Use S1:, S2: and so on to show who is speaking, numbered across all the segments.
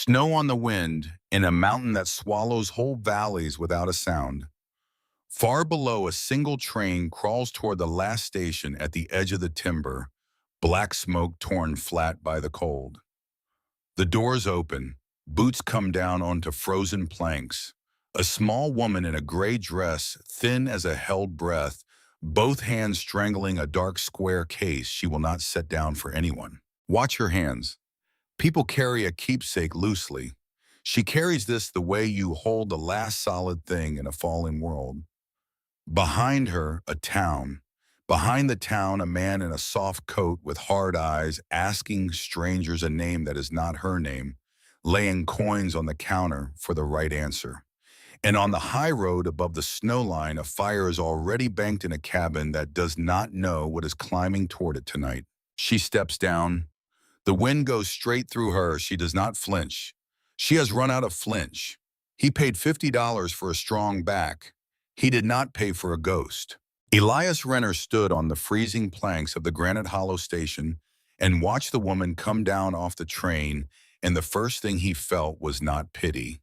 S1: Snow on the wind in a mountain that swallows whole valleys without a sound. Far below, a single train crawls toward the last station at the edge of the timber, black smoke torn flat by the cold. The doors open, boots come down onto frozen planks. A small woman in a gray dress, thin as a held breath, both hands strangling a dark square case she will not set down for anyone. Watch her hands. People carry a keepsake loosely. She carries this the way you hold the last solid thing in a falling world. Behind her, a town. Behind the town, a man in a soft coat with hard eyes asking strangers a name that is not her name, laying coins on the counter for the right answer. And on the high road above the snow line, a fire is already banked in a cabin that does not know what is climbing toward it tonight. She steps down. The wind goes straight through her. She does not flinch. She has run out of flinch. He paid $50 for a strong back. He did not pay for a ghost. Elias Renner stood on the freezing planks of the Granite Hollow station and watched the woman come down off the train, and the first thing he felt was not pity.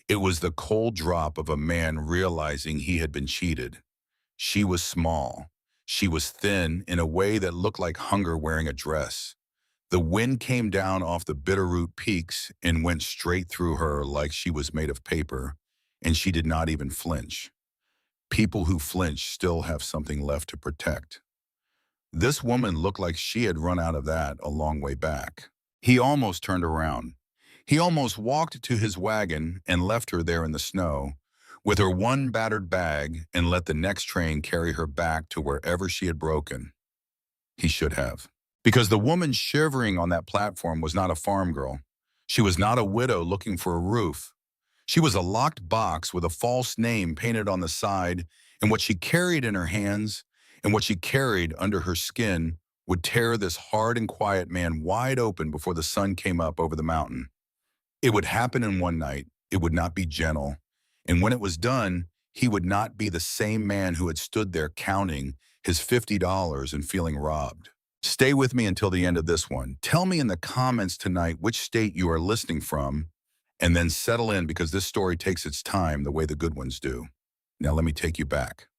S1: It was the cold drop of a man realizing he had been cheated. She was small. She was thin in a way that looked like hunger wearing a dress. The wind came down off the Bitterroot Peaks and went straight through her like she was made of paper, and she did not even flinch. People who flinch still have something left to protect. This woman looked like she had run out of that a long way back. He almost turned around. He almost walked to his wagon and left her there in the snow, with her one battered bag, and let the next train carry her back to wherever she had broken. He should have. Because the woman shivering on that platform was not a farm girl. She was not a widow looking for a roof. She was a locked box with a false name painted on the side, and what she carried in her hands and what she carried under her skin would tear this hard and quiet man wide open before the sun came up over the mountain. It would happen in one night. It would not be gentle. And when it was done, he would not be the same man who had stood there counting his $50 and feeling robbed. Stay with me until the end of this one. Tell me in the comments tonight which state you are listening from, and then settle in because this story takes its time the way the good ones do. Now let me take you back.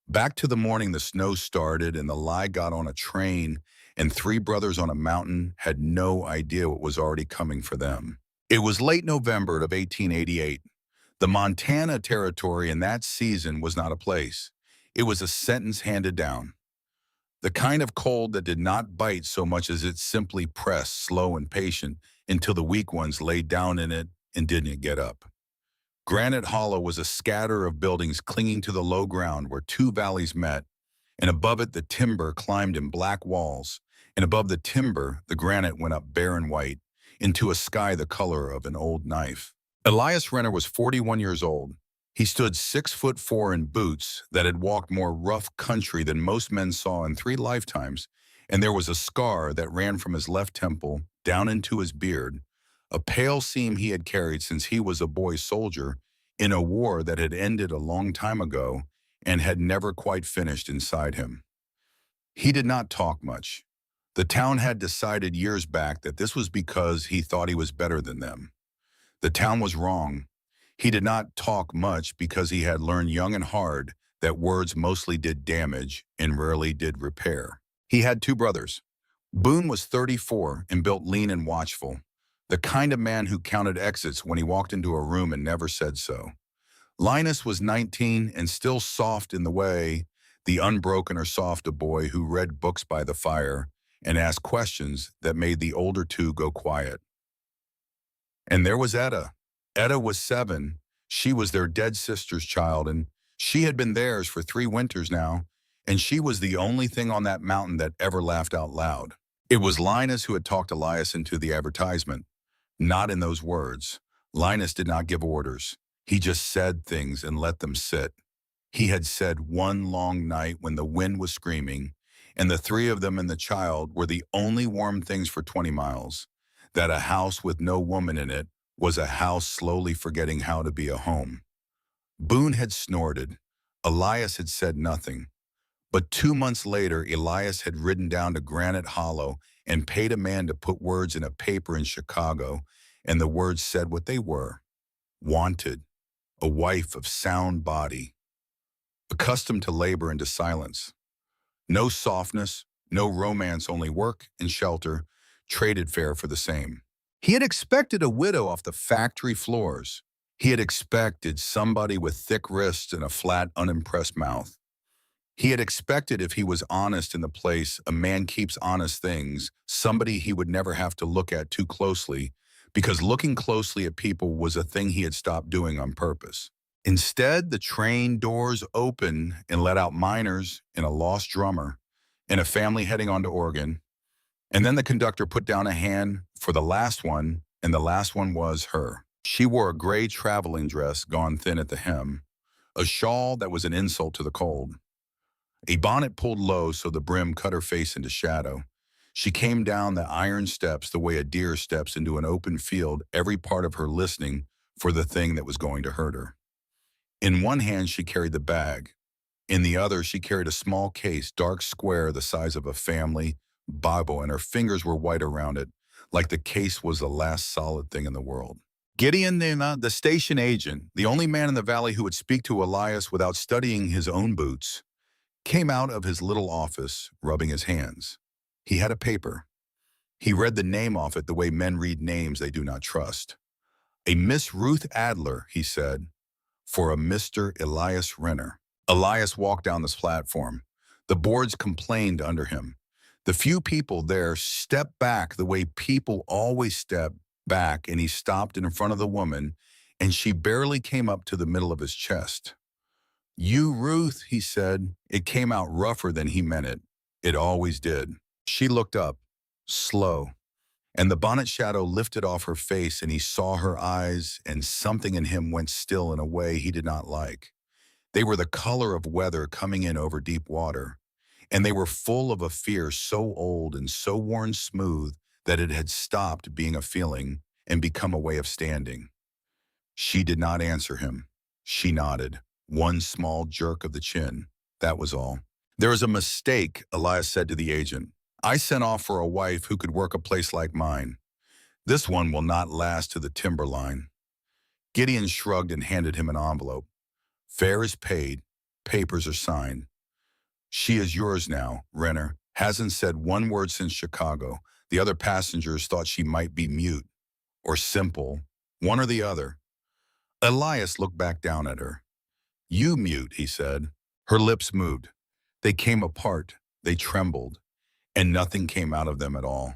S1: Back to the morning the snow started and the lie got on a train, and three brothers on a mountain had no idea what was already coming for them. It was late November of 1888. The Montana Territory in that season was not a place. It was a sentence handed down. The kind of cold that did not bite so much as it simply pressed, slow and patient, until the weak ones laid down in it and didn't get up. Granite Hollow was a scatter of buildings clinging to the low ground where two valleys met, and above it the timber climbed in black walls, and above the timber the granite went up bare and white, into a sky the color of an old knife. Elias Renner was 41 years old. He stood 6'4" in boots that had walked more rough country than most men saw in 3 lifetimes, and there was a scar that ran from his left temple down into his beard, a pale seam he had carried since he was a boy soldier in a war that had ended a long time ago and had never quite finished inside him. He did not talk much. The town had decided years back that this was because he thought he was better than them. The town was wrong. He did not talk much because he had learned young and hard that words mostly did damage and rarely did repair. He had 2 brothers. Boone was 34 and built lean and watchful, the kind of man who counted exits when he walked into a room and never said so. Linus was 19 and still soft in the way, the unbroken or soft a boy who read books by the fire and asked questions that made the older 2 go quiet. And there was Etta. Etta was 7. She was their dead sister's child, and she had been theirs for 3 winters now, and she was the only thing on that mountain that ever laughed out loud. It was Linus who had talked Elias into the advertisement. Not in those words. Linus did not give orders. He just said things and let them sit. He had said one long night when the wind was screaming, and the 3 of them and the child were the only warm things for 20 miles, that a house with no woman in it was a house slowly forgetting how to be a home. Boone had snorted. Elias had said nothing. But 2 months later, Elias had ridden down to Granite Hollow and paid a man to put words in a paper in Chicago and the words said what they were. Wanted, a wife of sound body, accustomed to labor and to silence. No softness, no romance, only work and shelter, traded fair for the same. He had expected a widow off the factory floors. He had expected somebody with thick wrists and a flat, unimpressed mouth. He had expected, if he was honest in the place a man keeps honest things, somebody he would never have to look at too closely, because looking closely at people was a thing he had stopped doing on purpose. Instead, the train doors opened and let out miners and a lost drummer and a family heading on to Oregon. And then the conductor put down a hand for the last one, and the last one was her. She wore a gray traveling dress gone thin at the hem, a shawl that was an insult to the cold, a bonnet pulled low so the brim cut her face into shadow. She came down the iron steps the way a deer steps into an open field, every part of her listening for the thing that was going to hurt her. In one hand she carried the bag. In the other she carried a small case, dark square the size of a family Bible, and her fingers were white around it, like the case was the last solid thing in the world. Gideon, the station agent, the only man in the valley who would speak to Elias without studying his own boots, came out of his little office, rubbing his hands. He had a paper. He read the name off it the way men read names they do not trust. A Miss Ruth Adler, he said, for a Mr. Elias Renner. Elias walked down this platform. The boards complained under him. The few people there stepped back the way people always step back, and he stopped in front of the woman, and she barely came up to the middle of his chest. "You, Ruth," he said. It came out rougher than he meant it. It always did. She looked up, slow, and the bonnet shadow lifted off her face, and he saw her eyes, and something in him went still in a way he did not like. They were the color of weather coming in over deep water, and they were full of a fear so old and so worn smooth that it had stopped being a feeling and become a way of standing. She did not answer him. She nodded. One small jerk of the chin. That was all. "There is a mistake," Elias said to the agent. "I sent off for a wife who could work a place like mine. This one will not last to the timberline." Gideon shrugged and handed him an envelope. "Fare is paid. Papers are signed. She is yours now, Renner. Hasn't said one word since Chicago. The other passengers thought she might be mute or simple, one or the other." Elias looked back down at her. "You mute," he said. Her lips moved. They came apart. They trembled, and nothing came out of them at all.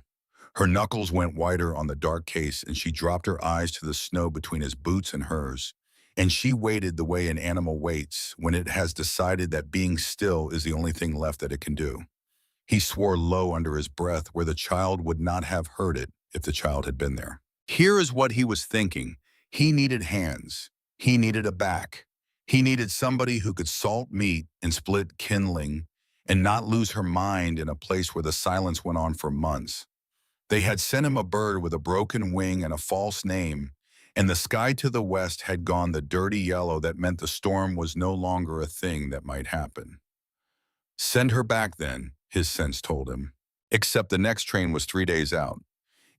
S1: Her knuckles went whiter on the dark case, and she dropped her eyes to the snow between his boots and hers. And she waited the way an animal waits when it has decided that being still is the only thing left that it can do. He swore low under his breath, where the child would not have heard it if the child had been there. Here is what he was thinking. He needed hands. He needed a back. He needed somebody who could salt meat and split kindling and not lose her mind in a place where the silence went on for months. They had sent him a bird with a broken wing and a false name, and the sky to the west had gone the dirty yellow that meant the storm was no longer a thing that might happen. Send her back then, his sense told him. Except the next train was 3 days out.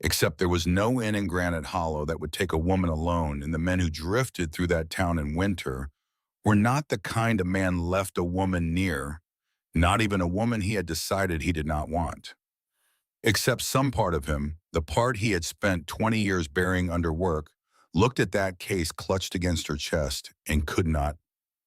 S1: Except there was no inn in Granite Hollow that would take a woman alone, and the men who drifted through that town in winter were not the kind a man left a woman near, not even a woman he had decided he did not want. Except some part of him, the part he had spent 20 years burying under work, looked at that case clutched against her chest and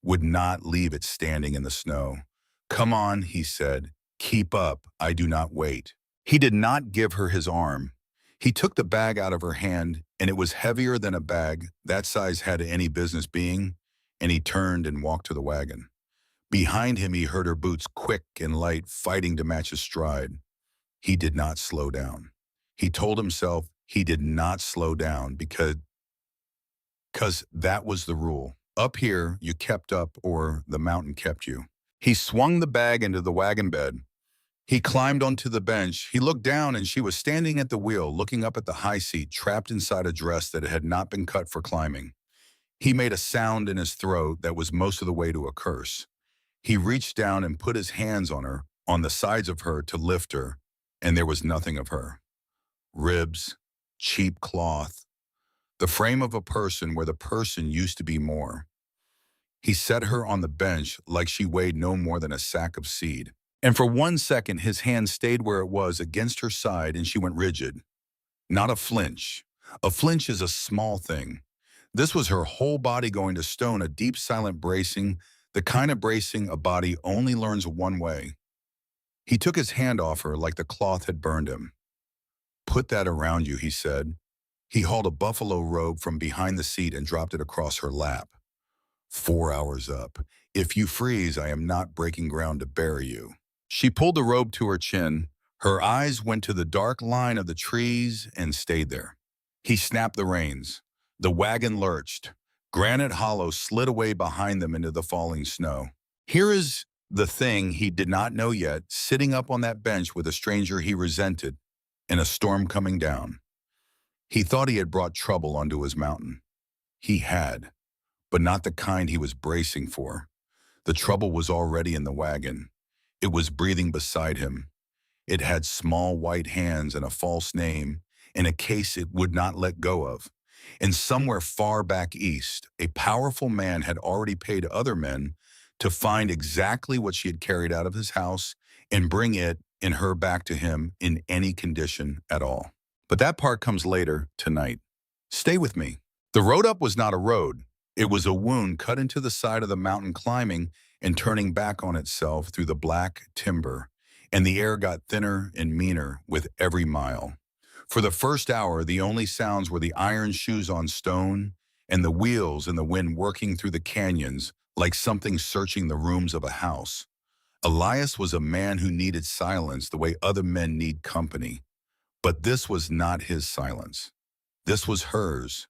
S1: would not leave it standing in the snow. "Come on," he said. "Keep up. I do not wait." He did not give her his arm. He took the bag out of her hand, and it was heavier than a bag that size had any business being, and he turned and walked to the wagon. Behind him he heard her boots, quick and light, fighting to match his stride. He did not slow down. He told himself he did not slow down because that was the rule. Up here, you kept up or the mountain kept you. He swung the bag into the wagon bed. He climbed onto the bench. He looked down, and she was standing at the wheel, looking up at the high seat, trapped inside a dress that had not been cut for climbing. He made a sound in his throat that was most of the way to a curse. He reached down and put his hands on her, on the sides of her, to lift her, and there was nothing of her. Ribs, cheap cloth, the frame of a person where the person used to be more. He set her on the bench like she weighed no more than a sack of seed. And for 1 second, his hand stayed where it was against her side and she went rigid. Not a flinch. A flinch is a small thing. This was her whole body going to stone, a deep, silent bracing, the kind of bracing a body only learns one way. He took his hand off her like the cloth had burned him. "Put that around you," he said. He hauled a buffalo robe from behind the seat and dropped it across her lap. "4 hours up. If you freeze, I am not breaking ground to bury you." She pulled the robe to her chin. Her eyes went to the dark line of the trees and stayed there. He snapped the reins. The wagon lurched. Granite Hollow slid away behind them into the falling snow. Here is the thing he did not know yet, sitting up on that bench with a stranger he resented, in a storm coming down. He thought he had brought trouble onto his mountain. He had, but not the kind he was bracing for. The trouble was already in the wagon. It was breathing beside him. It had small white hands and a false name in a case it would not let go of. And somewhere far back east, a powerful man had already paid other men to find exactly what she had carried out of his house and bring it and her back to him in any condition at all. But that part comes later, tonight. Stay with me. The road up was not a road. It was a wound cut into the side of the mountain, climbing and turning back on itself through the black timber, and the air got thinner and meaner with every mile. For the first hour, the only sounds were the iron shoes on stone and the wheels in the wind working through the canyons like something searching the rooms of a house. Elias was a man who needed silence the way other men need company. But this was not his silence. This was hers,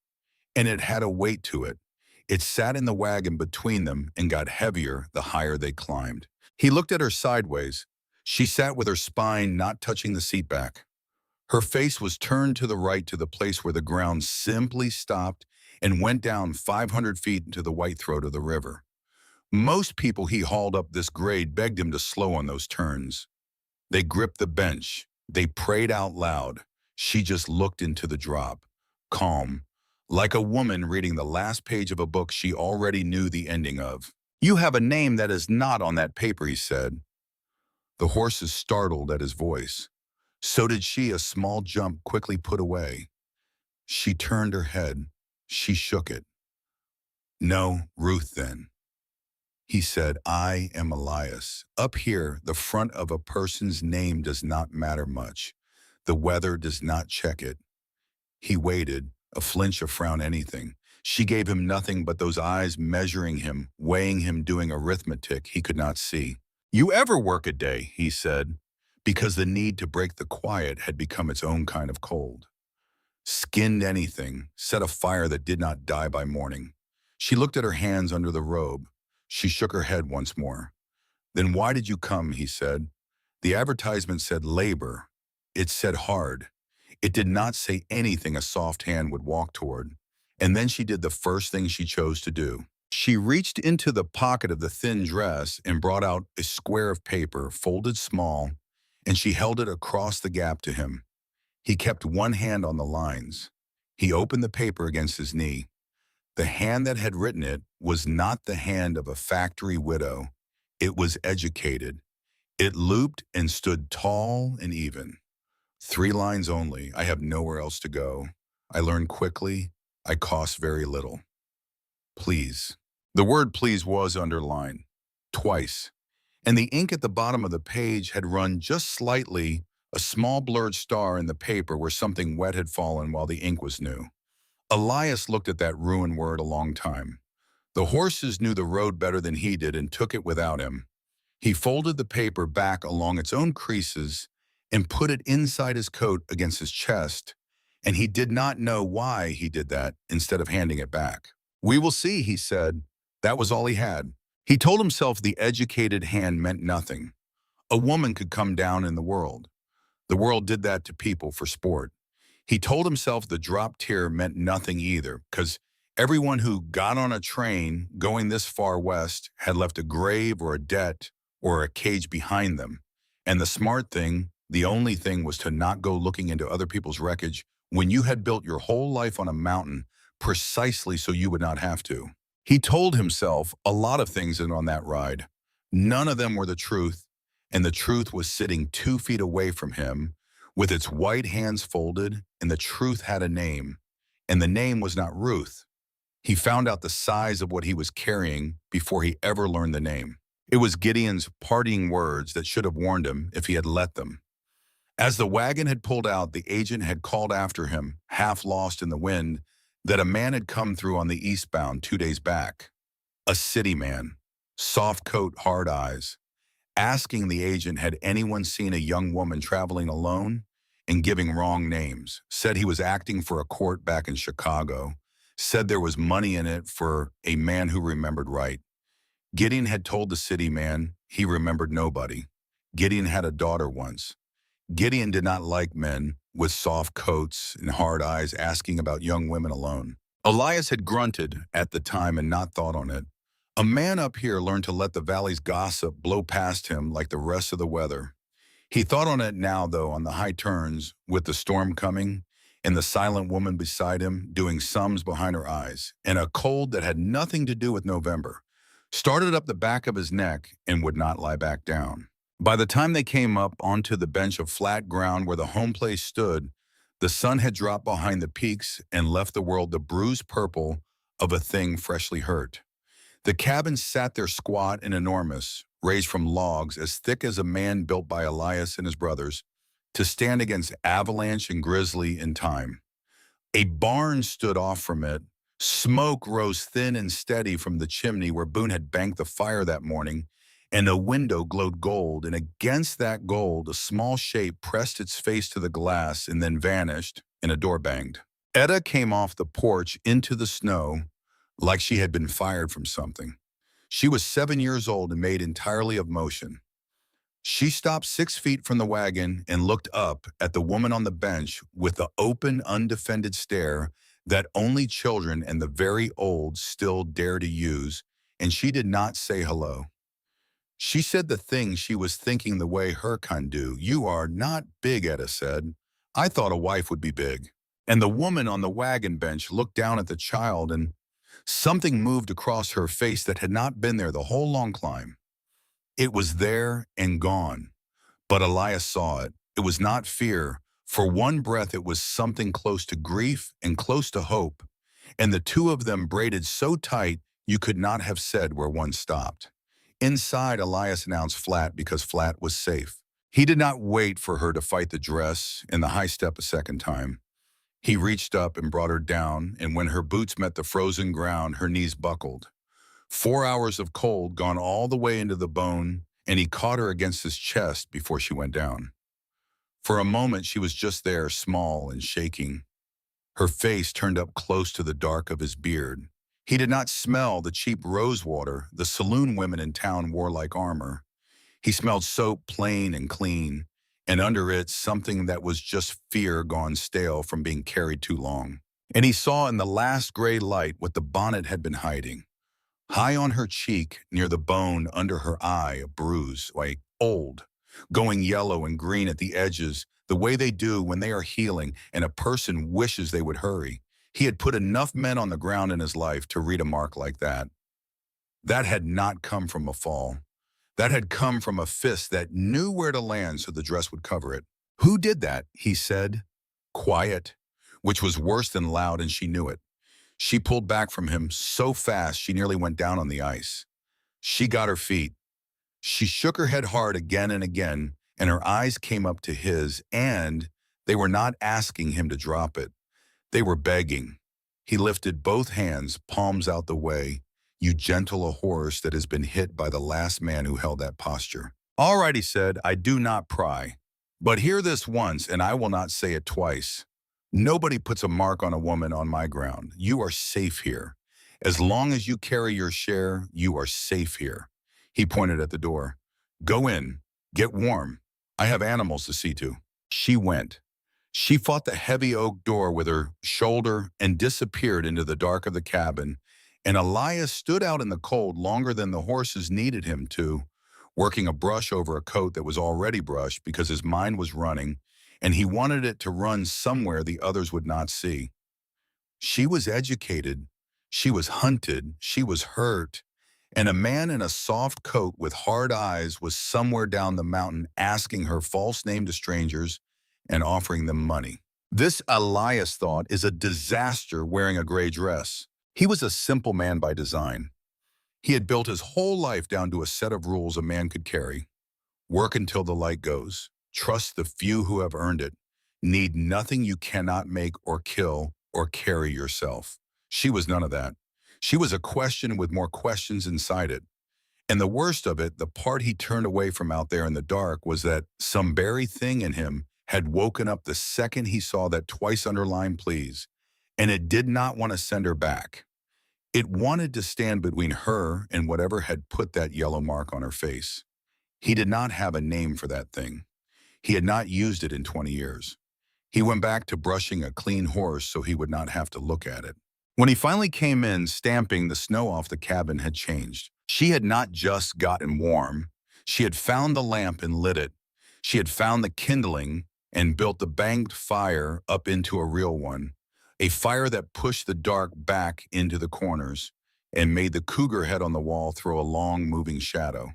S1: and it had a weight to it. It sat in the wagon between them and got heavier the higher they climbed. He looked at her sideways. She sat with her spine not touching the seat back. Her face was turned to the right to the place where the ground simply stopped and went down 500 feet into the white throat of the river. Most people he hauled up this grade begged him to slow on those turns. They gripped the bench. They prayed out loud. She just looked into the drop, calm, like a woman reading the last page of a book she already knew the ending of. "You have a name that is not on that paper," he said. The horses startled at his voice. So did she, a small jump quickly put away. She turned her head. She shook it. "No, Ruth, then." He said, "I am Elias. Up here, the front of a person's name does not matter much. The weather does not check it." He waited, a flinch, a frown, anything. She gave him nothing but those eyes measuring him, weighing him, doing arithmetic he could not see. "You ever work a day?" he said, because the need to break the quiet had become its own kind of cold. "Skinned anything, set a fire that did not die by morning." She looked at her hands under the robe. She shook her head once more. "Then why did you come?" he said. "The advertisement said labor. It said hard. It did not say anything a soft hand would walk toward." And then she did the first thing she chose to do. She reached into the pocket of the thin dress and brought out a square of paper, folded small, and she held it across the gap to him. He kept one hand on the lines. He opened the paper against his knee. The hand that had written it was not the hand of a factory widow. It was educated. It looped and stood tall and even. 3 lines only. "I have nowhere else to go. I learn quickly. I cost very little. Please." The word "please" was underlined. Twice. And the ink at the bottom of the page had run just slightly, a small blurred star in the paper where something wet had fallen while the ink was new. Elias looked at that ruined word a long time. The horses knew the road better than he did and took it without him. He folded the paper back along its own creases and put it inside his coat against his chest, and he did not know why he did that instead of handing it back. "We will see," he said. That was all he had. He told himself the educated hand meant nothing. A woman could come down in the world. The world did that to people for sport. He told himself the drop tier meant nothing either, because everyone who got on a train going this far west had left a grave or a debt or a cage behind them. And the smart thing, the only thing, was to not go looking into other people's wreckage when you had built your whole life on a mountain precisely so you would not have to. He told himself a lot of things on that ride. None of them were the truth, and the truth was sitting 2 feet away from him with its white hands folded, and the truth had a name, and the name was not Ruth. He found out the size of what he was carrying before he ever learned the name. It was Gideon's parting words that should have warned him if he had let them. As the wagon had pulled out, the agent had called after him, half lost in the wind, that a man had come through on the eastbound 2 days back. A city man, soft coat, hard eyes, asking the agent had anyone seen a young woman traveling alone and giving wrong names, said he was acting for a court back in Chicago, said there was money in it for a man who remembered right. Gideon had told the city man he remembered nobody. Gideon had a daughter once. Gideon did not like men with soft coats and hard eyes asking about young women alone. Elias had grunted at the time and not thought on it. A man up here learned to let the valley's gossip blow past him like the rest of the weather. He thought on it now, though, on the high turns, with the storm coming, and the silent woman beside him doing sums behind her eyes, and a cold that had nothing to do with November, started up the back of his neck and would not lie back down. By the time they came up onto the bench of flat ground where the home place stood, the sun had dropped behind the peaks and left the world the bruised purple of a thing freshly hurt. The cabin sat there squat and enormous, raised from logs as thick as a man built by Elias and his brothers, to stand against avalanche and grizzly in time. A barn stood off from it. Smoke rose thin and steady from the chimney where Boone had banked the fire that morning, and a window glowed gold, and against that gold a small shape pressed its face to the glass and then vanished, and a door banged. Etta came off the porch into the snow like she had been fired from something. She was 7 years old and made entirely of motion. She stopped 6 feet from the wagon and looked up at the woman on the bench with the open, undefended stare that only children and the very old still dare to use, and she did not say hello. She said the thing she was thinking the way her kind do. "You are not big," Etta said. "I thought a wife would be big." And the woman on the wagon bench looked down at the child, and something moved across her face that had not been there the whole long climb. It was there and gone, but Elias saw it. It was not fear. For one breath it was something close to grief and close to hope, and the two of them braided so tight you could not have said where one stopped. Inside, Elias announced Flat because Flat was safe. He did not wait for her to fight the dress and the high step a second time. He reached up and brought her down, and when her boots met the frozen ground, her knees buckled. 4 hours of cold gone all the way into the bone, and he caught her against his chest before she went down. For a moment, she was just there, small and shaking, her face turned up close to the dark of his beard. He did not smell the cheap rose water the saloon women in town wore like armor. He smelled soap, plain and clean, and under it something that was just fear gone stale from being carried too long. And he saw in the last gray light what the bonnet had been hiding. High on her cheek, near the bone under her eye, a bruise, like old, going yellow and green at the edges, the way they do when they are healing and a person wishes they would hurry. He had put enough men on the ground in his life to read a mark like that. That had not come from a fall. That had come from a fist that knew where to land so the dress would cover it. "Who did that?" he said. Quiet, which was worse than loud, and she knew it. She pulled back from him so fast she nearly went down on the ice. She got her feet. She shook her head hard again and again, and her eyes came up to his, and they were not asking him to drop it. They were begging. He lifted both hands, palms out the way. "You gentle a horse that has been hit by the last man who held that posture." "All right," he said, "I do not pry. But hear this once, and I will not say it twice. Nobody puts a mark on a woman on my ground. You are safe here. As long as you carry your share, you are safe here." He pointed at the door. "Go in. Get warm. I have animals to see to." She went. She fought the heavy oak door with her shoulder and disappeared into the dark of the cabin, and Elias stood out in the cold longer than the horses needed him to, working a brush over a coat that was already brushed because his mind was running, and he wanted it to run somewhere the others would not see. She was educated, she was hunted, she was hurt, and a man in a soft coat with hard eyes was somewhere down the mountain asking her false name to strangers and offering them money. This, Elias thought, is a disaster wearing a gray dress. He was a simple man by design. He had built his whole life down to a set of rules a man could carry. Work until the light goes. Trust the few who have earned it. Need nothing you cannot make or kill or carry yourself. She was none of that. She was a question with more questions inside it. And the worst of it, the part he turned away from out there in the dark, was that some buried thing in him had woken up the second he saw that twice underlined please, and it did not want to send her back. It wanted to stand between her and whatever had put that yellow mark on her face. He did not have a name for that thing. He had not used it in 20 years. He went back to brushing a clean horse so he would not have to look at it. When he finally came in, stamping, the snow off the cabin had changed. She had not just gotten warm. She had found the lamp and lit it. She had found the kindling and built the banked fire up into a real one, a fire that pushed the dark back into the corners and made the cougar head on the wall throw a long, moving shadow.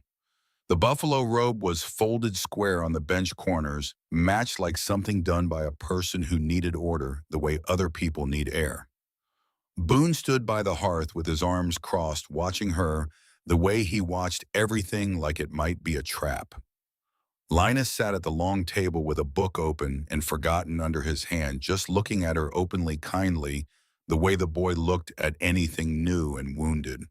S1: The buffalo robe was folded square on the bench corners, matched like something done by a person who needed order the way other people need air. Boone stood by the hearth with his arms crossed, watching her the way he watched everything, like it might be a trap. Linus sat at the long table with a book open and forgotten under his hand, just looking at her openly kindly, the way the boy looked at anything new and wounded.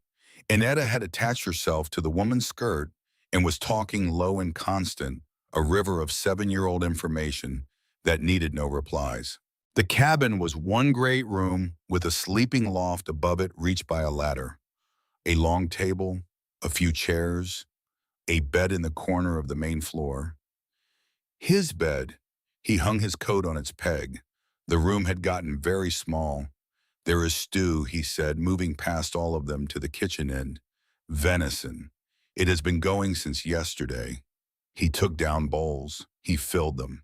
S1: Annetta had attached herself to the woman's skirt and was talking low and constant, a river of 7-year-old information that needed no replies. The cabin was one great room with a sleeping loft above it reached by a ladder, a long table, a few chairs, a bed in the corner of the main floor. His bed, he hung his coat on its peg. The room had gotten very small. There is stew, he said, moving past all of them to the kitchen end. Venison. It has been going since yesterday. He took down bowls. He filled them.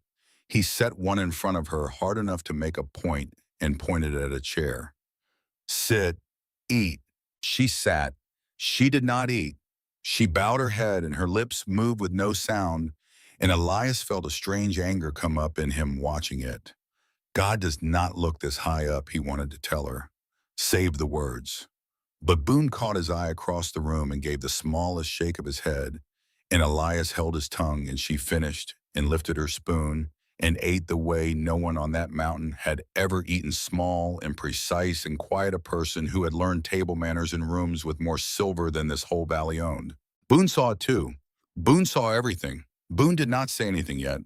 S1: He set one in front of her hard enough to make a point and pointed at a chair. Sit, eat. She sat. She did not eat. She bowed her head and her lips moved with no sound, and Elias felt a strange anger come up in him watching it. God does not look this high up, he wanted to tell her. Save the words. But Boone caught his eye across the room and gave the smallest shake of his head, and Elias held his tongue, and she finished and lifted her spoon and ate the way no one on that mountain had ever eaten, small and precise and quiet, a person who had learned table manners in rooms with more silver than this whole valley owned. Boone saw it too. Boone saw everything. Boone did not say anything yet.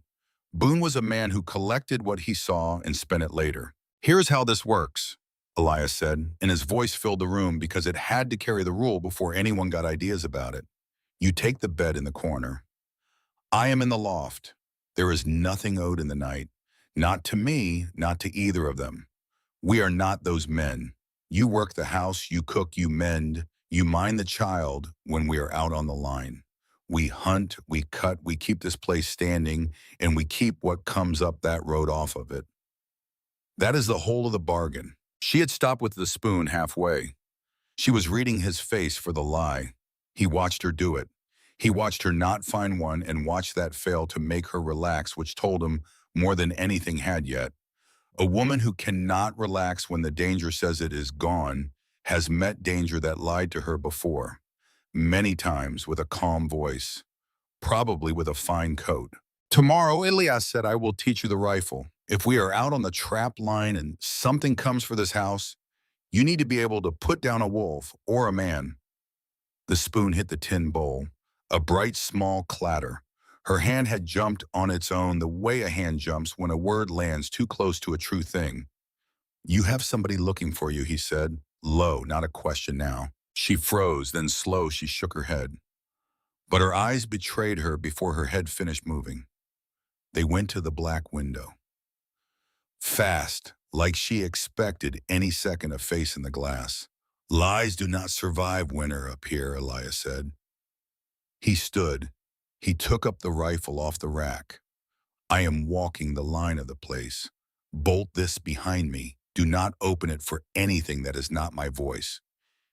S1: Boone was a man who collected what he saw and spent it later. Here's how this works, Elias said, and his voice filled the room because it had to carry the rule before anyone got ideas about it. You take the bed in the corner. I am in the loft. There is nothing owed in the night. Not to me, not to either of them. We are not those men. You work the house, you cook, you mend, you mind the child when we are out on the line. We hunt, we cut, we keep this place standing, and we keep what comes up that road off of it. That is the whole of the bargain. She had stopped with the spoon halfway. She was reading his face for the lie. He watched her do it. He watched her not find one and watched that fail to make her relax, which told him more than anything had yet. A woman who cannot relax when the danger says it is gone has met danger that lied to her before, many times with a calm voice, probably with a fine coat. Tomorrow, Elias said, I will teach you the rifle. If we are out on the trap line and something comes for this house, you need to be able to put down a wolf or a man. The spoon hit the tin bowl, a bright small clatter. Her hand had jumped on its own the way a hand jumps when a word lands too close to a true thing. You have somebody looking for you, he said, low, not a question now. She froze, then slow she shook her head. But her eyes betrayed her before her head finished moving. They went to the black window. Fast, like she expected any second a face in the glass. Lies do not survive winter up here, Elias said. He stood. He took up the rifle off the rack. I am walking the line of the place. Bolt this behind me. Do not open it for anything that is not my voice."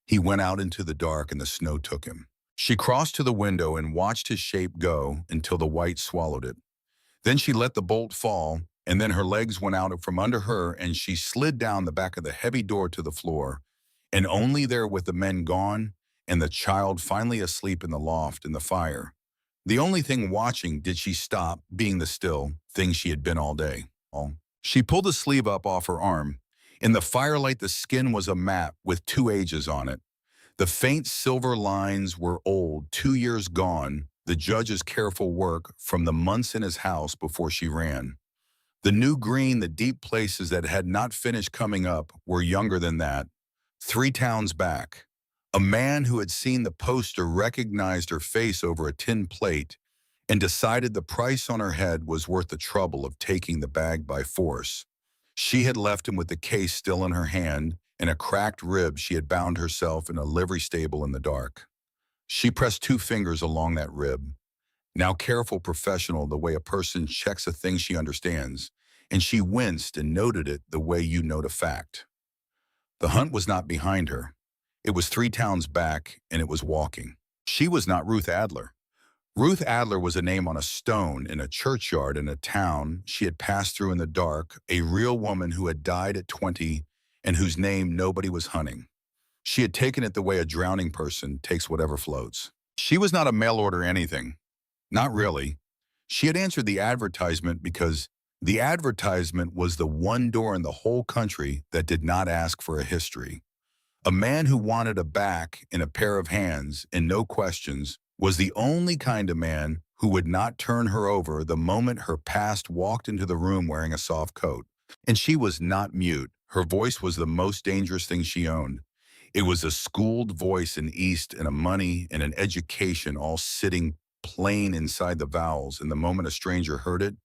S1: He went out into the dark and the snow took him. She crossed to the window and watched his shape go until the white swallowed it. Then she let the bolt fall, and then her legs went out from under her and she slid down the back of the heavy door to the floor, and only there with the men gone and the child finally asleep in the loft in the fire. The only thing watching did she stop being the still thing she had been all day. She pulled the sleeve up off her arm. In the firelight, the skin was a map with 2 ages on it. The faint silver lines were old, 2 years gone, the judge's careful work from the months in his house before she ran. The new green, the deep places that had not finished coming up were younger than that. 3 towns back. A man who had seen the poster recognized her face over a tin plate and decided the price on her head was worth the trouble of taking the bag by force. She had left him with the case still in her hand and a cracked rib she had bound herself in a livery stable in the dark. She pressed 2 fingers along that rib, now careful professional the way a person checks a thing she understands, and she winced and noted it the way you note a fact. The hunt was not behind her. It was 3 towns back, and it was walking. She was not Ruth Adler. Ruth Adler was a name on a stone in a churchyard in a town she had passed through in the dark, a real woman who had died at 20 and whose name nobody was hunting. She had taken it the way a drowning person takes whatever floats. She was not a mail order anything. Not really. She had answered the advertisement because the advertisement was the one door in the whole country that did not ask for a history. A man who wanted a back in a pair of hands and no questions was the only kind of man who would not turn her over the moment her past walked into the room wearing a soft coat. And she was not mute. Her voice was the most dangerous thing she owned. It was a schooled voice in East and a money and an education all sitting plain inside the vowels, and the moment a stranger heard it,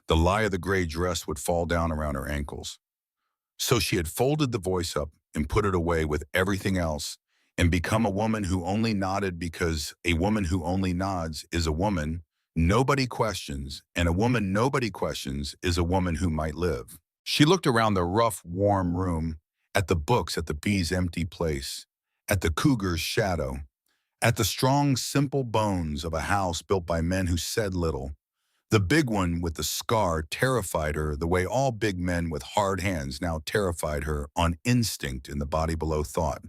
S1: the lie of the gray dress would fall down around her ankles. So she had folded the voice up and put it away with everything else and become a woman who only nodded because a woman who only nods is a woman nobody questions, and a woman nobody questions is a woman who might live. She looked around the rough, warm room, at the books, at the bee's empty place, at the cougar's shadow, at the strong, simple bones of a house built by men who said little. The big one with the scar terrified her the way all big men with hard hands now terrified her on instinct in the body below thought.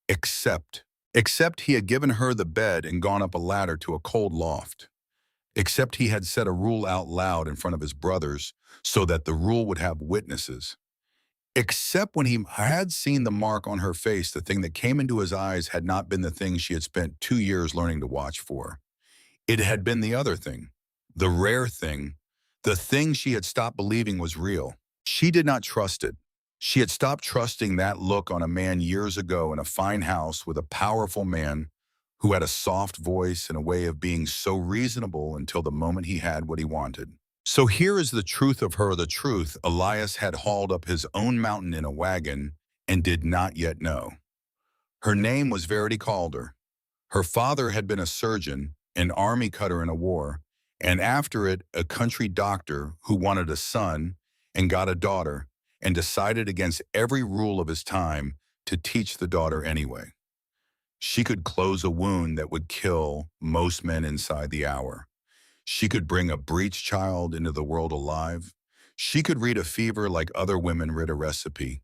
S1: Except he had given her the bed and gone up a ladder to a cold loft. Except he had said a rule out loud in front of his brothers so that the rule would have witnesses. Except when he had seen the mark on her face, the thing that came into his eyes had not been the thing she had spent 2 years learning to watch for. It had been the other thing, the rare thing, the thing she had stopped believing was real. She did not trust it. She had stopped trusting that look on a man years ago in a fine house with a powerful man who had a soft voice and a way of being so reasonable until the moment he had what he wanted. So here is the truth of her, the truth Elias had hauled up his own mountain in a wagon and did not yet know. Her name was Verity Calder. Her father had been a surgeon, an army cutter in a war, and after it, a country doctor who wanted a son and got a daughter and decided against every rule of his time to teach the daughter anyway. She could close a wound that would kill most men inside the hour. She could bring a breech child into the world alive. She could read a fever like other women read a recipe.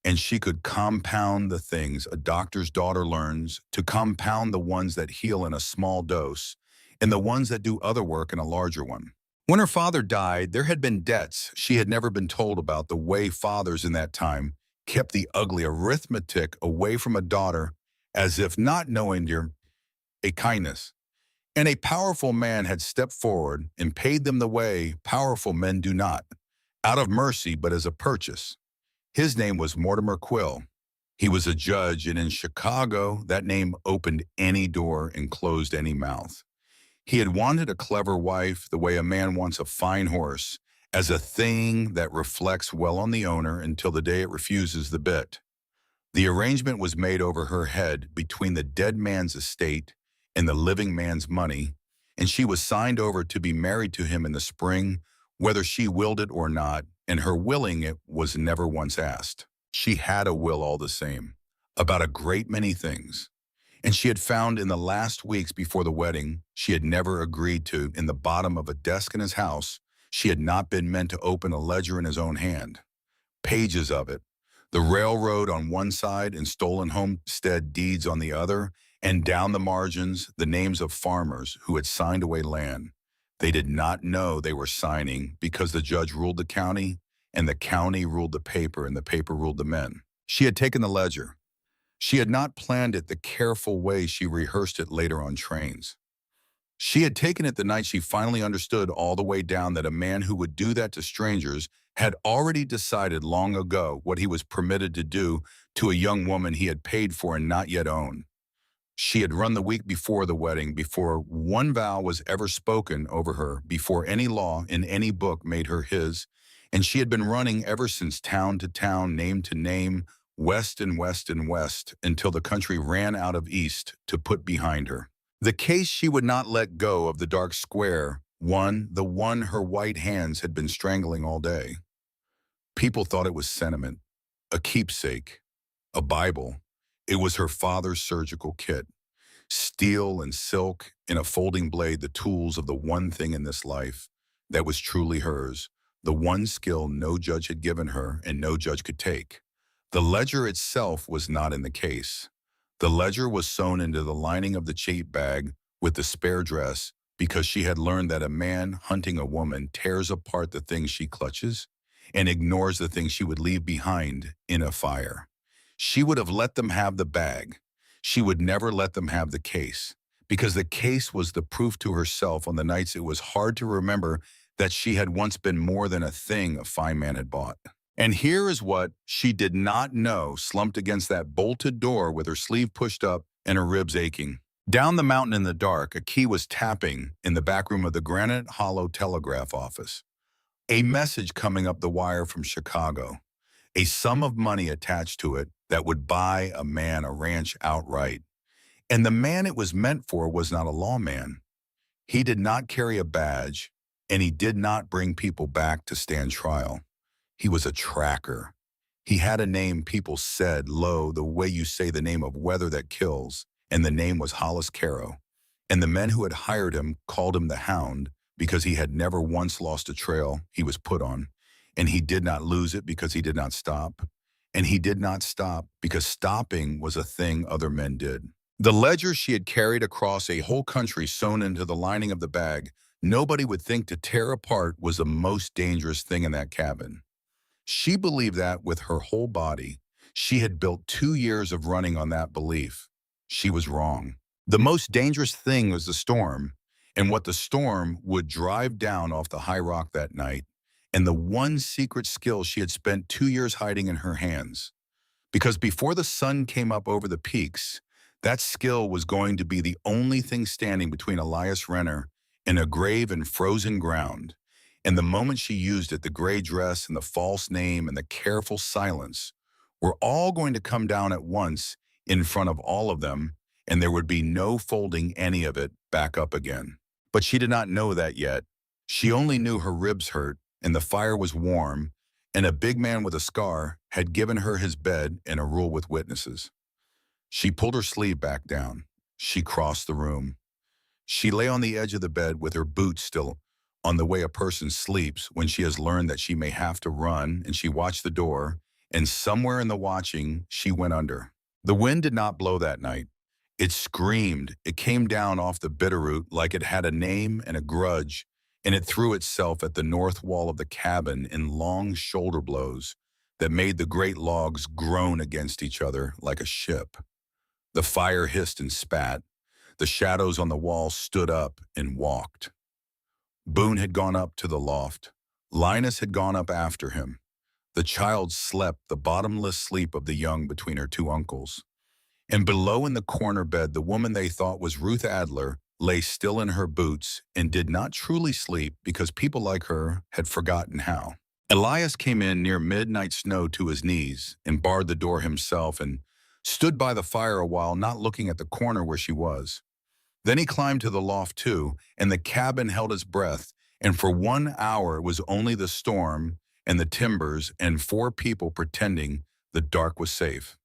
S1: And she could compound the things a doctor's daughter learns to compound the ones that heal in a small dose and the ones that do other work in a larger one. When her father died, there had been debts she had never been told about, the way fathers in that time kept the ugly arithmetic away from a daughter as if not knowing a kindness. And a powerful man had stepped forward and paid them the way powerful men do not, out of mercy but as a purchase. His name was Mortimer Quill. He was a judge, and in Chicago, that name opened any door and closed any mouth. He had wanted a clever wife the way a man wants a fine horse, as a thing that reflects well on the owner until the day it refuses the bit. The arrangement was made over her head between the dead man's estate and the living man's money, and she was signed over to be married to him in the spring, whether she willed it or not, and her willing it was never once asked. She had a will all the same, about a great many things. And she had found in the last weeks before the wedding, she had never agreed to, in the bottom of a desk in his house, she had not been meant to open a ledger in his own hand. Pages of it. The railroad on one side and stolen homestead deeds on the other, and down the margins, the names of farmers who had signed away land. They did not know they were signing because the judge ruled the county, and the county ruled the paper, and the paper ruled the men. She had taken the ledger. She had not planned it the careful way she rehearsed it later on trains. She had taken it the night she finally understood all the way down that a man who would do that to strangers had already decided long ago what he was permitted to do to a young woman he had paid for and not yet owned. She had run the week before the wedding, before one vow was ever spoken over her, before any law in any book made her his, and she had been running ever since, town to town, name to name, west and west and west, until the country ran out of east to put behind her. The case she would not let go of, the dark square, the one her white hands had been strangling all day. People thought it was sentiment, a keepsake, a Bible. It was her father's surgical kit. Steel and silk in a folding blade, the tools of the one thing in this life that was truly hers, the one skill no judge had given her and no judge could take. The ledger itself was not in the case. The ledger was sewn into the lining of the cheap bag with the spare dress because she had learned that a man hunting a woman tears apart the things she clutches and ignores the things she would leave behind in a fire. She would have let them have the bag. She would never let them have the case, because the case was the proof to herself on the nights it was hard to remember that she had once been more than a thing a fine man had bought. And here is what she did not know, slumped against that bolted door with her sleeve pushed up and her ribs aching. Down the mountain in the dark, a key was tapping in the back room of the Granite Hollow telegraph office. A message coming up the wire from Chicago. A sum of money attached to it that would buy a man a ranch outright. And the man it was meant for was not a lawman. He did not carry a badge, and he did not bring people back to stand trial. He was a tracker. He had a name people said, lo, the way you say the name of weather that kills, and the name was Hollis Caro. And the men who had hired him called him the Hound because he had never once lost a trail he was put on. And he did not lose it because he did not stop. And he did not stop because stopping was a thing other men did. The ledger she had carried across a whole country sewn into the lining of the bag, nobody would think to tear apart, was the most dangerous thing in that cabin. She believed that with her whole body. She had built 2 years of running on that belief. She was wrong. The most dangerous thing was the storm, and what the storm would drive down off the high rock that night, and the one secret skill she had spent 2 years hiding in her hands. Because before the sun came up over the peaks, that skill was going to be the only thing standing between Elias Renner and a grave in frozen ground. And the moment she used it, the gray dress and the false name and the careful silence were all going to come down at once in front of all of them, and there would be no folding any of it back up again. But she did not know that yet. She only knew her ribs hurt, and the fire was warm, and a big man with a scar had given her his bed and a rule with witnesses. She pulled her sleeve back down. She crossed the room. She lay on the edge of the bed with her boots still on, the way a person sleeps when she has learned that she may have to run, and she watched the door, and somewhere in the watching, she went under. The wind did not blow that night. It screamed. It came down off the Bitterroot like it had a name and a grudge, and it threw itself at the north wall of the cabin in long shoulder blows that made the great logs groan against each other like a ship. The fire hissed and spat. The shadows on the wall stood up and walked. Boone had gone up to the loft. Linus had gone up after him. The child slept the bottomless sleep of the young between her two uncles. And below in the corner bed, the woman they thought was Ruth Adler lay still in her boots and did not truly sleep because people like her had forgotten how. Elias came in near midnight snow to his knees and barred the door himself and stood by the fire a while, not looking at the corner where she was. Then he climbed to the loft too, and the cabin held its breath, and for 1 hour it was only the storm and the timbers and 4 people pretending the dark was safe.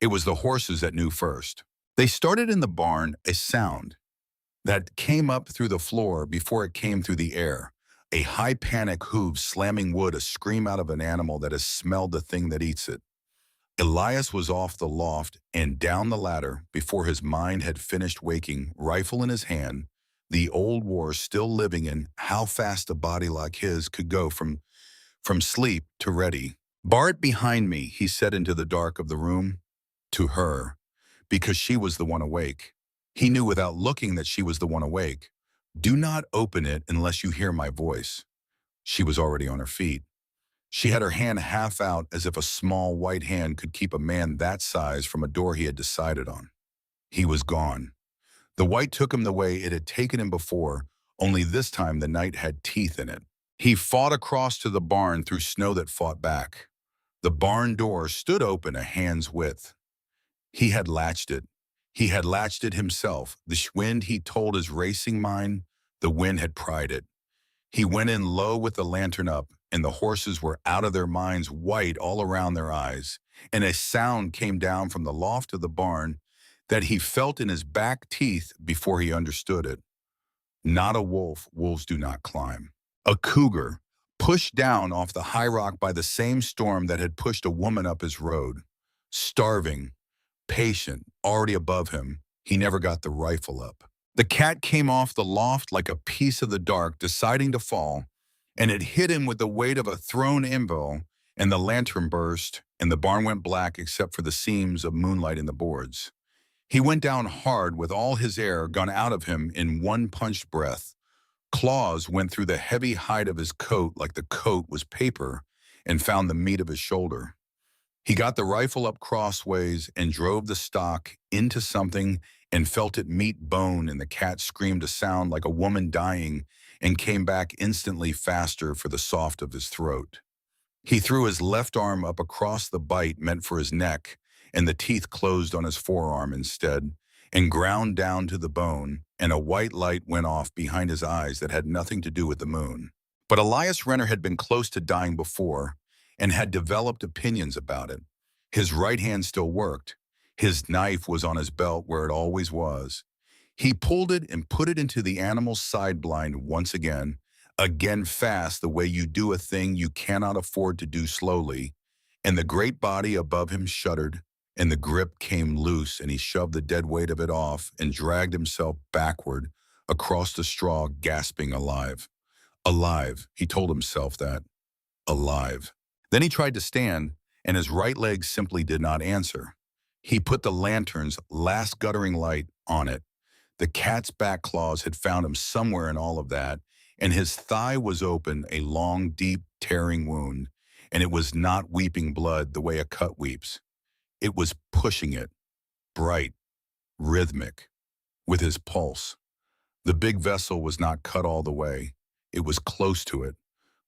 S1: It was the horses that knew first. They started in the barn a sound that came up through the floor before it came through the air. A high panic hooves slamming wood, a scream out of an animal that has smelled the thing that eats it. Elias was off the loft and down the ladder before his mind had finished waking, rifle in his hand, the old war still living in how fast a body like his could go from sleep to ready. "Bar it behind me," he said into the dark of the room. To her, because she was the one awake. He knew without looking that she was the one awake. "Do not open it unless you hear my voice." She was already on her feet. She had her hand half out as if a small white hand could keep a man that size from a door he had decided on. He was gone. The white took him the way it had taken him before, only this time the night had teeth in it. He fought across to the barn through snow that fought back. The barn door stood open a hand's width. He had latched it. He had latched it himself. The wind, he told his racing mind, the wind had pried it. He went in low with the lantern up, and the horses were out of their minds, white all around their eyes. And a sound came down from the loft of the barn that he felt in his back teeth before he understood it. Not a wolf, wolves do not climb. A cougar, pushed down off the high rock by the same storm that had pushed a woman up his road. Starving, patient, already above him, he never got the rifle up. The cat came off the loft like a piece of the dark, deciding to fall, and it hit him with the weight of a thrown anvil, and the lantern burst, and the barn went black except for the seams of moonlight in the boards. He went down hard with all his air gone out of him in one punched breath. Claws went through the heavy hide of his coat like the coat was paper and found the meat of his shoulder. He got the rifle up crossways and drove the stock into something and felt it meet bone, and the cat screamed a sound like a woman dying and came back instantly faster for the soft of his throat. He threw his left arm up across the bite meant for his neck, and the teeth closed on his forearm instead and ground down to the bone, and a white light went off behind his eyes that had nothing to do with the moon. But Elias Renner had been close to dying before and had developed opinions about it. His right hand still worked. His knife was on his belt where it always was. He pulled it and put it into the animal's side blind once again fast, the way you do a thing you cannot afford to do slowly, and the great body above him shuddered, and the grip came loose, and he shoved the dead weight of it off and dragged himself backward across the straw, gasping alive. Alive, he told himself that. Alive. Then he tried to stand, and his right leg simply did not answer. He put the lantern's last guttering light on it. The cat's back claws had found him somewhere in all of that, and his thigh was open, a long, deep, tearing wound, and it was not weeping blood the way a cut weeps. It was pushing it, bright, rhythmic, with his pulse. The big vessel was not cut all the way. It was close to it,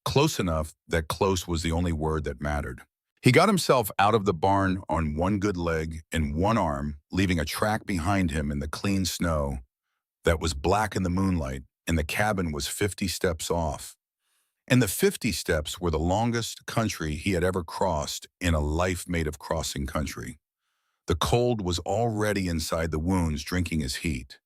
S1: close enough that close was the only word that mattered. He got himself out of the barn on one good leg and one arm, leaving a track behind him in the clean snow that was black in the moonlight, and the cabin was 50 steps off. And the 50 steps were the longest country he had ever crossed in a life made of crossing country. The cold was already inside the wounds, drinking his heat.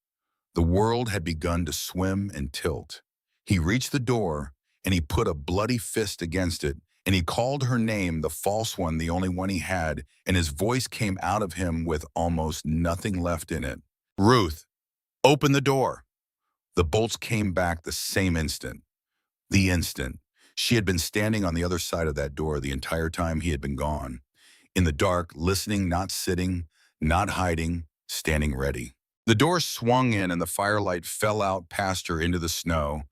S1: The world had begun to swim and tilt. He reached the door, and he put a bloody fist against it, and he called her name, the false one, the only one he had, and his voice came out of him with almost nothing left in it. "Ruth, open the door." The bolts came back the same instant. The instant. She had been standing on the other side of that door the entire time he had been gone. In the dark, listening, not sitting, not hiding, standing ready. The door swung in and the firelight fell out past her into the snow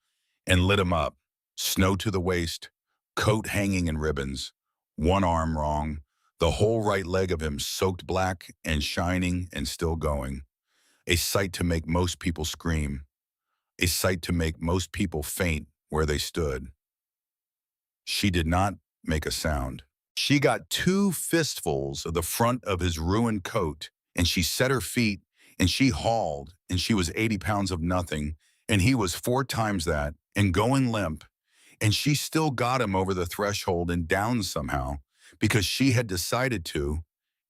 S1: and lit him up. Snow to the waist, coat hanging in ribbons, one arm wrong, the whole right leg of him soaked black and shining and still going. A sight to make most people scream. A sight to make most people faint where they stood. She did not make a sound. She got 2 fistfuls of the front of his ruined coat, and she set her feet, and she hauled, and she was 80 pounds of nothing, and he was 4 times that, and going limp, And she still got him over the threshold and down somehow because she had decided to,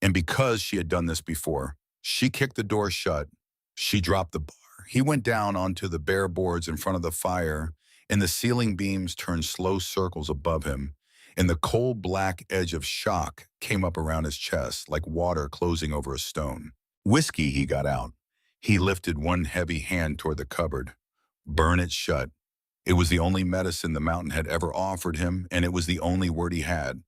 S1: and because she had done this before. She kicked the door shut. She dropped the bar. He went down onto the bare boards in front of the fire, and the ceiling beams turned slow circles above him, and the cold black edge of shock came up around his chest like water closing over a stone. Whiskey, he got out. He lifted one heavy hand toward the cupboard. Burn it shut. It was the only medicine the mountain had ever offered him, and it was the only word he had.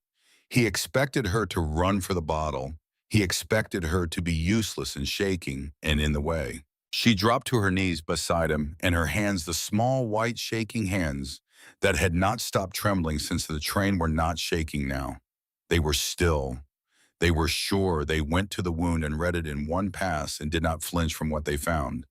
S1: He expected her to run for the bottle. He expected her to be useless and shaking and in the way. She dropped to her knees beside him, and her hands, the small, white, shaking hands that had not stopped trembling since the train, were not shaking now. They were still. They were sure. They went to the wound and read it in one pass and did not flinch from what they found.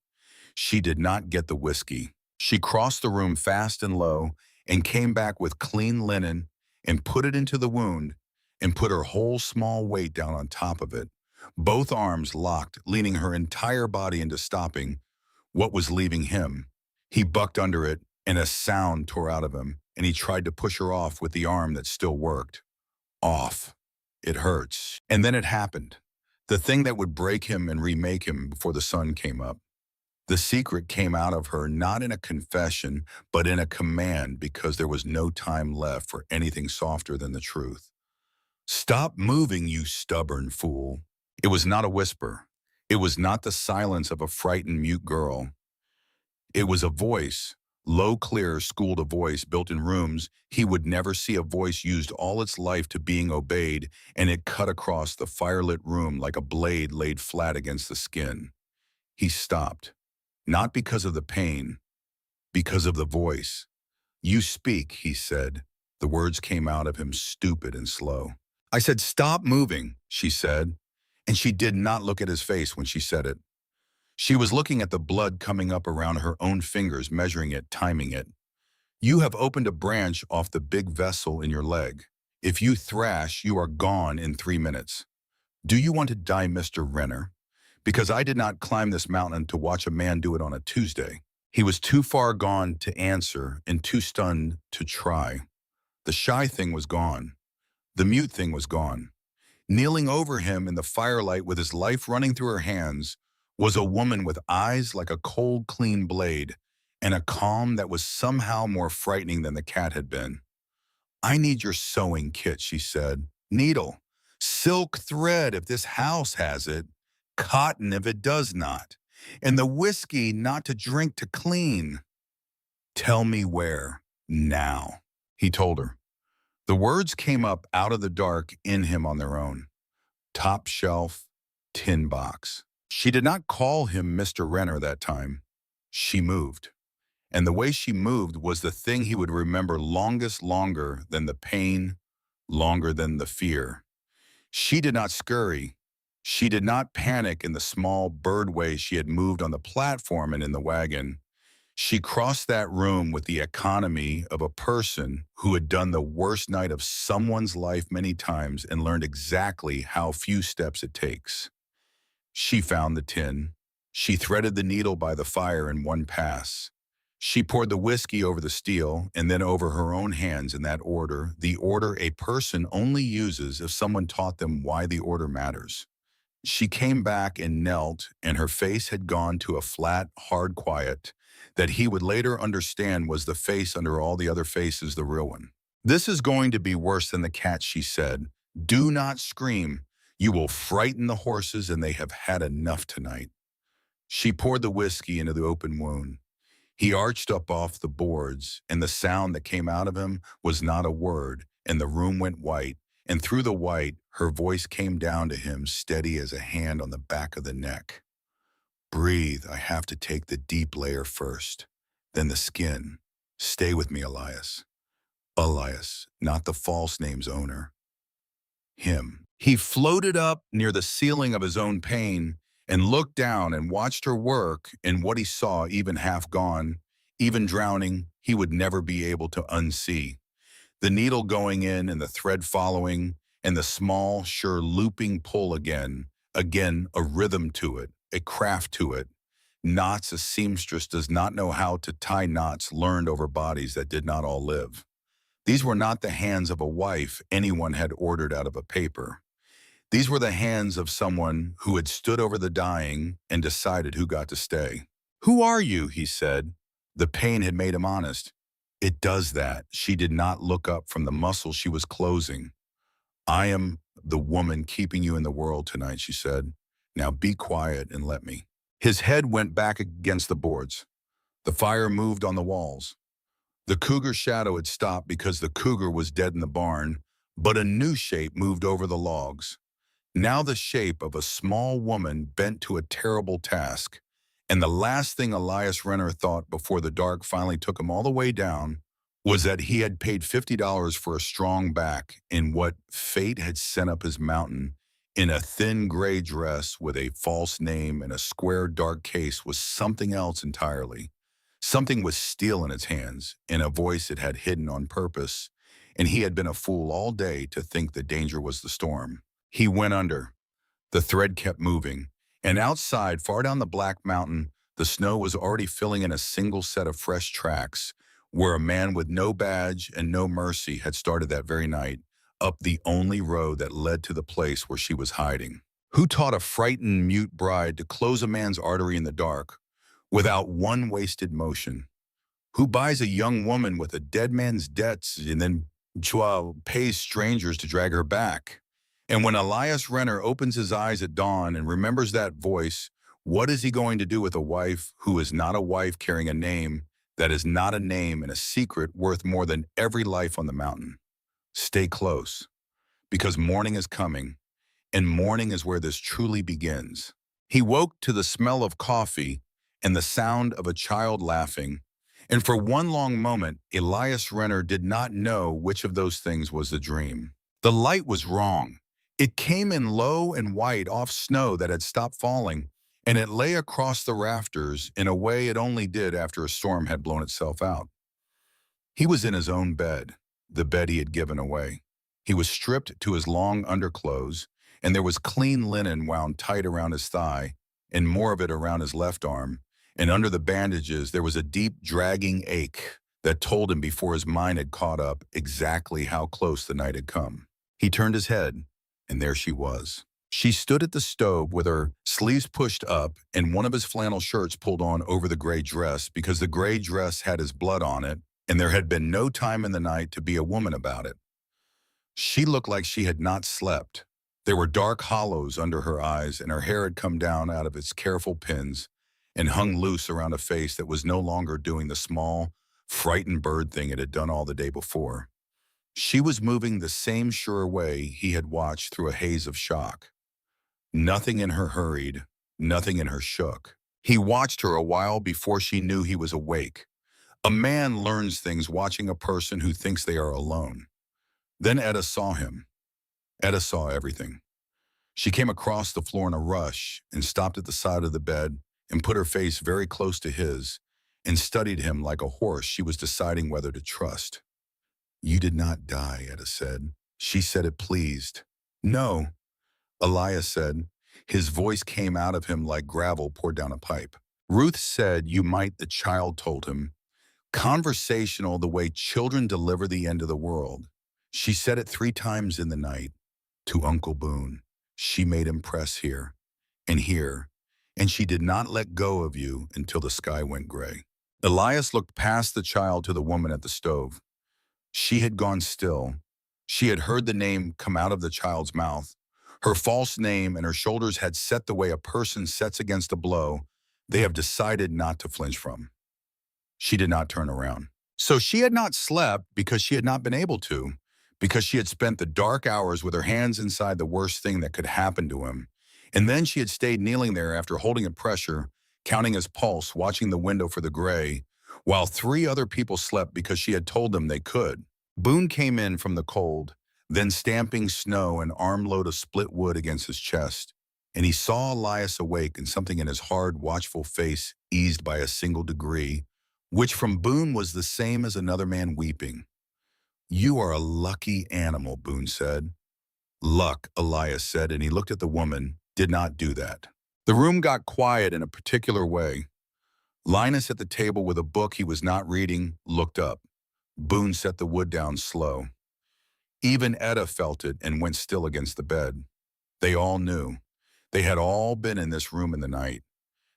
S1: She did not get the whiskey. She crossed the room fast and low and came back with clean linen and put it into the wound and put her whole small weight down on top of it, both arms locked, leaning her entire body into stopping what was leaving him. He bucked under it, and a sound tore out of him, and he tried to push her off with the arm that still worked. Off. It hurts. And then it happened. The thing that would break him and remake him before the sun came up. The secret came out of her not in a confession, but in a command, because there was no time left for anything softer than the truth. Stop moving, you stubborn fool. It was not a whisper. It was not the silence of a frightened mute girl. It was a voice, low, clear, schooled, a voice built in rooms he would never see, a voice used all its life to being obeyed, and it cut across the firelit room like a blade laid flat against the skin. He stopped, not because of the pain, because of the voice. You speak, he said. The words came out of him stupid and slow. I said, stop moving, she said, and she did not look at his face when she said it. She was looking at the blood coming up around her own fingers, measuring it, timing it. You have opened a branch off the big vessel in your leg. If you thrash, you are gone in 3 minutes. Do you want to die, Mr. Renner? Because I did not climb this mountain to watch a man do it on a Tuesday. He was too far gone to answer and too stunned to try. The shy thing was gone. The mute thing was gone. Kneeling over him in the firelight with his life running through her hands was a woman with eyes like a cold, clean blade and a calm that was somehow more frightening than the cat had been. I need your sewing kit, she said. Needle, silk thread if this house has it, cotton if it does not, and the whiskey not to drink, to clean. Tell me where, now, he told her. The words came up out of the dark in him on their own. Top shelf, tin box. She did not call him Mr. Renner that time. She moved. And the way she moved was the thing he would remember longest, longer than the pain, longer than the fear. She did not scurry. She did not panic in the small bird way she had moved on the platform and in the wagon. She crossed that room with the economy of a person who had done the worst night of someone's life many times and learned exactly how few steps it takes. She found the tin. She threaded the needle by the fire in one pass. She poured the whiskey over the steel and then over her own hands in that order, the order a person only uses if someone taught them why the order matters. She came back and knelt, and her face had gone to a flat, hard quiet that he would later understand was the face under all the other faces, the real one. This is going to be worse than the cat, she said. Do not scream. You will frighten the horses, and they have had enough tonight. She poured the whiskey into the open wound. He arched up off the boards, and the sound that came out of him was not a word, and the room went white, and through the white, her voice came down to him, steady as a hand on the back of the neck. Breathe, I have to take the deep layer first, then the skin. Stay with me, Elias. Elias, not the false name's owner. Him. He floated up near the ceiling of his own pain and looked down and watched her work, and what he saw, even half gone, even drowning, he would never be able to unsee. The needle going in and the thread following, and the small, sure looping pull again, a rhythm to it, a craft to it. Knots a seamstress does not know how to tie knots learned over bodies that did not all live. These were not the hands of a wife anyone had ordered out of a paper. These were the hands of someone who had stood over the dying and decided who got to stay. "Who are you?" he said. The pain had made him honest. "It does that." She did not look up from the muscle she was closing. "I am the woman keeping you in the world tonight," she said. "Now be quiet and let me." His head went back against the boards. The fire moved on the walls. The cougar's shadow had stopped because the cougar was dead in the barn, but a new shape moved over the logs. Now the shape of a small woman bent to a terrible task. And the last thing Elias Renner thought before the dark finally took him all the way down was that he had paid $50 for a strong back in what fate had sent up his mountain in a thin gray dress with a false name and a square dark case was something else entirely. Something with steel in its hands and a voice it had hidden on purpose, and he had been a fool all day to think the danger was the storm. He went under. The thread kept moving, and outside, far down the Black Mountain, the snow was already filling in a single set of fresh tracks where a man with no badge and no mercy had started that very night, up the only road that led to the place where she was hiding. Who taught a frightened, mute bride to close a man's artery in the dark without one wasted motion? Who buys a young woman with a dead man's debts and then pays strangers to drag her back? And when Elias Renner opens his eyes at dawn and remembers that voice, what is he going to do with a wife who is not a wife carrying a name that is not a name and a secret worth more than every life on the mountain? Stay close, because morning is coming, and morning is where this truly begins. He woke to the smell of coffee and the sound of a child laughing, and for one long moment, Elias Renner did not know which of those things was the dream. The light was wrong. It came in low and white off snow that had stopped falling, and it lay across the rafters in a way it only did after a storm had blown itself out. He was in his own bed, the bed he had given away. He was stripped to his long underclothes, and there was clean linen wound tight around his thigh, and more of it around his left arm, and under the bandages there was a deep, dragging ache that told him before his mind had caught up exactly how close the night had come. He turned his head, and there she was. She stood at the stove with her sleeves pushed up and one of his flannel shirts pulled on over the gray dress because the gray dress had his blood on it, and there had been no time in the night to be a woman about it. She looked like she had not slept. There were dark hollows under her eyes, and her hair had come down out of its careful pins and hung loose around a face that was no longer doing the small, frightened bird thing it had done all the day before. She was moving the same sure way he had watched through a haze of shock. Nothing in her hurried, nothing in her shook. He watched her a while before she knew he was awake. A man learns things watching a person who thinks they are alone. Then Etta saw him. Etta saw everything. She came across the floor in a rush and stopped at the side of the bed and put her face very close to his and studied him like a horse she was deciding whether to trust. "You did not die," Etta said. She said it pleased. "No," Elias said. His voice came out of him like gravel poured down a pipe. "Ruth said you might," the child told him. Conversational the way children deliver the end of the world. She said it 3 times in the night. To Uncle Boone. She made him press here and here, and she did not let go of you until the sky went gray. Elias looked past the child to the woman at the stove. She had gone still. She had heard the name come out of the child's mouth. Her false name and her shoulders had set the way a person sets against a blow they have decided not to flinch from. She did not turn around. So she had not slept because she had not been able to, because she had spent the dark hours with her hands inside the worst thing that could happen to him. And then she had stayed kneeling there after holding a pressure, counting his pulse, watching the window for the gray, while 3 other people slept because she had told them they could. Boone came in from the cold, then stamping snow an armload of split wood against his chest, and he saw Elias awake and something in his hard, watchful face eased by a single degree, which from Boone was the same as another man weeping. "You are a lucky animal," Boone said. "Luck," Elias said, and he looked at the woman, did not do that. The room got quiet in a particular way. Linus at the table with a book he was not reading looked up. Boone set the wood down slow. Even Etta felt it and went still against the bed. They all knew. They had all been in this room in the night.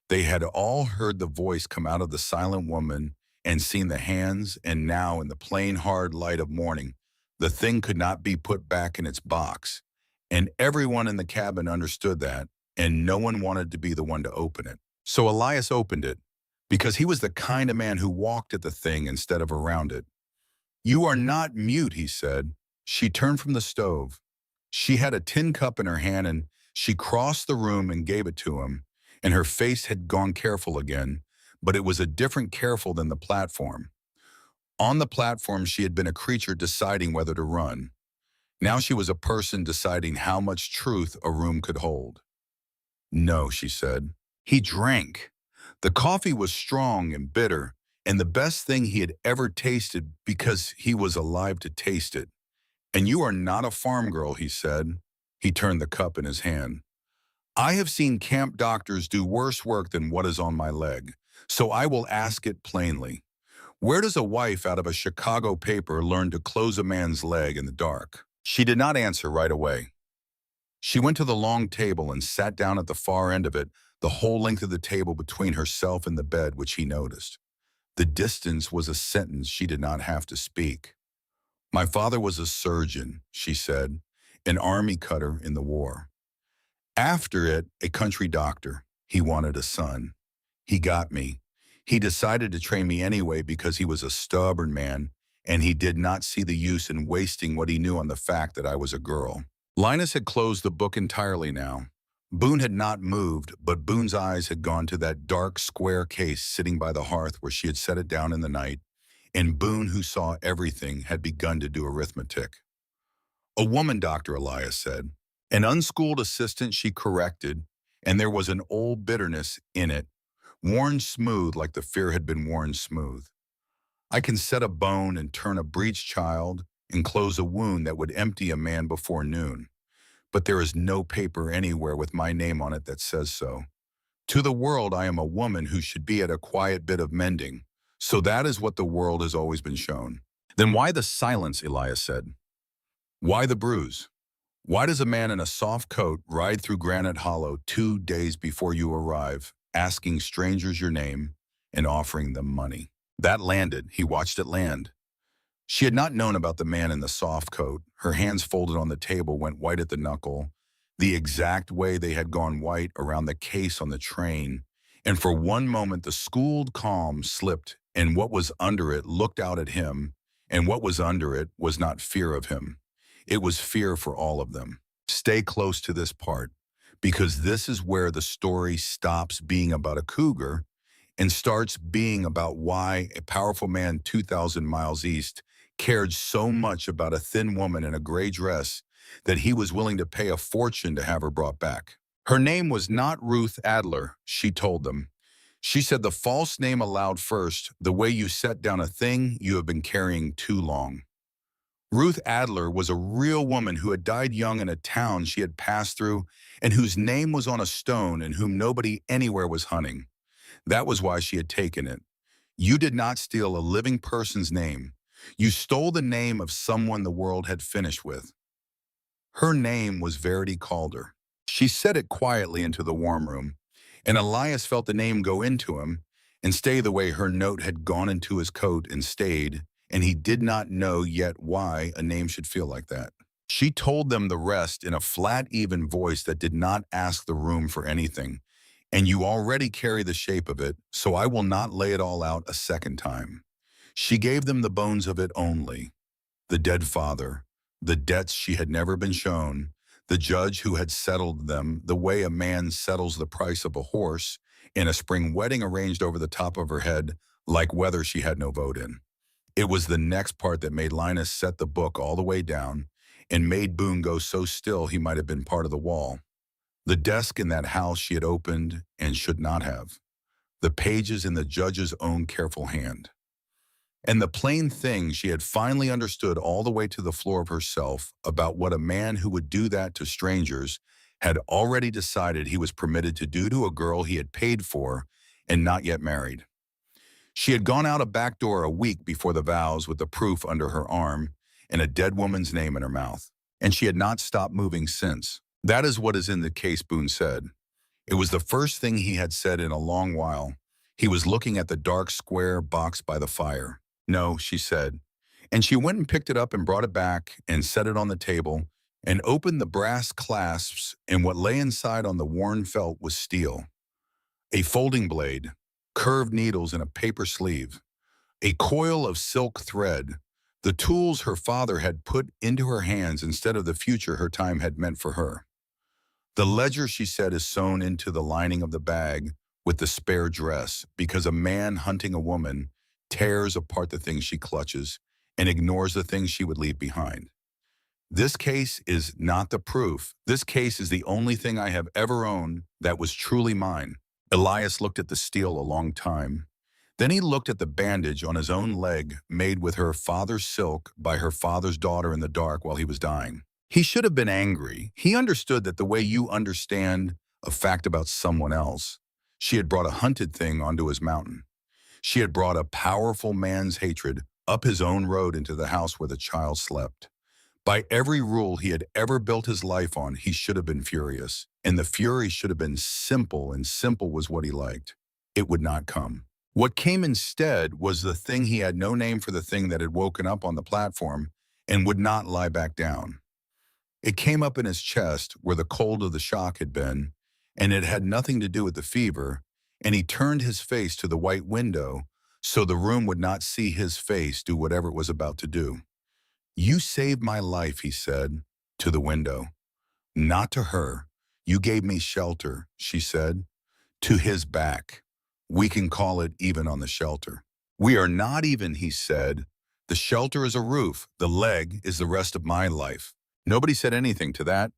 S1: They had all heard the voice come out of the silent woman and seen the hands, and now in the plain hard light of morning, the thing could not be put back in its box. And everyone in the cabin understood that, and no one wanted to be the one to open it. So Elias opened it, because he was the kind of man who walked at the thing instead of around it. "You are not mute," he said. She turned from the stove. She had a tin cup in her hand, and she crossed the room and gave it to him, and her face had gone careful again, but it was a different careful than the platform. On the platform, she had been a creature deciding whether to run. Now she was a person deciding how much truth a room could hold. "No," she said. He drank. The coffee was strong and bitter, and the best thing he had ever tasted because he was alive to taste it. "And you are not a farm girl," he said. He turned the cup in his hand. "I have seen camp doctors do worse work than what is on my leg, so I will ask it plainly. Where does a wife out of a Chicago paper learn to close a man's leg in the dark?" She did not answer right away. She went to the long table and sat down at the far end of it, the whole length of the table between herself and the bed, which he noticed. The distance was a sentence she did not have to speak. "My father was a surgeon," she said, "an army cutter in the war. After it, a country doctor. He wanted a son. He got me. He decided to train me anyway because he was a stubborn man, and he did not see the use in wasting what he knew on the fact that I was a girl." Linus had closed the book entirely now. Boone had not moved, but Boone's eyes had gone to that dark, square case sitting by the hearth where she had set it down in the night, and Boone, who saw everything, had begun to do arithmetic. "A woman doctor," Elias said. An unschooled assistant, she corrected, and there was an old bitterness in it, worn smooth like the fear had been worn smooth. "I can set a bone and turn a breeched child and close a wound that would empty a man before noon. But there is no paper anywhere with my name on it that says so. To the world, I am a woman who should be at a quiet bit of mending. So that is what the world has always been shown." "Then why the silence?" Elias said. "Why the bruise? Why does a man in a soft coat ride through Granite Hollow 2 days before you arrive, asking strangers your name and offering them money?" That landed. He watched it land. She had not known about the man in the soft coat. Her hands folded on the table went white at the knuckle, the exact way they had gone white around the case on the train. And for one moment, the schooled calm slipped, and what was under it looked out at him, and what was under it was not fear of him. It was fear for all of them. Stay close to this part, because this is where the story stops being about a cougar and starts being about why a powerful man 2,000 miles east cared so much about a thin woman in a gray dress that he was willing to pay a fortune to have her brought back. Her name was not Ruth Adler, she told them. She said the false name aloud first, the way you set down a thing you have been carrying too long. Ruth Adler was a real woman who had died young in a town she had passed through and whose name was on a stone and whom nobody anywhere was hunting. That was why she had taken it. You did not steal a living person's name. You stole the name of someone the world had finished with. Her name was Verity Calder. She said it quietly into the warm room, and Elias felt the name go into him and stay the way her note had gone into his coat and stayed, and he did not know yet why a name should feel like that. She told them the rest in a flat, even voice that did not ask the room for anything. "And you already carry the shape of it, so I will not lay it all out a second time." She gave them the bones of it only. The dead father, the debts she had never been shown, the judge who had settled them the way a man settles the price of a horse, in a spring wedding arranged over the top of her head like weather she had no vote in. It was the next part that made Linus set the book all the way down and made Boone go so still he might have been part of the wall. The desk in that house she had opened and should not have. The pages in the judge's own careful hand. And the plain thing she had finally understood all the way to the floor of herself about what a man who would do that to strangers had already decided he was permitted to do to a girl he had paid for and not yet married. She had gone out a back door a week before the vows with the proof under her arm and a dead woman's name in her mouth. And she had not stopped moving since. That is what is in the case, Boone said. It was the first thing he had said in a long while. He was looking at the dark square box by the fire. No, she said. And she went and picked it up and brought it back and set it on the table and opened the brass clasps, and what lay inside on the worn felt was steel. A folding blade, curved needles in a paper sleeve, a coil of silk thread, the tools her father had put into her hands instead of the future her time had meant for her. The ledger, she said, is sewn into the lining of the bag with the spare dress because a man hunting a woman tears apart the things she clutches and ignores the things she would leave behind. This case is not the proof. This case is the only thing I have ever owned that was truly mine. Elias looked at the steel a long time. Then he looked at the bandage on his own leg made with her father's silk by her father's daughter in the dark while he was dying. He should have been angry. He understood that the way you understand a fact about someone else. She had brought a hunted thing onto his mountain. She had brought a powerful man's hatred up his own road into the house where the child slept. By every rule he had ever built his life on, he should have been furious. And the fury should have been simple, and simple was what he liked. It would not come. What came instead was the thing he had no name for, the thing that had woken up on the platform and would not lie back down. It came up in his chest where the cold of the shock had been, and it had nothing to do with the fever, and he turned his face to the white window so the room would not see his face do whatever it was about to do. You saved my life, he said, to the window. Not to her. You gave me shelter, she said. To his back. We can call it even on the shelter. We are not even, he said. The shelter is a roof. The leg is the rest of my life. Nobody said anything to that.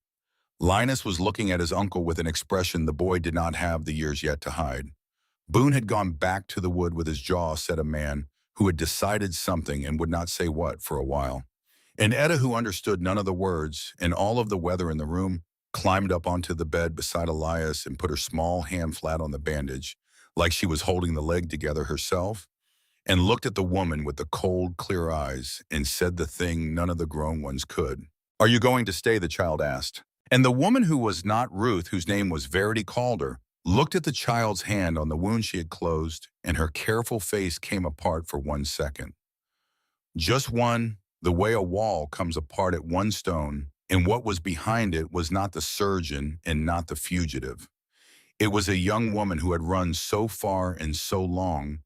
S1: Linus was looking at his uncle with an expression the boy did not have the years yet to hide. Boone had gone back to the wood with his jaw set, a man who had decided something and would not say what for a while. And Etta, who understood none of the words and all of the weather in the room, climbed up onto the bed beside Elias and put her small hand flat on the bandage, like she was holding the leg together herself, and looked at the woman with the cold, clear eyes and said the thing none of the grown ones could. Are you going to stay? The child asked. And the woman, who was not Ruth, whose name was Verity Calder, looked at the child's hand on the wound she had closed, and her careful face came apart for 1 second. Just one, the way a wall comes apart at one stone, and what was behind it was not the surgeon and not the fugitive. It was a young woman who had run so far and so long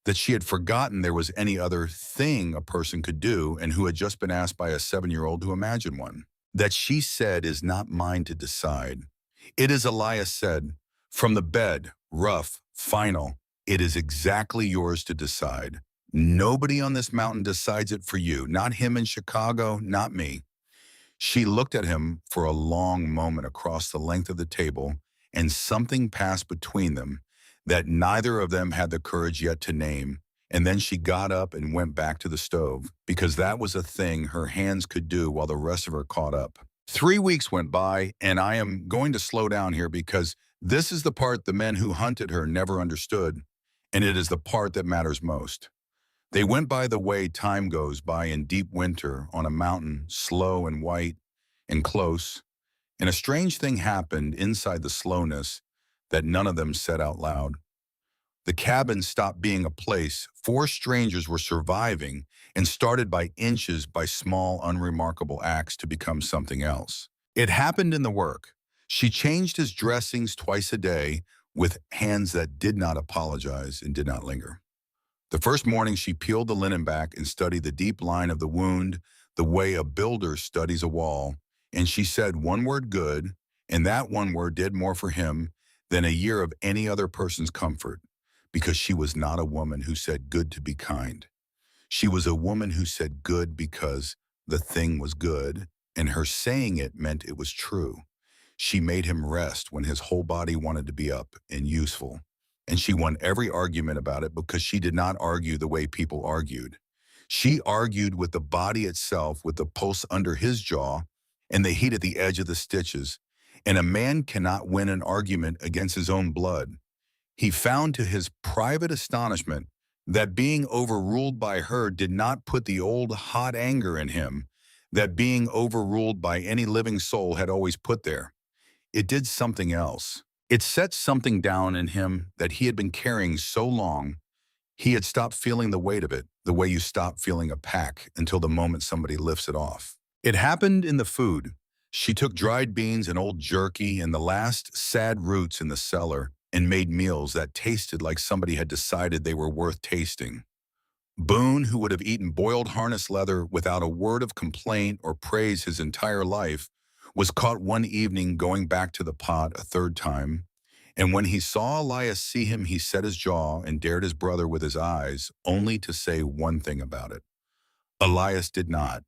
S1: that she had forgotten there was any other thing a person could do, and who had just been asked by a 7-year-old to imagine one. That she said is not mine to decide. It is, Elias said, from the bed, rough, final, it is exactly yours to decide. Nobody on this mountain decides it for you. Not him in Chicago, not me. She looked at him for a long moment across the length of the table, and something passed between them that neither of them had the courage yet to name, and then she got up and went back to the stove, because that was a thing her hands could do while the rest of her caught up. 3 weeks went by, and I am going to slow down here because this is the part the men who hunted her never understood, and it is the part that matters most. They went by the way time goes by in deep winter on a mountain, slow and white and close, and a strange thing happened inside the slowness that none of them said out loud. The cabin stopped being a place 4 strangers were surviving and started by inches, by small, unremarkable acts, to become something else. It happened in the work. She changed his dressings twice a day with hands that did not apologize and did not linger. The first morning she peeled the linen back and studied the deep line of the wound the way a builder studies a wall, and she said one word, good, and that one word did more for him than a year of any other person's comfort, because she was not a woman who said good to be kind. She was a woman who said good because the thing was good, and her saying it meant it was true. She made him rest when his whole body wanted to be up and useful. And she won every argument about it because she did not argue the way people argued. She argued with the body itself, with the pulse under his jaw and the heat at the edge of the stitches. And a man cannot win an argument against his own blood. He found to his private astonishment that being overruled by her did not put the old hot anger in him that being overruled by any living soul had always put there. It did something else. It set something down in him that he had been carrying so long. He had stopped feeling the weight of it, the way you stop feeling a pack until the moment somebody lifts it off. It happened in the food. She took dried beans and old jerky and the last sad roots in the cellar and made meals that tasted like somebody had decided they were worth tasting. Boone, who would have eaten boiled harness leather without a word of complaint or praise his entire life, was caught one evening going back to the pot a third time, and when he saw Elias see him, he set his jaw and dared his brother with his eyes, only to say one thing about it. Elias did not,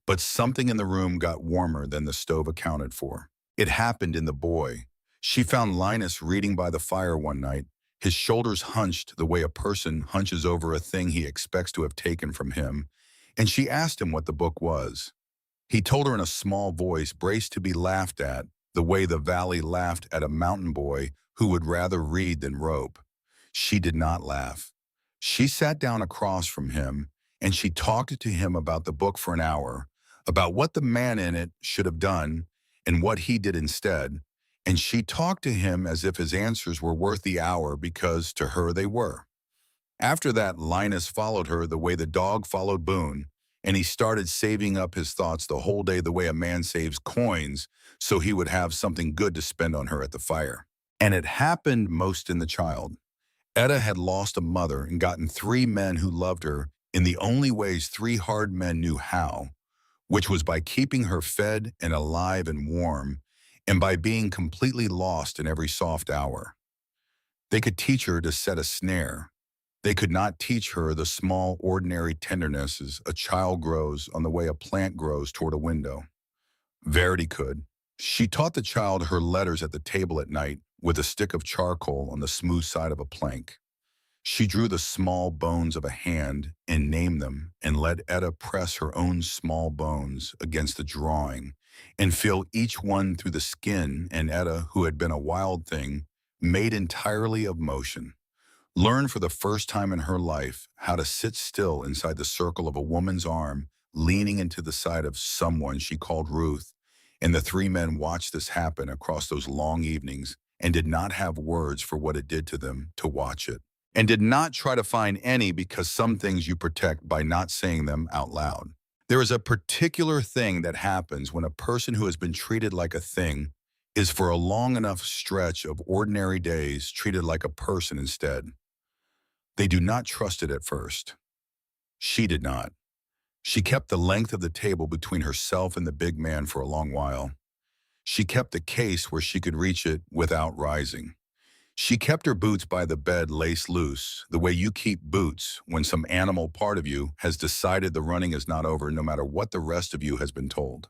S1: but something in the room got warmer than the stove accounted for. It happened in the boy. She found Linus reading by the fire one night, his shoulders hunched the way a person hunches over a thing he expects to have taken from him, and she asked him what the book was. He told her in a small voice, braced to be laughed at, the way the valley laughed at a mountain boy who would rather read than rope. She did not laugh. She sat down across from him, and she talked to him about the book for an hour, about what the man in it should have done and what he did instead, and she talked to him as if his answers were worth the hour because to her they were. After that, Linus followed her the way the dog followed Boone, and he started saving up his thoughts the whole day the way a man saves coins so he would have something good to spend on her at the fire. And it happened most in the child. Etta had lost a mother and gotten three men who loved her in the only ways three hard men knew how, which was by keeping her fed and alive and warm, and by being completely lost in every soft hour. They could teach her to set a snare. They could not teach her the small, ordinary tendernesses a child grows on the way a plant grows toward a window. Verity could. She taught the child her letters at the table at night with a stick of charcoal on the smooth side of a plank. She drew the small bones of a hand and named them and let Etta press her own small bones against the drawing and feel each one through the skin, and Etta, who had been a wild thing, made entirely of motion, learned for the first time in her life how to sit still inside the circle of a woman's arm, leaning into the side of someone she called Ruth, and the three men watched this happen across those long evenings and did not have words for what it did to them to watch it, and did not try to find any because some things you protect by not saying them out loud. There is a particular thing that happens when a person who has been treated like a thing is for a long enough stretch of ordinary days treated like a person instead. They do not trust it at first. She did not. She kept the length of the table between herself and the big man for a long while. She kept the case where she could reach it without rising. She kept her boots by the bed lace loose, the way you keep boots when some animal part of you has decided the running is not over no matter what the rest of you has been told.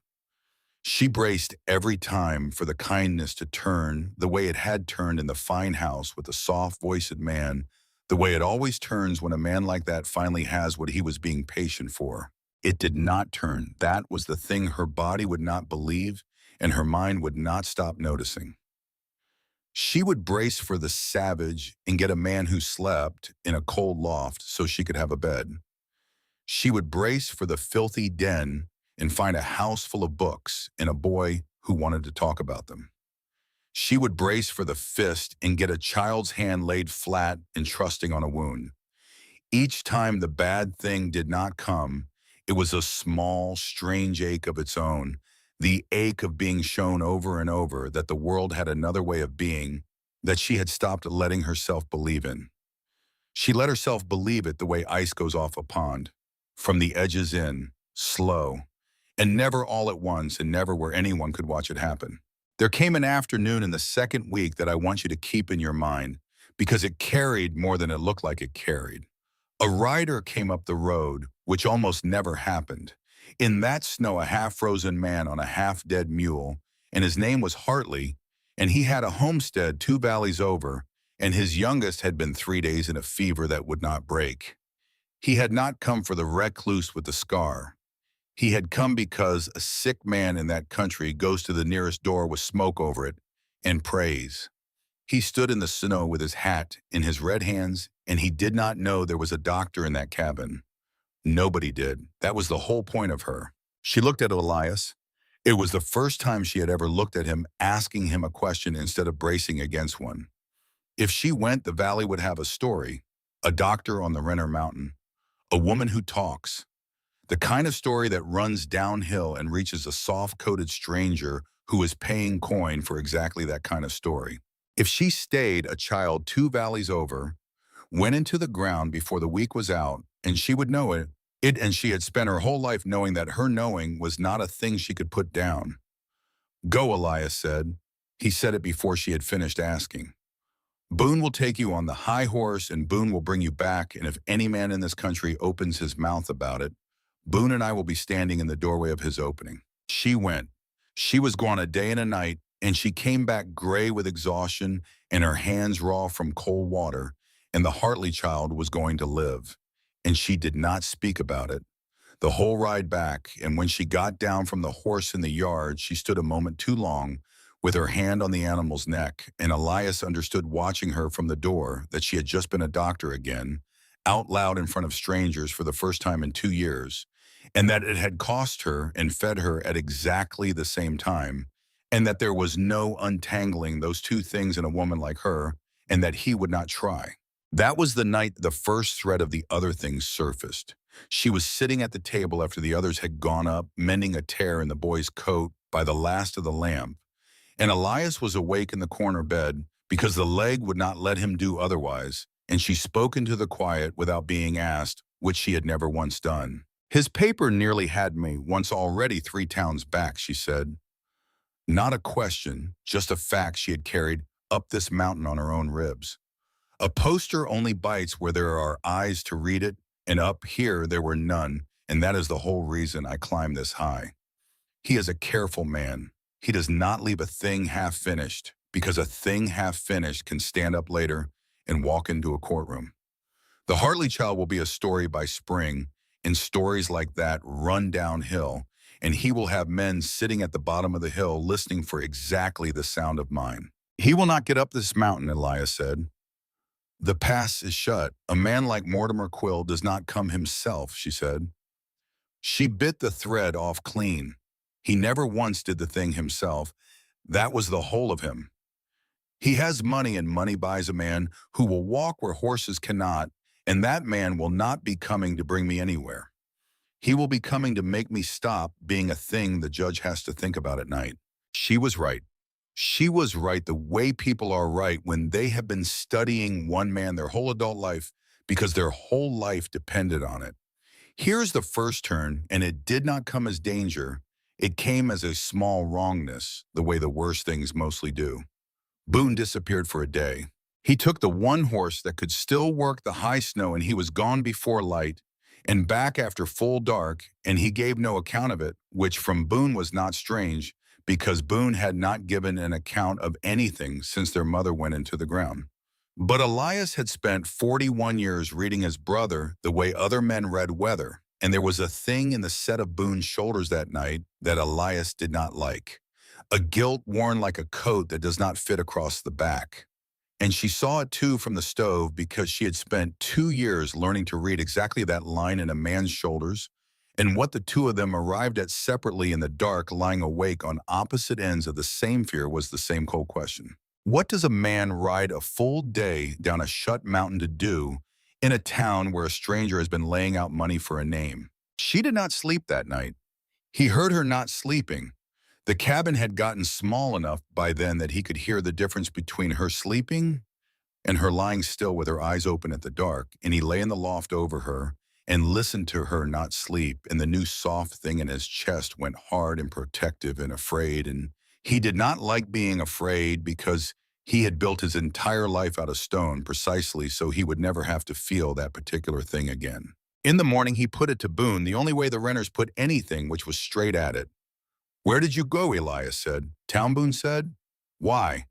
S1: She braced every time for the kindness to turn the way it had turned in the fine house with the soft-voiced man, the way it always turns when a man like that finally has what he was being patient for. It did not turn. That was the thing her body would not believe and her mind would not stop noticing. She would brace for the savage and get a man who slept in a cold loft so she could have a bed. She would brace for the filthy den and find a house full of books and a boy who wanted to talk about them. She would brace for the fist and get a child's hand laid flat and trusting on a wound. Each time the bad thing did not come, it was a small, strange ache of its own, the ache of being shown over and over that the world had another way of being that she had stopped letting herself believe in. She let herself believe it the way ice goes off a pond, from the edges in, slow, and never all at once and never where anyone could watch it happen. There came an afternoon in the second week that I want you to keep in your mind because it carried more than it looked like it carried. A rider came up the road, which almost never happened. In that snow, a half-frozen man on a half-dead mule, and his name was Hartley, and he had a homestead 2 valleys over, and his youngest had been 3 days in a fever that would not break. He had not come for the recluse with the scar. He had come because a sick man in that country goes to the nearest door with smoke over it and prays. He stood in the snow with his hat in his red hands, and he did not know there was a doctor in that cabin. Nobody did. That was the whole point of her. She looked at Elias. It was the first time she had ever looked at him, asking him a question instead of bracing against one. If she went, the valley would have a story. A doctor on the Renner Mountain. A woman who talks. The kind of story that runs downhill and reaches a soft-coated stranger who is paying coin for exactly that kind of story. If she stayed, a child 2 valleys over, went into the ground before the week was out, and she would know it, and she had spent her whole life knowing that her knowing was not a thing she could put down. Go, Elias said. He said it before she had finished asking. Boone will take you on the high horse, and Boone will bring you back, and if any man in this country opens his mouth about it, Boone and I will be standing in the doorway of his opening. She went. She was gone a day and a night, and she came back gray with exhaustion and her hands raw from cold water, and the Hartley child was going to live. And she did not speak about it. The whole ride back, and when she got down from the horse in the yard, she stood a moment too long, with her hand on the animal's neck, and Elias understood watching her from the door that she had just been a doctor again, out loud in front of strangers for the first time in 2 years, and that it had cost her and fed her at exactly the same time, and that there was no untangling those two things in a woman like her, and that he would not try. That was the night the first thread of the other things surfaced. She was sitting at the table after the others had gone up, mending a tear in the boy's coat by the last of the lamp, and Elias was awake in the corner bed because the leg would not let him do otherwise, and she spoke into the quiet without being asked, which she had never once done. His paper nearly had me, once already 3 towns back, she said. Not a question, just a fact she had carried up this mountain on her own ribs. A poster only bites where there are eyes to read it, and up here there were none, and that is the whole reason I climbed this high. He is a careful man. He does not leave a thing half-finished, because a thing half-finished can stand up later and walk into a courtroom. The Hartley child will be a story by spring, and stories like that run downhill, and he will have men sitting at the bottom of the hill listening for exactly the sound of mine. He will not get up this mountain, Elias said. The pass is shut. A man like Mortimer Quill does not come himself, she said. She bit the thread off clean. He never once did the thing himself. That was the whole of him. He has money, and money buys a man who will walk where horses cannot, and that man will not be coming to bring me anywhere. He will be coming to make me stop being a thing the judge has to think about at night. She was right. She was right the way people are right when they have been studying one man their whole adult life because their whole life depended on it. Here's the first turn, and it did not come as danger. It came as a small wrongness, the way the worst things mostly do. Boone disappeared for a day. He took the one horse that could still work the high snow, and he was gone before light, and back after full dark, and he gave no account of it, which from Boone was not strange, because Boone had not given an account of anything since their mother went into the ground. But Elias had spent 41 years reading his brother the way other men read weather, and there was a thing in the set of Boone's shoulders that night that Elias did not like. A gilt worn like a coat that does not fit across the back. And she saw it too from the stove because she had spent 2 years learning to read exactly that line in a man's shoulders, and what the two of them arrived at separately in the dark, lying awake on opposite ends of the same fear, was the same cold question. What does a man ride a full day down a shut mountain to do in a town where a stranger has been laying out money for a name? She did not sleep that night. He heard her not sleeping. The cabin had gotten small enough by then that he could hear the difference between her sleeping and her lying still with her eyes open at the dark, and he lay in the loft over her and listened to her not sleep, and the new soft thing in his chest went hard and protective and afraid, and he did not like being afraid because he had built his entire life out of stone precisely so he would never have to feel that particular thing again. In the morning, he put it to Boone the only way the Renners put anything, which was straight at it. Where did you go, Elias said. Town, Boone said. Why?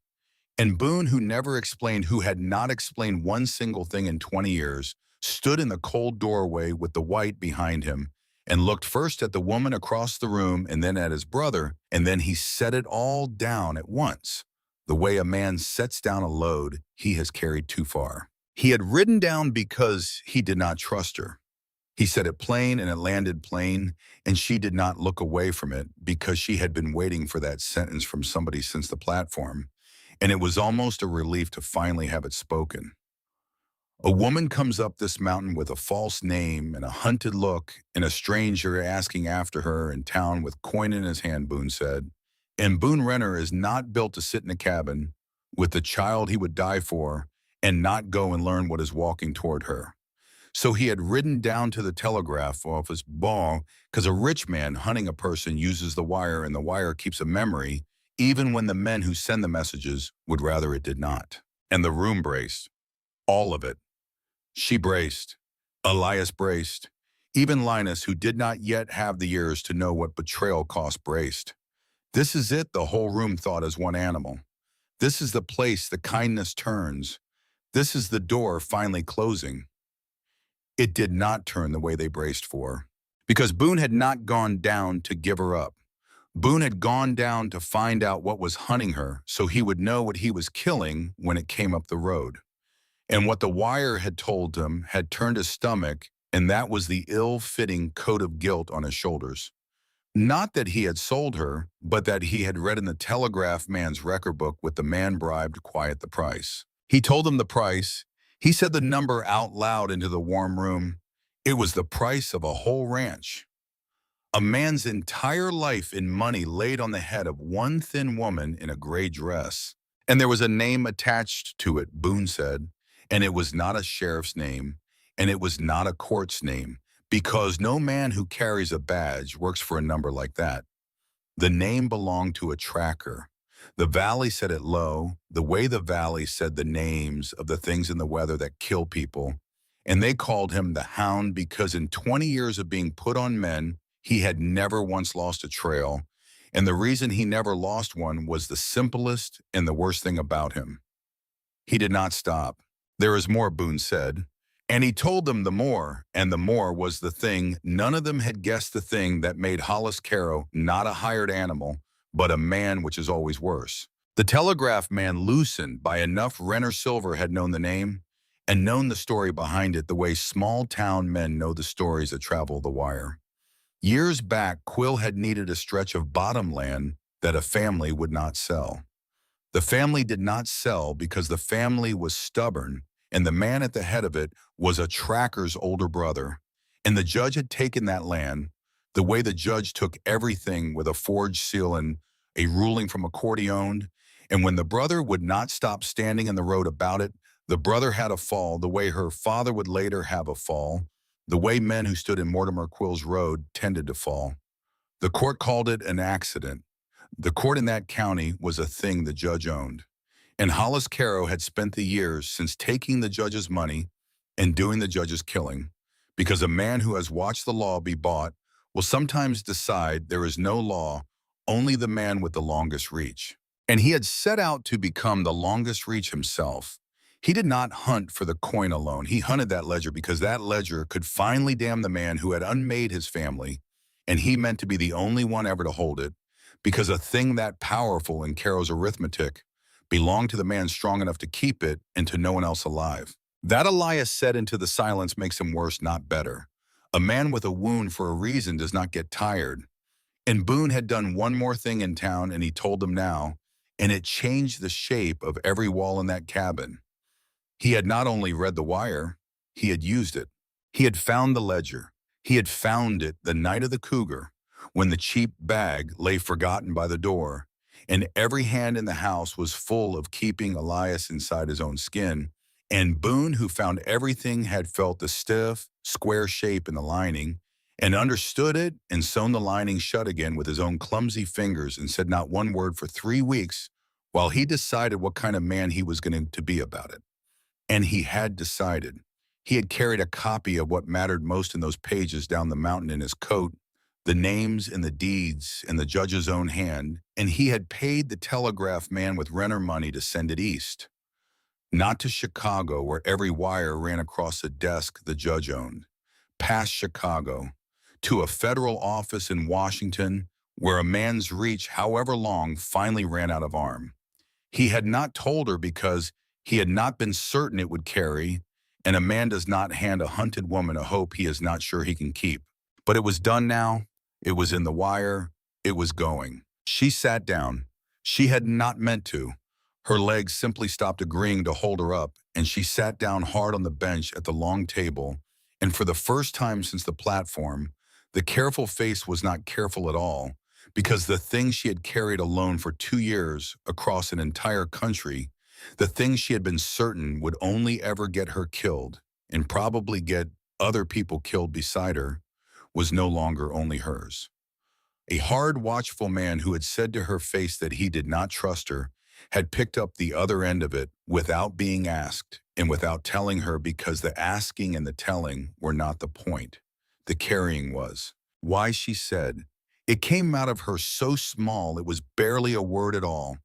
S1: And Boone, who never explained, who had not explained one single thing in 20 years, stood in the cold doorway with the white behind him and looked first at the woman across the room and then at his brother, and then he set it all down at once. the way a man sets down a load he has carried too far. He had ridden down because he did not trust her. He said it plain and it landed plain, and she did not look away from it because she had been waiting for that sentence from somebody since the platform, and it was almost a relief to finally have it spoken. A woman comes up this mountain with a false name and a hunted look, and a stranger asking after her in town with coin in his hand, Boone said. And Boone Renner is not built to sit in a cabin with the child he would die for and not go and learn what is walking toward her. So he had ridden down to the telegraph office, because a rich man hunting a person uses the wire and the wire keeps a memory, even when the men who send the messages would rather it did not. And the room braced. All of it. She braced. Elias braced. Even Linus, who did not yet have the years to know what betrayal cost, braced. This is it, the whole room thought as one animal. This is the place the kindness turns. This is the door finally closing. It did not turn the way they braced for. Because Boone had not gone down to give her up. Boone had gone down to find out what was hunting her so he would know what he was killing when it came up the road. And what the wire had told him had turned his stomach, and that was the ill-fitting coat of guilt on his shoulders. Not that he had sold her, but that he had read in the telegraph man's record book with the man bribed quiet the price. He told him the price. He said the number out loud into the warm room. It was the price of a whole ranch. A man's entire life in money laid on the head of one thin woman in a gray dress. And there was a name attached to it, Boone said, and it was not a sheriff's name, and it was not a court's name, because no man who carries a badge works for a number like that. The name belonged to a tracker. The valley said it low, the way the valley said the names of the things in the weather that kill people, and they called him the Hound because in 20 years of being put on men, he had never once lost a trail, and the reason he never lost one was the simplest and the worst thing about him. He did not stop. There is more, Boone said. And he told them the more, and the more was the thing. None of them had guessed the thing that made Hollis Caro not a hired animal, but a man, which is always worse. The telegraph man, loosened by enough Renner Silver, had known the name and known the story behind it the way small-town men know the stories that travel the wire. Years back, Quill had needed a stretch of bottom land that a family would not sell. The family did not sell because the family was stubborn, and the man at the head of it was a tracker's older brother. And the judge had taken that land, the way the judge took everything with a forged seal and a ruling from a court he owned. And when the brother would not stop standing in the road about it, the brother had a fall, the way her father would later have a fall, the way men who stood in Mortimer Quill's road tended to fall. The court called it an accident. The court in that county was a thing the judge owned. And Hollis Caro had spent the years since taking the judge's money and doing the judge's killing, because a man who has watched the law be bought will sometimes decide there is no law, only the man with the longest reach. And he had set out to become the longest reach himself. He did not hunt for the coin alone. He hunted that ledger because that ledger could finally damn the man who had unmade his family, and he meant to be the only one ever to hold it, because a thing that powerful in Caro's arithmetic belonged to the man strong enough to keep it and to no one else alive. That Elias said into the silence makes him worse, not better. A man with a wound for a reason does not get tired. And Boone had done one more thing in town, and he told them now, and it changed the shape of every wall in that cabin. He had not only read the wire, he had used it. He had found the ledger. He had found it the night of the cougar, when the cheap bag lay forgotten by the door, and every hand in the house was full of keeping Elias inside his own skin. And Boone, who found everything, had felt the stiff, square shape in the lining, and understood it and sewn the lining shut again with his own clumsy fingers and said not one word for 3 weeks while he decided what kind of man he was going to be about it. And he had decided. He had carried a copy of what mattered most in those pages down the mountain in his coat, the names and the deeds in the judge's own hand, and he had paid the telegraph man with Renner money to send it east. Not to Chicago, where every wire ran across a desk the judge owned. Past Chicago, to a federal office in Washington, where a man's reach, however long, finally ran out of arm. He had not told her because he had not been certain it would carry, and a man does not hand a hunted woman a hope he is not sure he can keep. But it was done now. It was in the wire. It was going. She sat down. She had not meant to. Her legs simply stopped agreeing to hold her up, and she sat down hard on the bench at the long table, and for the first time since the platform, the careful face was not careful at all, because the thing she had carried alone for 2 years across an entire country, the thing she had been certain would only ever get her killed, and probably get other people killed beside her, was no longer only hers. A hard, watchful man who had said to her face that he did not trust her had picked up the other end of it without being asked and without telling her, because the asking and the telling were not the point. The carrying was. Why, she said. It came out of her so small it was barely a word at all.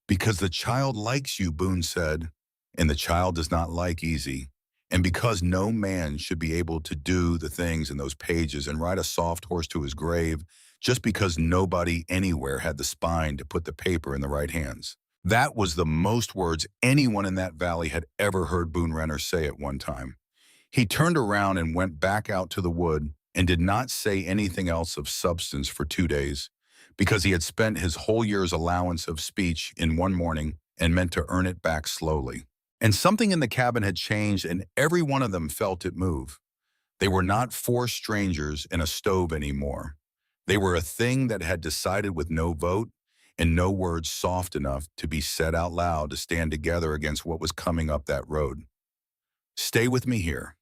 S1: Because the child likes you, Boone said, and the child does not like easy. And because no man should be able to do the things in those pages and ride a soft horse to his grave just because nobody anywhere had the spine to put the paper in the right hands. That was the most words anyone in that valley had ever heard Boone Renner say at one time. He turned around and went back out to the wood and did not say anything else of substance for 2 days, because he had spent his whole year's allowance of speech in one morning and meant to earn it back slowly. And something in the cabin had changed, and every one of them felt it move. They were not four strangers in a stove anymore. They were a thing that had decided with no vote and no words soft enough to be said out loud to stand together against what was coming up that road. Stay with me here,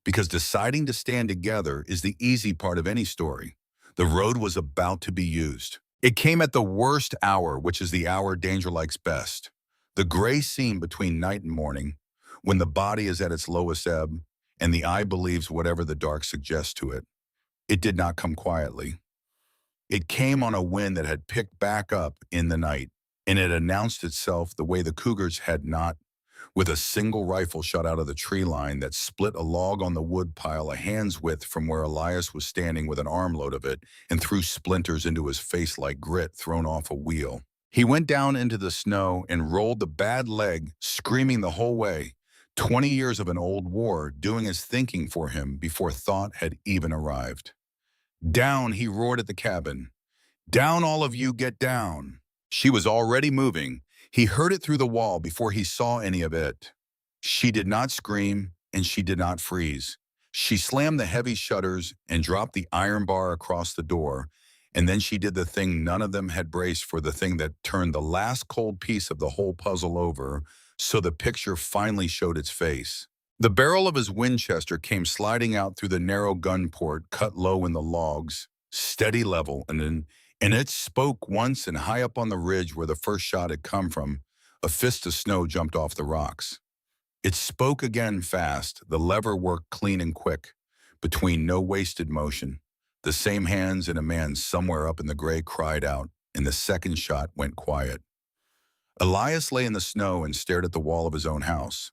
S1: because deciding to stand together is the easy part of any story. The road was about to be used. It came at the worst hour, which is the hour danger likes best. The gray seam between night and morning, when the body is at its lowest ebb and the eye believes whatever the dark suggests to it. It did not come quietly. It came on a wind that had picked back up in the night, and it announced itself the way the cougars had not, with a single rifle shot out of the tree line that split a log on the wood pile a hand's width from where Elias was standing with an armload of it, and threw splinters into his face like grit thrown off a wheel. He went down into the snow and rolled the bad leg, screaming the whole way. 20 years of an old war doing his thinking for him before thought had even arrived. Down, he roared at the cabin. Down, all of you, get down. She was already moving. He heard it through the wall before he saw any of it. She did not scream, and she did not freeze. She slammed the heavy shutters and dropped the iron bar across the door, and then she did the thing none of them had braced for, the thing that turned the last cold piece of the whole puzzle over, so the picture finally showed its face. The barrel of his Winchester came sliding out through the narrow gun port cut low in the logs, steady level, and it spoke once, and high up on the ridge where the first shot had come from, a fist of snow jumped off the rocks. It spoke again fast, the lever worked clean and quick, between no wasted motion. The same hands and a man somewhere up in the gray cried out, and the second shot went quiet. Elias lay in the snow and stared at the wall of his own house.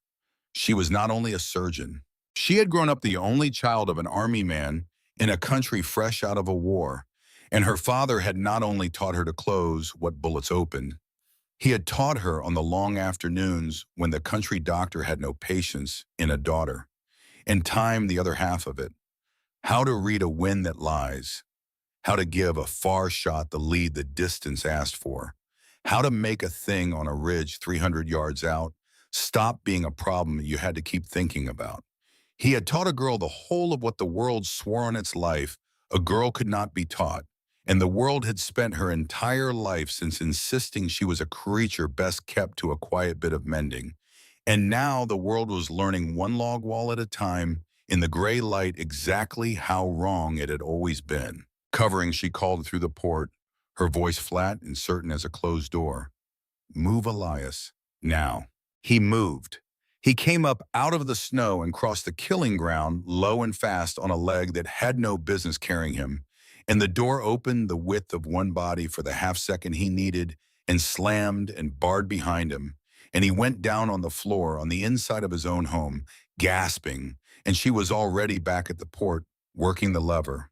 S1: She was not only a surgeon. She had grown up the only child of an army man in a country fresh out of a war, and her father had not only taught her to close what bullets opened, he had taught her on the long afternoons when the country doctor had no patience in a daughter, and time the other half of it, how to read a wind that lies, how to give a far shot the lead the distance asked for, how to make a thing on a ridge 300 yards out stop being a problem you had to keep thinking about. He had taught a girl the whole of what the world swore on its life a girl could not be taught, and the world had spent her entire life since insisting she was a creature best kept to a quiet bit of mending. And now the world was learning one log wall at a time in the gray light exactly how wrong it had always been. Covering, she called through the port, her voice flat and certain as a closed door. Move, Elias. Now. He moved. He came up out of the snow and crossed the killing ground low and fast on a leg that had no business carrying him, and the door opened the width of one body for the half second he needed and slammed and barred behind him, and he went down on the floor on the inside of his own home, gasping, and she was already back at the port, working the lever.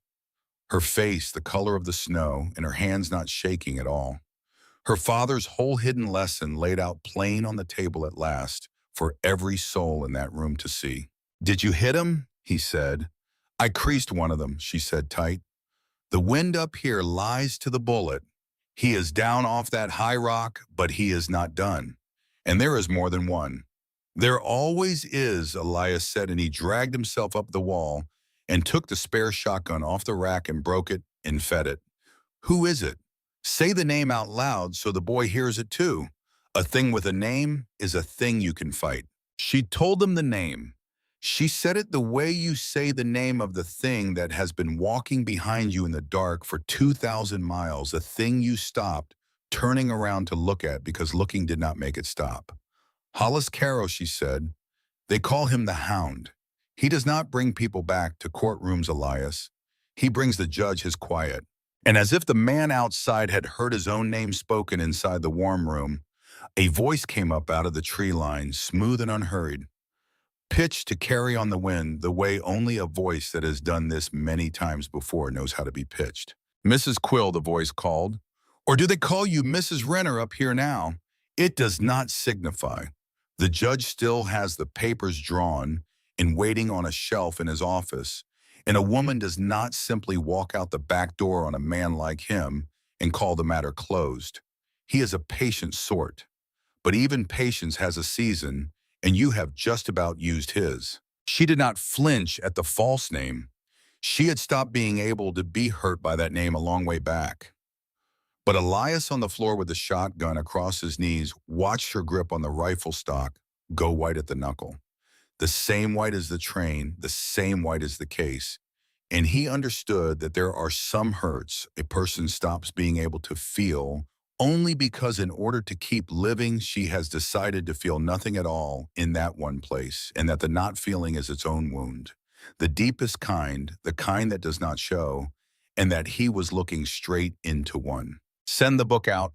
S1: Her face the color of the snow and her hands not shaking at all. Her father's whole hidden lesson laid out plain on the table at last for every soul in that room to see. "Did you hit him?" he said. "I creased one of them," she said tight. "The wind up here lies to the bullet. He is down off that high rock, but he is not done. And there is more than one." "There always is," Elias said, and he dragged himself up the wall and took the spare shotgun off the rack and broke it and fed it. "Who is it? Say the name out loud so the boy hears it too. A thing with a name is a thing you can fight." She told them the name. She said it the way you say the name of the thing that has been walking behind you in the dark for 2,000 miles, a thing you stopped, turning around to look at because looking did not make it stop. "Hollis Carroll," she said. "They call him the Hound. He does not bring people back to courtrooms, Elias. He brings the judge his quiet." And as if the man outside had heard his own name spoken inside the warm room, a voice came up out of the tree line, smooth and unhurried, pitched to carry on the wind the way only a voice that has done this many times before knows how to be pitched. "Mrs. Quill," the voice called. "Or do they call you Mrs. Renner up here now? It does not signify. The judge still has the papers drawn and waiting on a shelf in his office, and a woman does not simply walk out the back door on a man like him and call the matter closed. He is a patient sort. But even patience has a season, and you have just about used his." She did not flinch at the false name. She had stopped being able to be hurt by that name a long way back. But Elias on the floor with the shotgun across his knees watched her grip on the rifle stock go white at the knuckle. The same white as the train, the same white as the case. And he understood that there are some hurts a person stops being able to feel only because in order to keep living, she has decided to feel nothing at all in that one place, and that the not feeling is its own wound. The deepest kind, the kind that does not show, and that he was looking straight into one. "Send the book out."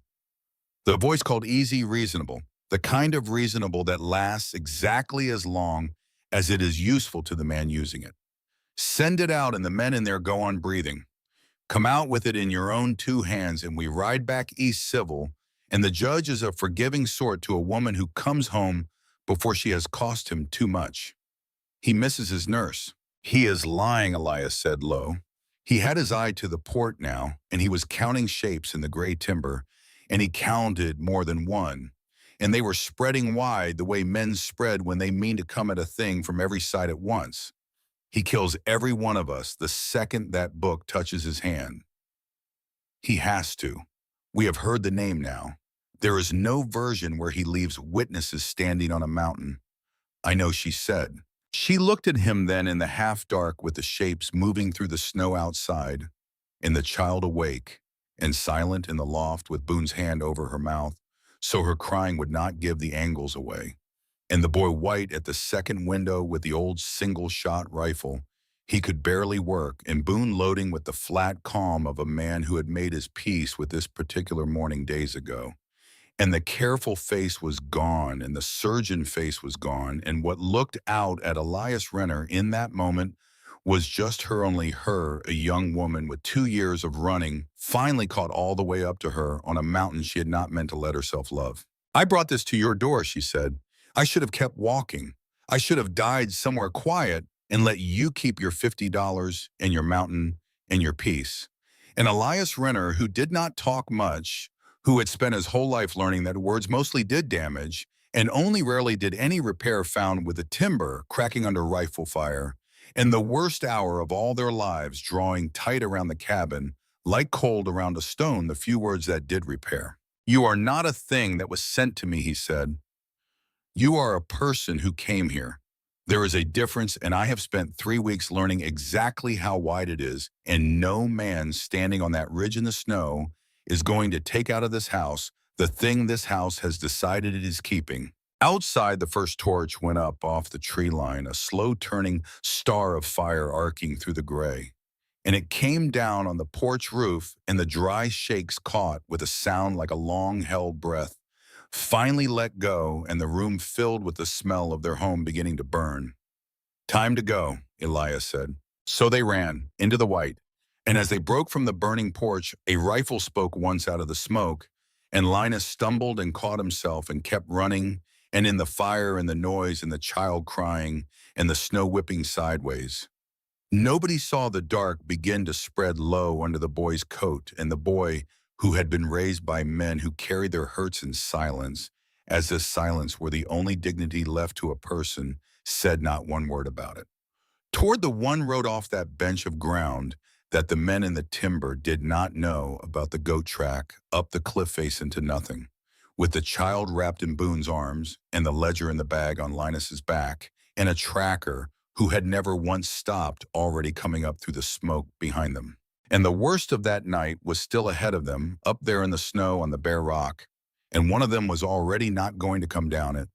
S1: The voice called easy reasonable, the kind of reasonable that lasts exactly as long as it is useful to the man using it. "Send it out and the men in there go on breathing. Come out with it in your own two hands and we ride back east civil, and the judge is a forgiving sort to a woman who comes home before she has cost him too much. He misses his nurse." "He is lying," Elias said low. He had his eye to the port now, and he was counting shapes in the gray timber, and he counted more than one. And they were spreading wide the way men spread when they mean to come at a thing from every side at once. "He kills every one of us the second that book touches his hand. He has to. We have heard the name now. There is no version where he leaves witnesses standing on a mountain." "I know," she said. She looked at him then in the half-dark with the shapes moving through the snow outside, and the child awake and silent in the loft with Boone's hand over her mouth so her crying would not give the angles away. And the boy white at the second window with the old single-shot rifle. He could barely work, and Boone loading with the flat calm of a man who had made his peace with this particular morning days ago. And the careful face was gone, and the surgeon face was gone, and what looked out at Elias Renner in that moment was just her, only her, a young woman with 2 years of running, finally caught all the way up to her on a mountain she had not meant to let herself love. "I brought this to your door," she said. "I should have kept walking. I should have died somewhere quiet and let you keep your $50 and your mountain and your peace." And Elias Renner, who did not talk much, who had spent his whole life learning that words mostly did damage, and only rarely did any repair found with the timber cracking under rifle fire, in the worst hour of all their lives drawing tight around the cabin, like cold around a stone the few words that did repair. "You are not a thing that was sent to me," he said. "You are a person who came here. There is a difference, and I have spent 3 weeks learning exactly how wide it is, and no man standing on that ridge in the snow is going to take out of this house the thing this house has decided it is keeping." Outside, the first torch went up off the tree line, a slow-turning star of fire arcing through the gray. And it came down on the porch roof, and the dry shakes caught with a sound like a long-held breath, finally let go, and the room filled with the smell of their home beginning to burn. "Time to go," Elias said. So they ran into the white, and as they broke from the burning porch, a rifle spoke once out of the smoke, And Linus stumbled and caught himself and kept running, and in the fire and the noise and the child crying and the snow whipping sideways. Nobody saw the dark begin to spread low under the boy's coat, and the boy, who had been raised by men who carried their hurts in silence, as this silence were the only dignity left to a person, said not one word about it. Toward the one road off that bench of ground that the men in the timber did not know about the goat track up the cliff face into nothing, with the child wrapped in Boone's arms and the ledger in the bag on Linus's back, and a tracker who had never once stopped already coming up through the smoke behind them. And the worst of that night was still ahead of them, up there in the snow on the bare rock, and one of them was already not going to come down it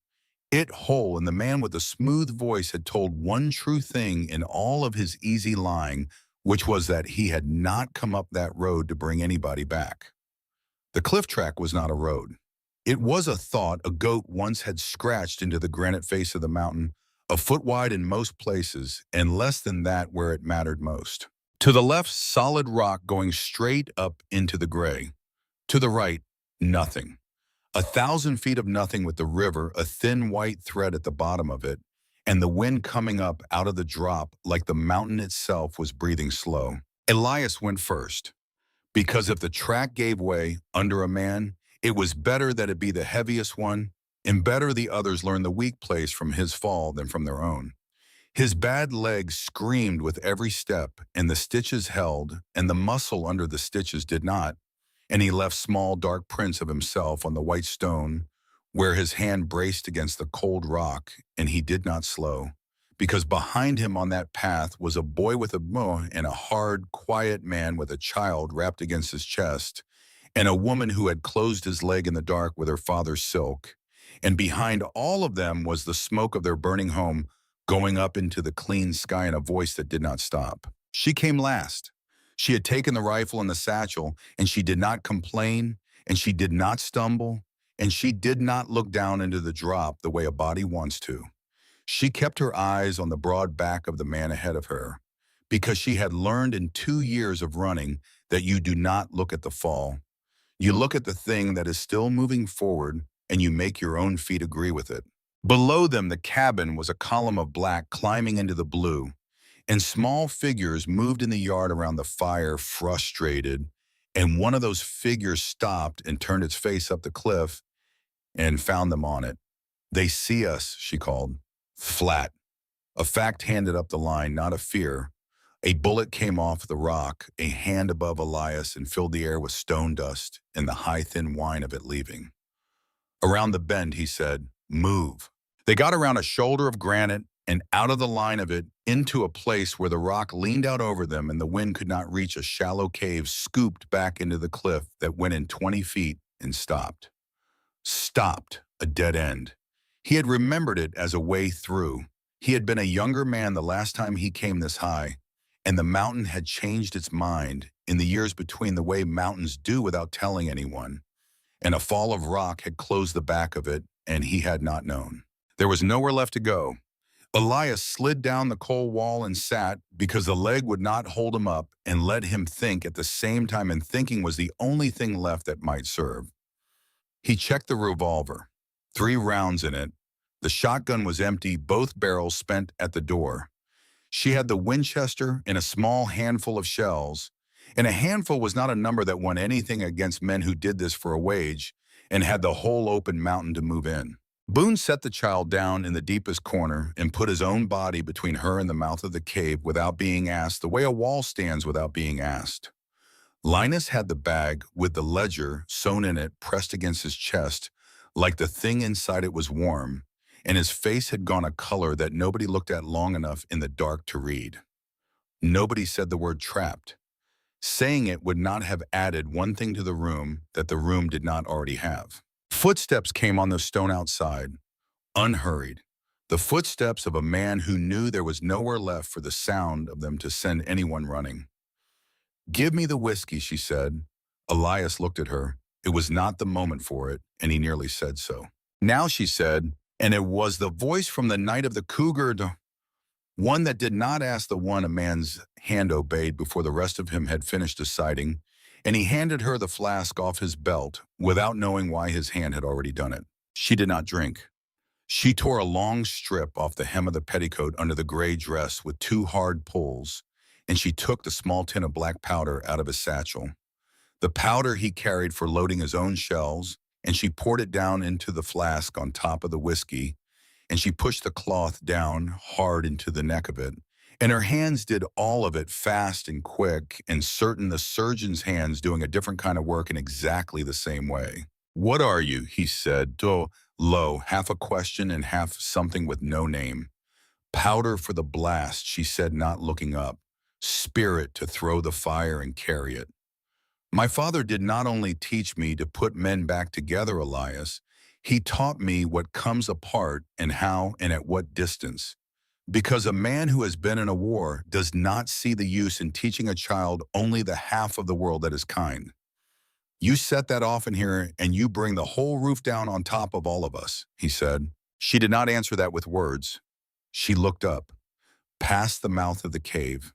S1: whole, and the man with the smooth voice had told one true thing in all of his easy lying, which was that he had not come up that road to bring anybody back. The cliff track was not a road. It was a thought a goat once had scratched into the granite face of the mountain, a foot wide in most places, and less than that where it mattered most. To the left, solid rock going straight up into the gray. To the right, nothing. 1,000 feet of nothing with the river, a thin white thread at the bottom of it, and the wind coming up out of the drop like the mountain itself was breathing slow. Elias went first, because if the track gave way under a man, it was better that it be the heaviest one, and better the others learn the weak place from his fall than from their own. His bad leg screamed with every step, and the stitches held, and the muscle under the stitches did not, and he left small dark prints of himself on the white stone where his hand braced against the cold rock, and he did not slow, because behind him on that path was a boy with a bow and a hard, quiet man with a child wrapped against his chest, and a woman who had closed his leg in the dark with her father's silk. And behind all of them was the smoke of their burning home going up into the clean sky in a voice that did not stop. She came last. She had taken the rifle and the satchel, and she did not complain, and she did not stumble, and she did not look down into the drop the way a body wants to. She kept her eyes on the broad back of the man ahead of her, because she had learned in 2 years of running that you do not look at the fall. You look at the thing that is still moving forward, and you make your own feet agree with it. Below them, the cabin was a column of black climbing into the blue, and small figures moved in the yard around the fire, frustrated, and one of those figures stopped and turned its face up the cliff and found them on it. "They see us," she called. Flat. A fact handed up the line, not a fear. A bullet came off the rock, a hand above Elias, and filled the air with stone dust and the high, thin whine of it leaving. Around the bend, he said, "Move." They got around a shoulder of granite and out of the line of it into a place where the rock leaned out over them and the wind could not reach, a shallow cave scooped back into the cliff that went in 20 feet and stopped. Stopped, a dead end. He had remembered it as a way through. He had been a younger man the last time he came this high, and the mountain had changed its mind in the years between, the way mountains do without telling anyone, and a fall of rock had closed the back of it, and he had not known. There was nowhere left to go. Elias slid down the coal wall and sat, because the leg would not hold him up and let him think at the same time, and thinking was the only thing left that might serve. He checked the revolver. 3 rounds in it. The shotgun was empty, both barrels spent at the door. She had the Winchester and a small handful of shells, and a handful was not a number that won anything against men who did this for a wage and had the whole open mountain to move in. Boone set the child down in the deepest corner and put his own body between her and the mouth of the cave without being asked, the way a wall stands without being asked. Linus had the bag with the ledger sewn in it pressed against his chest, like the thing inside it was warm, and his face had gone a color that nobody looked at long enough in the dark to read. Nobody said the word trapped. Saying it would not have added one thing to the room that the room did not already have. Footsteps came on the stone outside, unhurried. The footsteps of a man who knew there was nowhere left for the sound of them to send anyone running. "Give me the whiskey," she said. Elias looked at her. It was not the moment for it, and he nearly said so. "Now," she said, and it was the voice from the night of the cougar, one that did not ask the one a man's hand obeyed before the rest of him had finished deciding, and he handed her the flask off his belt without knowing why his hand had already done it. She did not drink. She tore a long strip off the hem of the petticoat under the gray dress with two hard pulls, and she took the small tin of black powder out of his satchel. The powder he carried for loading his own shells, and she poured it down into the flask on top of the whiskey, and she pushed the cloth down hard into the neck of it. And her hands did all of it fast and quick, and certain the surgeon's hands doing a different kind of work in exactly the same way. "What are you?" he said, though low, half a question and half something with no name. "Powder for the blast," she said, not looking up. "Spirit to throw the fire and carry it." My father did not only teach me to put men back together, Elias, he taught me what comes apart and how and at what distance. Because a man who has been in a war does not see the use in teaching a child only the half of the world that is kind. "You set that off in here and you bring the whole roof down on top of all of us," he said. She did not answer that with words. She looked up, past the mouth of the cave,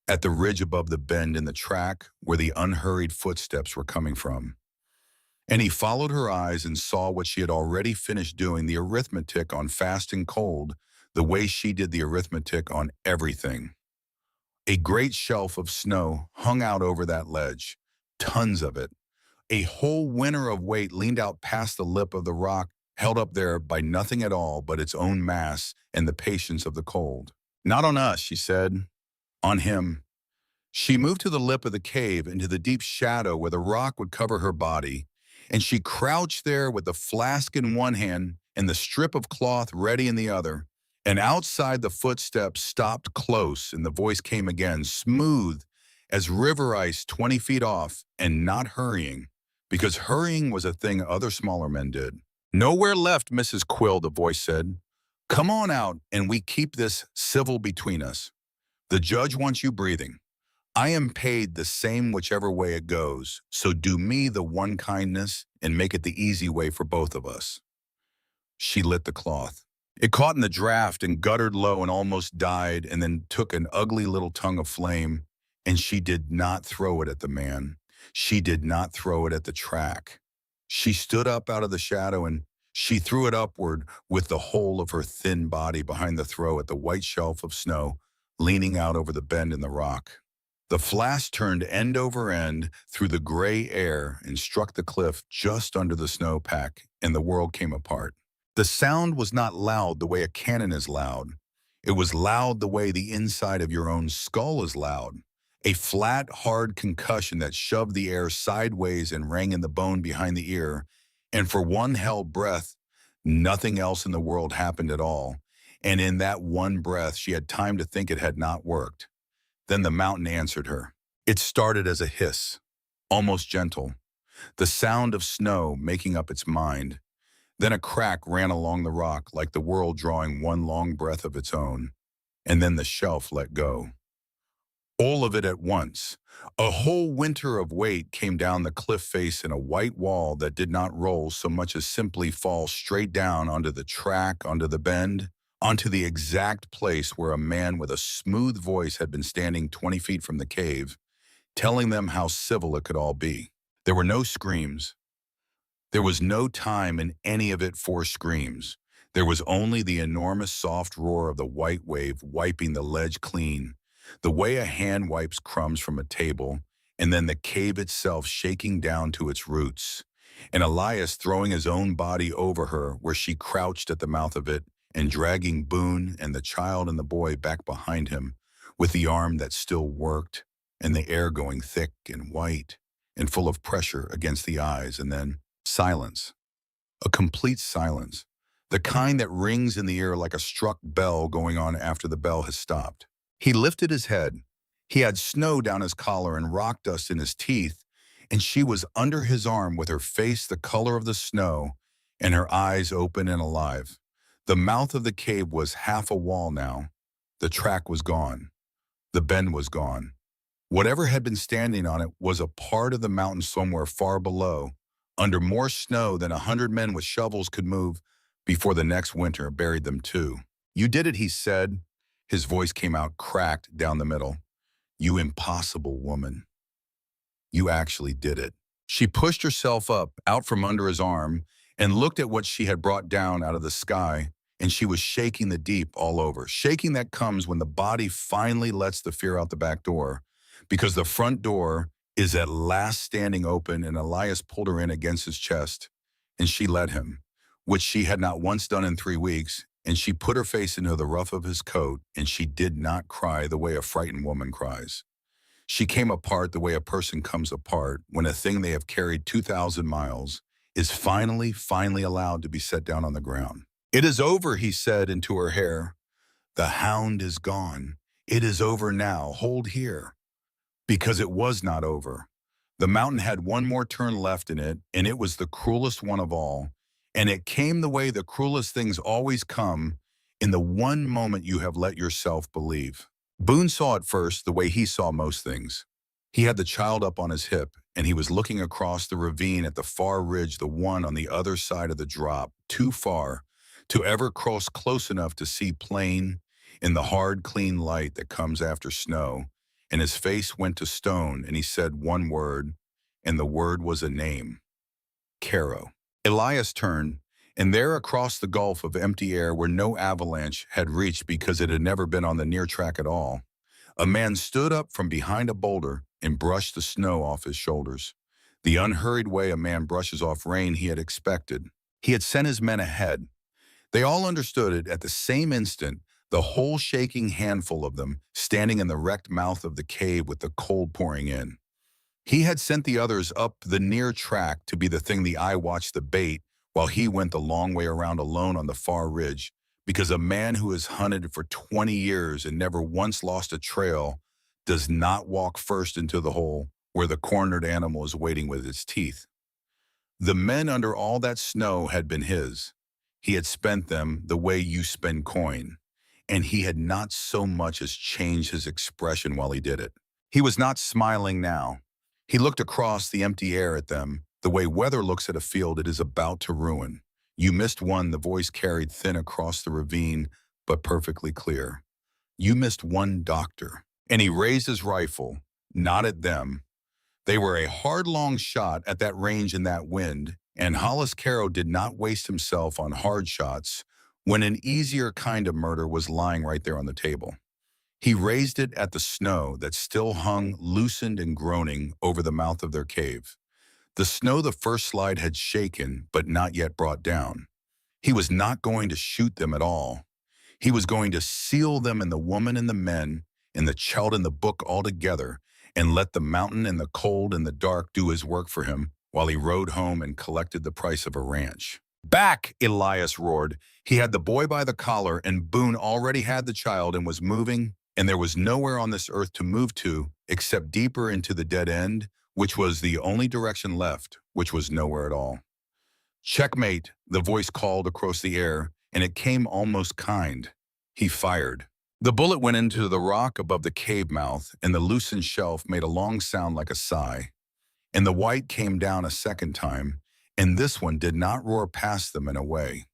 S1: at the ridge above the bend in the track where the unhurried footsteps were coming from. And he followed her eyes and saw what she had already finished doing, the arithmetic on fast and cold, the way she did the arithmetic on everything. A great shelf of snow hung out over that ledge, tons of it. A whole winter of weight leaned out past the lip of the rock, held up there by nothing at all but its own mass and the patience of the cold. "Not on us," she said. "On him." She moved to the lip of the cave into the deep shadow where the rock would cover her body, and she crouched there with the flask in one hand and the strip of cloth ready in the other. And outside the footsteps stopped close, and the voice came again, smooth as river ice 20 feet off, and not hurrying, because hurrying was a thing other smaller men did. "Nowhere left, Mrs. Quill," the voice said. "Come on out, and we keep this civil between us. The judge wants you breathing. I am paid the same whichever way it goes, so do me the one kindness and make it the easy way for both of us." She lit the cloth. It caught in the draft and guttered low and almost died, and then took an ugly little tongue of flame, and she did not throw it at the man. She did not throw it at the track. She stood up out of the shadow, and she threw it upward with the whole of her thin body behind the throw at the white shelf of snow, leaning out over the bend in the rock. The flask turned end over end through the gray air and struck the cliff just under the snowpack, and the world came apart. The sound was not loud the way a cannon is loud. It was loud the way the inside of your own skull is loud. A flat, hard concussion that shoved the air sideways and rang in the bone behind the ear. And for one held breath, nothing else in the world happened at all. And in that one breath, she had time to think it had not worked. Then the mountain answered her. It started as a hiss, almost gentle, the sound of snow making up its mind. Then a crack ran along the rock like the world drawing one long breath of its own, and then the shelf let go. All of it at once. A whole winter of weight came down the cliff face in a white wall that did not roll so much as simply fall straight down onto the track, onto the bend, onto the exact place where a man with a smooth voice had been standing 20 feet from the cave, telling them how civil it could all be. There were no screams. There was no time in any of it for screams. There was only the enormous soft roar of the white wave wiping the ledge clean, the way a hand wipes crumbs from a table, and then the cave itself shaking down to its roots, and Elias throwing his own body over her where she crouched at the mouth of it, and dragging Boone and the child and the boy back behind him with the arm that still worked, and the air going thick and white and full of pressure against the eyes, and then silence. A complete silence. The kind that rings in the ear like a struck bell going on after the bell has stopped. He lifted his head. He had snow down his collar and rock dust in his teeth, and she was under his arm with her face the color of the snow and her eyes open and alive. The mouth of the cave was half a wall now. The track was gone. The bend was gone. Whatever had been standing on it was a part of the mountain somewhere far below, under more snow than 100 men with shovels could move before the next winter buried them too. "You did it," he said. His voice came out cracked down the middle. "You impossible woman." You actually did it. She pushed herself up, out from under his arm, and looked at what she had brought down out of the sky, and she was shaking the deep all over. Shaking that comes when the body finally lets the fear out the back door, because the front door is at last standing open, and Elias pulled her in against his chest, and she let him, which she had not once done in 3 weeks, and she put her face into the ruff of his coat, and she did not cry the way a frightened woman cries. She came apart the way a person comes apart when a thing they have carried 2,000 miles is finally allowed to be set down on the ground. "It is over," he said into her hair. "The hound is gone. It is over now. Hold here." Because it was not over. The mountain had one more turn left in it, and it was the cruelest one of all. And it came the way the cruelest things always come, in the one moment you have let yourself believe. Boone saw it first the way he saw most things. He had the child up on his hip, and he was looking across the ravine at the far ridge, the one on the other side of the drop, too far to ever cross close enough to see plain in the hard, clean light that comes after snow. And his face went to stone, and he said one word, and the word was a name: Caro. Elias turned, and there across the gulf of empty air where no avalanche had reached because it had never been on the near track at all, a man stood up from behind a boulder and brushed the snow off his shoulders. The unhurried way a man brushes off rain he had expected. He had sent his men ahead. They all understood it at the same instant, the whole shaking handful of them standing in the wrecked mouth of the cave with the cold pouring in. He had sent the others up the near track to be the thing the eye watched the bait, while he went the long way around alone on the far ridge, because a man who has hunted for 20 years and never once lost a trail does not walk first into the hole where the cornered animal is waiting with its teeth. The men under all that snow had been his. He had spent them the way you spend coin, and he had not so much as changed his expression while he did it. He was not smiling now. He looked across the empty air at them, the way weather looks at a field it is about to ruin. "You missed one," the voice carried thin across the ravine, but perfectly clear. "You missed one doctor." And he raised his rifle, not at them. They were a hard, long shot at that range and that wind, and Hollis Caro did not waste himself on hard shots when an easier kind of murder was lying right there on the table. He raised it at the snow that still hung loosened and groaning over the mouth of their cave. The snow the first slide had shaken but not yet brought down. He was not going to shoot them at all. He was going to seal them and the woman and the men and the child and the book all together, and let the mountain and the cold and the dark do his work for him while he rode home and collected the price of a ranch. "Back!" Elias roared. He had the boy by the collar, and Boone already had the child and was moving, and there was nowhere on this earth to move to except deeper into the dead end, which was the only direction left, which was nowhere at all. "Checkmate," the voice called across the air, and it came almost kind. He fired. The bullet went into the rock above the cave mouth, and the loosened shelf made a long sound like a sigh. And the white came down a second time, and this one did not roar past them in a way.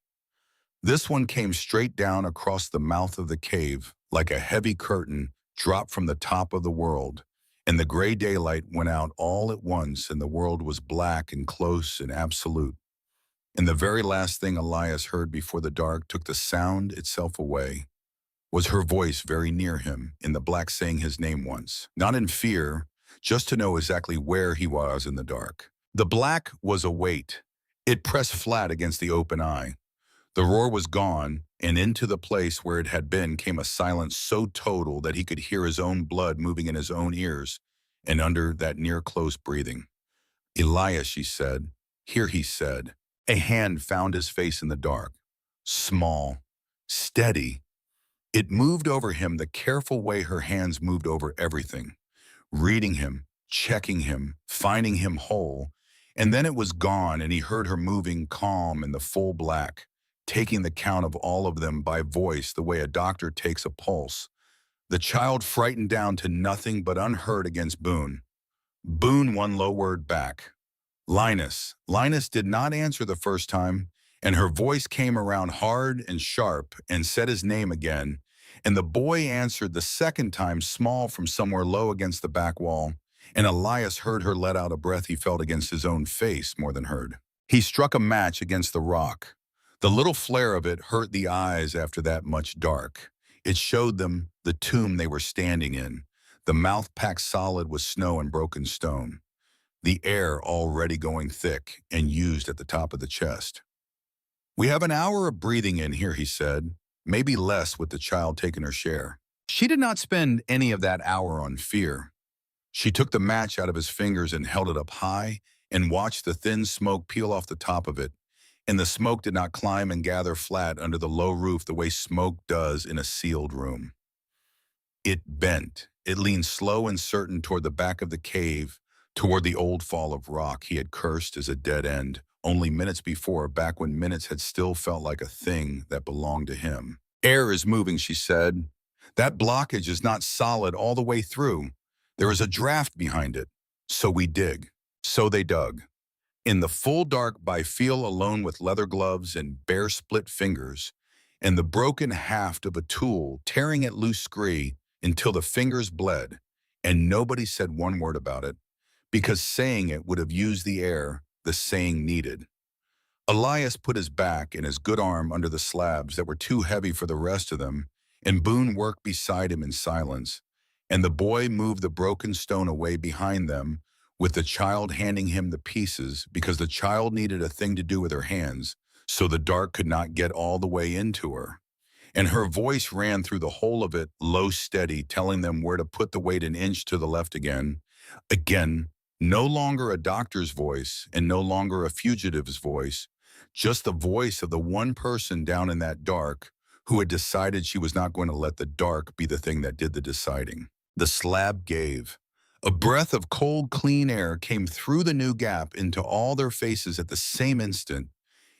S1: This one came straight down across the mouth of the cave, like a heavy curtain dropped from the top of the world, and the gray daylight went out all at once, and the world was black and close and absolute. And the very last thing Elias heard before the dark took the sound itself away was her voice very near him, in the black, saying his name once, not in fear, just to know exactly where he was in the dark. The black was a weight. It pressed flat against the open eye. The roar was gone, and into the place where it had been came a silence so total that he could hear his own blood moving in his own ears, and under that near-close breathing. "Elias," she said. "Here," he said. A hand found his face in the dark. Small. Steady. It moved over him the careful way her hands moved over everything, reading him, checking him, finding him whole, and then it was gone, and he heard her moving calm in the full black, taking the count of all of them by voice the way a doctor takes a pulse. The child frightened down to nothing but unheard against Boone. Boone one low word back. "Linus." Linus did not answer the first time, and her voice came around hard and sharp and said his name again, and the boy answered the second time small from somewhere low against the back wall, and Elias heard her let out a breath he felt against his own face more than heard. He struck a match against the rock. The little flare of it hurt the eyes after that much dark. It showed them the tomb they were standing in, the mouth packed solid with snow and broken stone, the air already going thick and used at the top of the chest. "We have an hour of breathing in here," he said, maybe less with the child taking her share. She did not spend any of that hour on fear. She took the match out of his fingers and held it up high and watched the thin smoke peel off the top of it. And the smoke did not climb and gather flat under the low roof the way smoke does in a sealed room. It bent. It leaned slow and certain toward the back of the cave, toward the old fall of rock he had cursed as a dead end only minutes before, back when minutes had still felt like a thing that belonged to him. "Air is moving," she said. "That blockage is not solid all the way through. There is a draft behind it. So we dig." So they dug. In the full dark, by feel alone with leather gloves and bare split fingers, and the broken haft of a tool tearing at loose scree until the fingers bled, and nobody said one word about it, because saying it would have used the air the saying needed. Elias put his back and his good arm under the slabs that were too heavy for the rest of them, and Boone worked beside him in silence, and the boy moved the broken stone away behind them, with the child handing him the pieces because the child needed a thing to do with her hands, so the dark could not get all the way into her. And her voice ran through the whole of it, low, steady, telling them where to put the weight an inch to the left again. Again, no longer a doctor's voice and no longer a fugitive's voice, just the voice of the one person down in that dark who had decided she was not going to let the dark be the thing that did the deciding. The slab gave. A breath of cold, clean air came through the new gap into all their faces at the same instant,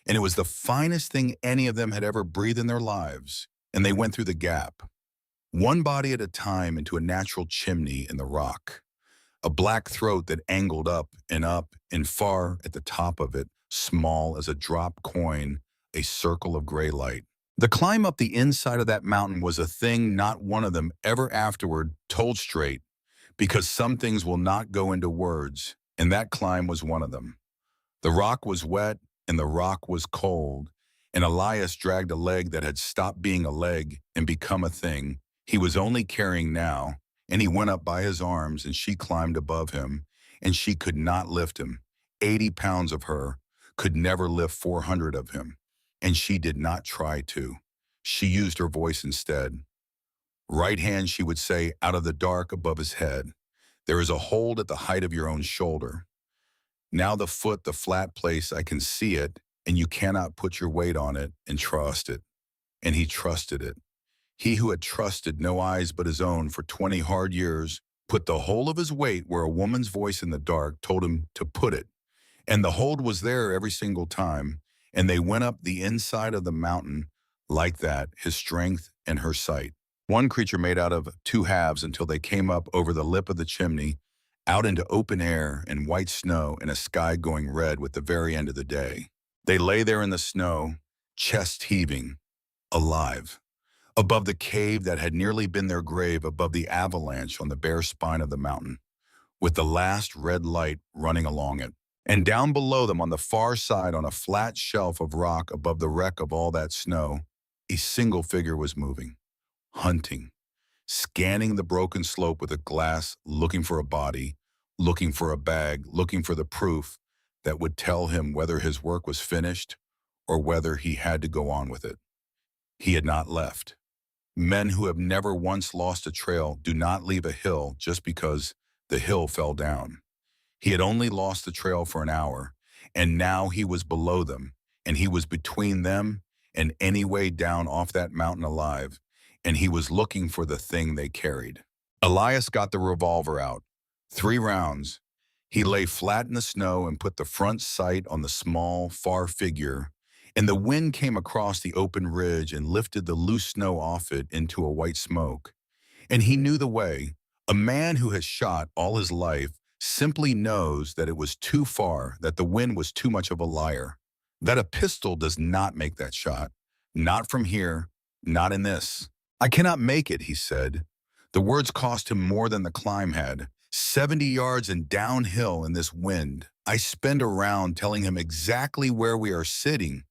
S1: and it was the finest thing any of them had ever breathed in their lives, and they went through the gap, one body at a time, into a natural chimney in the rock, a black throat that angled up, and far at the top of it, small as a drop coin, a circle of gray light. The climb up the inside of that mountain was a thing not one of them ever afterward told straight, because some things will not go into words, and that climb was one of them. The rock was wet, and the rock was cold, and Elias dragged a leg that had stopped being a leg and become a thing he was only carrying now, and he went up by his arms, and she climbed above him, and she could not lift him. 80 pounds of her could never lift 400 of him, and she did not try to. She used her voice instead. "Right hand," she would say out of the dark above his head. "There is a hold at the height of your own shoulder. Now the foot, the flat place, I can see it, and you cannot put your weight on it and trust it." And he trusted it. He who had trusted no eyes but his own for 20 hard years put the whole of his weight where a woman's voice in the dark told him to put it. And the hold was there every single time, and they went up the inside of the mountain like that, his strength and her sight. One creature made out of two halves until they came up over the lip of the chimney, out into open air and white snow and a sky going red with the very end of the day. They lay there in the snow, chest heaving, alive, above the cave that had nearly been their grave, above the avalanche on the bare spine of the mountain, with the last red light running along it. And down below them on the far side, on a flat shelf of rock above the wreck of all that snow, a single figure was moving, hunting, scanning the broken slope with a glass, looking for a body, looking for a bag, looking for the proof that would tell him whether his work was finished or whether he had to go on with it. He had not left. Men who have never once lost a trail do not leave a hill just because the hill fell down. He had only lost the trail for an hour, and now he was below them, and he was between them and any way down off that mountain alive, and he was looking for the thing they carried. Elias got the revolver out. 3 rounds. He lay flat in the snow and put the front sight on the small, far figure, and the wind came across the open ridge and lifted the loose snow off it into a white smoke. And he knew the way. A man who has shot all his life simply knows that it was too far, that the wind was too much of a liar, that a pistol does not make that shot. Not from here, not in this. "I cannot make it," he said. The words cost him more than the climb had. 70 yards and downhill in this wind. I spend a round telling him exactly where we are sitting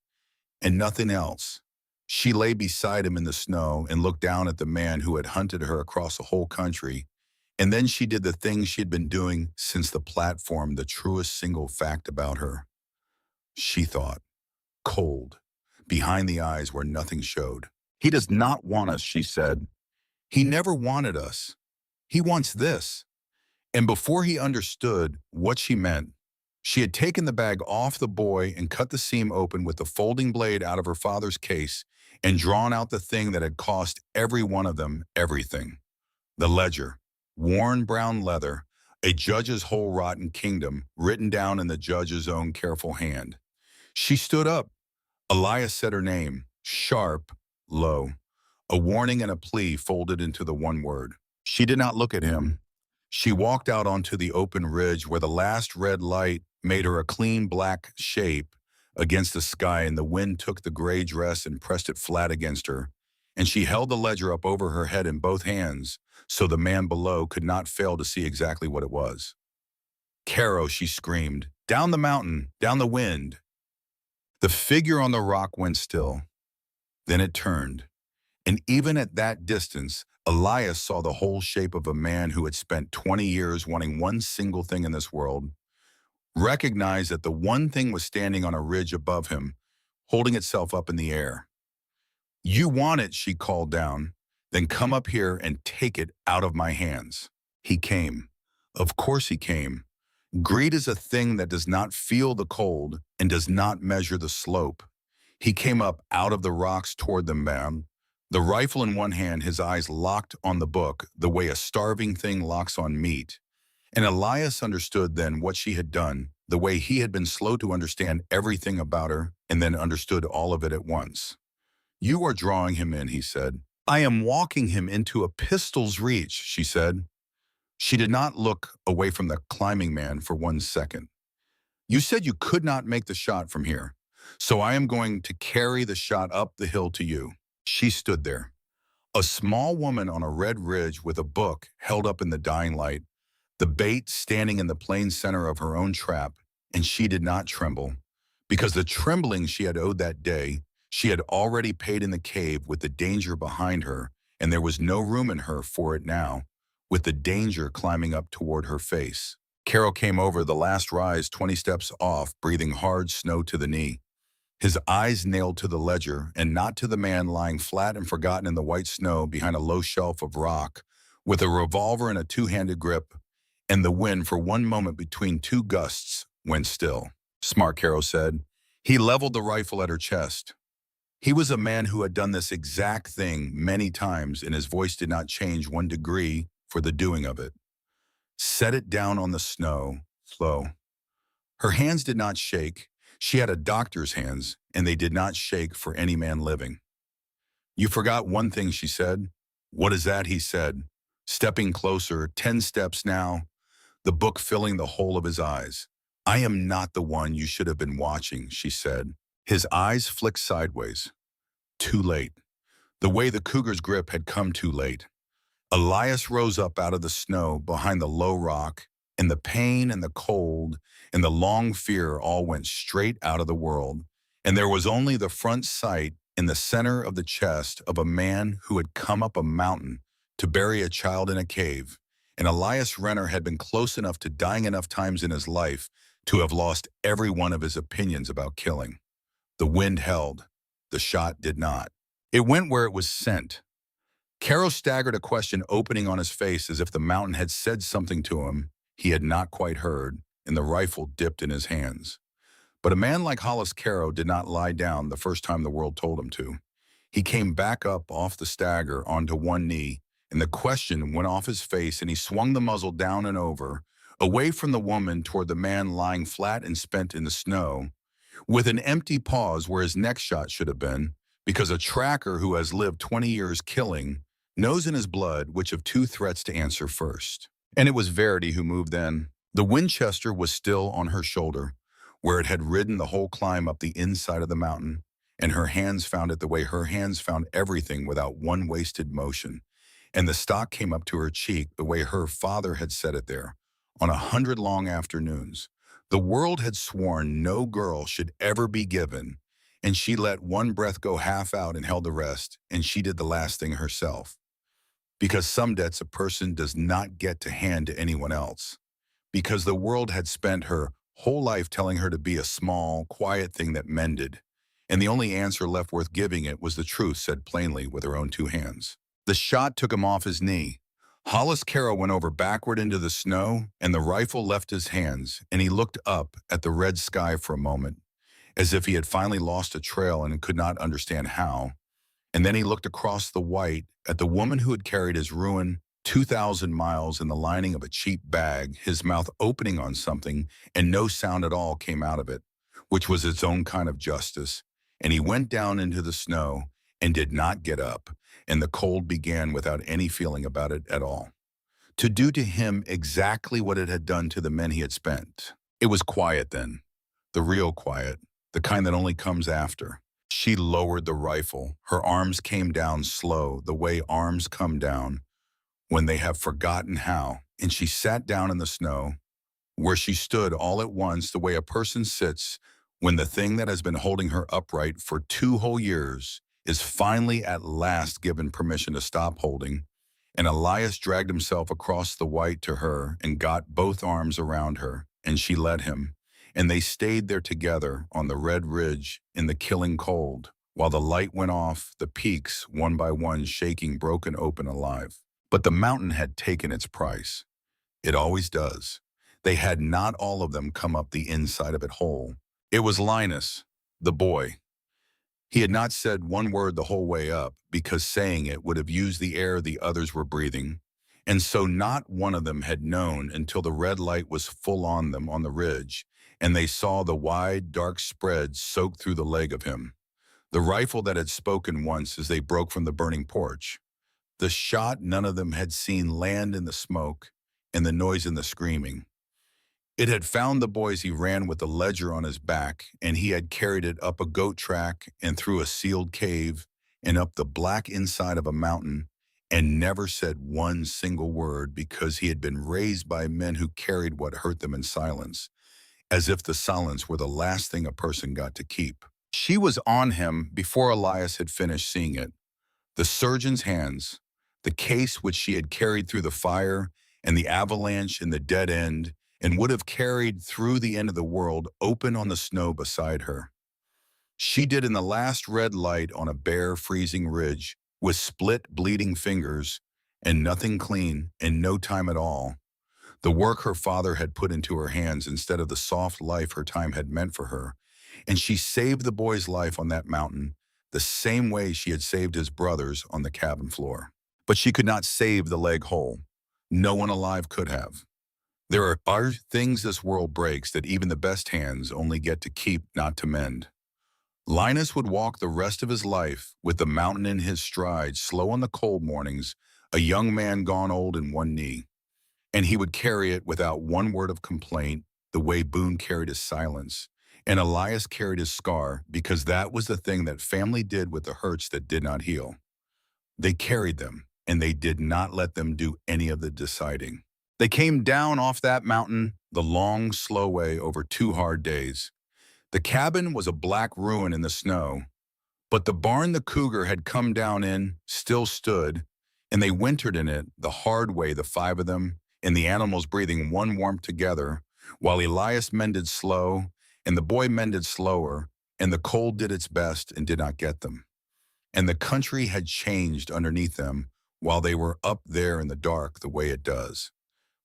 S1: and nothing else. She lay beside him in the snow and looked down at the man who had hunted her across the whole country. And then she did the thing she had been doing since the platform, the truest single fact about her. She thought, cold, behind the eyes where nothing showed. He does not want us, she said. He never wanted us. He wants this. And before he understood what she meant, she had taken the bag off the boy and cut the seam open with the folding blade out of her father's case and drawn out the thing that had cost every one of them everything. The ledger, worn brown leather, a judge's whole rotten kingdom, written down in the judge's own careful hand. She stood up. Elias said her name, sharp, low, a warning and a plea folded into the one word. She did not look at him. She walked out onto the open ridge where the last red light made her a clean black shape against the sky, and the wind took the gray dress and pressed it flat against her, and she held the ledger up over her head in both hands so the man below could not fail to see exactly what it was. "Caro," she screamed, "down the mountain, down the wind." The figure on the rock went still. Then it turned, and even at that distance, Elias saw the whole shape of a man who had spent 20 years wanting one single thing in this world, recognized that the one thing was standing on a ridge above him, holding itself up in the air. "You want it," she called down. "Then come up here and take it out of my hands." He came. Of course he came. Greed is a thing that does not feel the cold and does not measure the slope. He came up out of the rocks toward them, bound, the rifle in one hand, his eyes locked on the book, the way a starving thing locks on meat. And Elias understood then what she had done, the way he had been slow to understand everything about her and then understood all of it at once. "You are drawing him in," he said. "I am walking him into a pistol's reach," she said. She did not look away from the climbing man for 1 second. "You said you could not make the shot from here, so I am going to carry the shot up the hill to you." She stood there, a small woman on a red ridge with a book held up in the dying light, the bait standing in the plain center of her own trap, and she did not tremble, because the trembling she had owed that day, she had already paid in the cave with the danger behind her, and there was no room in her for it now, with the danger climbing up toward her face. Carol came over the last rise 20 steps off, breathing hard snow to the knee, his eyes nailed to the ledger and not to the man lying flat and forgotten in the white snow behind a low shelf of rock, with a revolver in a two-handed grip, and the wind for one moment between two gusts went still. "Smart," Carol said. He leveled the rifle at her chest. He was a man who had done this exact thing many times, and his voice did not change 1 degree for the doing of it. "Set it down on the snow, slow." Her hands did not shake. She had a doctor's hands, and they did not shake for any man living. "You forgot one thing," she said. "What is that?" he said, stepping closer, 10 steps now, the book filling the whole of his eyes. "I am not the one you should have been watching," she said. His eyes flicked sideways. Too late. The way the cougar's grip had come too late. Elias rose up out of the snow behind the low rock, and the pain and the cold and the long fear all went straight out of the world, and there was only the front sight in the center of the chest of a man who had come up a mountain to bury a child in a cave, and Elias Renner had been close enough to dying enough times in his life to have lost every one of his opinions about killing. The wind held. The shot did not. It went where it was sent. Caro staggered, a question opening on his face as if the mountain had said something to him he had not quite heard, and the rifle dipped in his hands. But a man like Hollis Caro did not lie down the first time the world told him to. He came back up off the stagger onto one knee, and the question went off his face, and he swung the muzzle down and over, away from the woman toward the man lying flat and spent in the snow, with an empty pause where his next shot should have been, because a tracker who has lived 20 years killing knows in his blood which of two threats to answer first. And it was Verity who moved then. The Winchester was still on her shoulder, where it had ridden the whole climb up the inside of the mountain, and her hands found it the way her hands found everything without one wasted motion. and the stock came up to her cheek the way her father had set it there, on 100 long afternoons. The world had sworn no girl should ever be given, and she let one breath go half out and held the rest, and she did the last thing herself. Because some debts a person does not get to hand to anyone else. Because the world had spent her whole life telling her to be a small, quiet thing that mended, and the only answer left worth giving it was the truth said plainly with her own two hands. The shot took him off his knee. Hollis Carroll went over backward into the snow, and the rifle left his hands, and he looked up at the red sky for a moment, as if he had finally lost a trail and could not understand how. And then he looked across the white at the woman who had carried his ruin 2,000 miles in the lining of a cheap bag, his mouth opening on something, and no sound at all came out of it, which was its own kind of justice. And he went down into the snow and did not get up, and the cold began without any feeling about it at all, to do to him exactly what it had done to the men he had spent. It was quiet then, the real quiet, the kind that only comes after. She lowered the rifle. Her arms came down slow, the way arms come down when they have forgotten how, and she sat down in the snow, where she stood all at once the way a person sits when the thing that has been holding her upright for 2 whole years is finally at last given permission to stop holding. And Elias dragged himself across the white to her and got both arms around her, and she let him. And they stayed there together on the red ridge in the killing cold, while the light went off, the peaks, one by one, shaking broken open alive. But the mountain had taken its price. It always does. They had not all of them come up the inside of it whole. It was Linus, the boy. He had not said one word the whole way up, because saying it would have used the air the others were breathing, and so not one of them had known until the red light was full on them on the ridge, and they saw the wide, dark spread soak through the leg of him. The rifle that had spoken once as they broke from the burning porch. The shot none of them had seen land in the smoke and the noise and the screaming. It had found the boys he ran with the ledger on his back, and he had carried it up a goat track and through a sealed cave and up the black inside of a mountain, and never said one single word because he had been raised by men who carried what hurt them in silence, as if the silence were the last thing a person got to keep. She was on him before Elias had finished seeing it. The surgeon's hands, the case which she had carried through the fire and the avalanche and the dead end, and would have carried through the end of the world open on the snow beside her. She did in the last red light on a bare, freezing ridge, with split, bleeding fingers, and nothing clean, and no time at all. The work her father had put into her hands instead of the soft life her time had meant for her, and she saved the boy's life on that mountain, the same way she had saved his brother's on the cabin floor. But she could not save the leg whole. No one alive could have. There are things this world breaks that even the best hands only get to keep, not to mend. Linus would walk the rest of his life with the mountain in his stride, slow on the cold mornings, a young man gone old in one knee. And he would carry it without one word of complaint, the way Boone carried his silence. And Elias carried his scar, because that was the thing that family did with the hurts that did not heal. They carried them, and they did not let them do any of the deciding. They came down off that mountain the long, slow way over 2 hard days. The cabin was a black ruin in the snow, but the barn the cougar had come down in still stood, and they wintered in it the hard way, the 5 of them, and the animals breathing one warmth together, while Elias mended slow, and the boy mended slower, and the cold did its best and did not get them. And the country had changed underneath them while they were up there in the dark the way it does.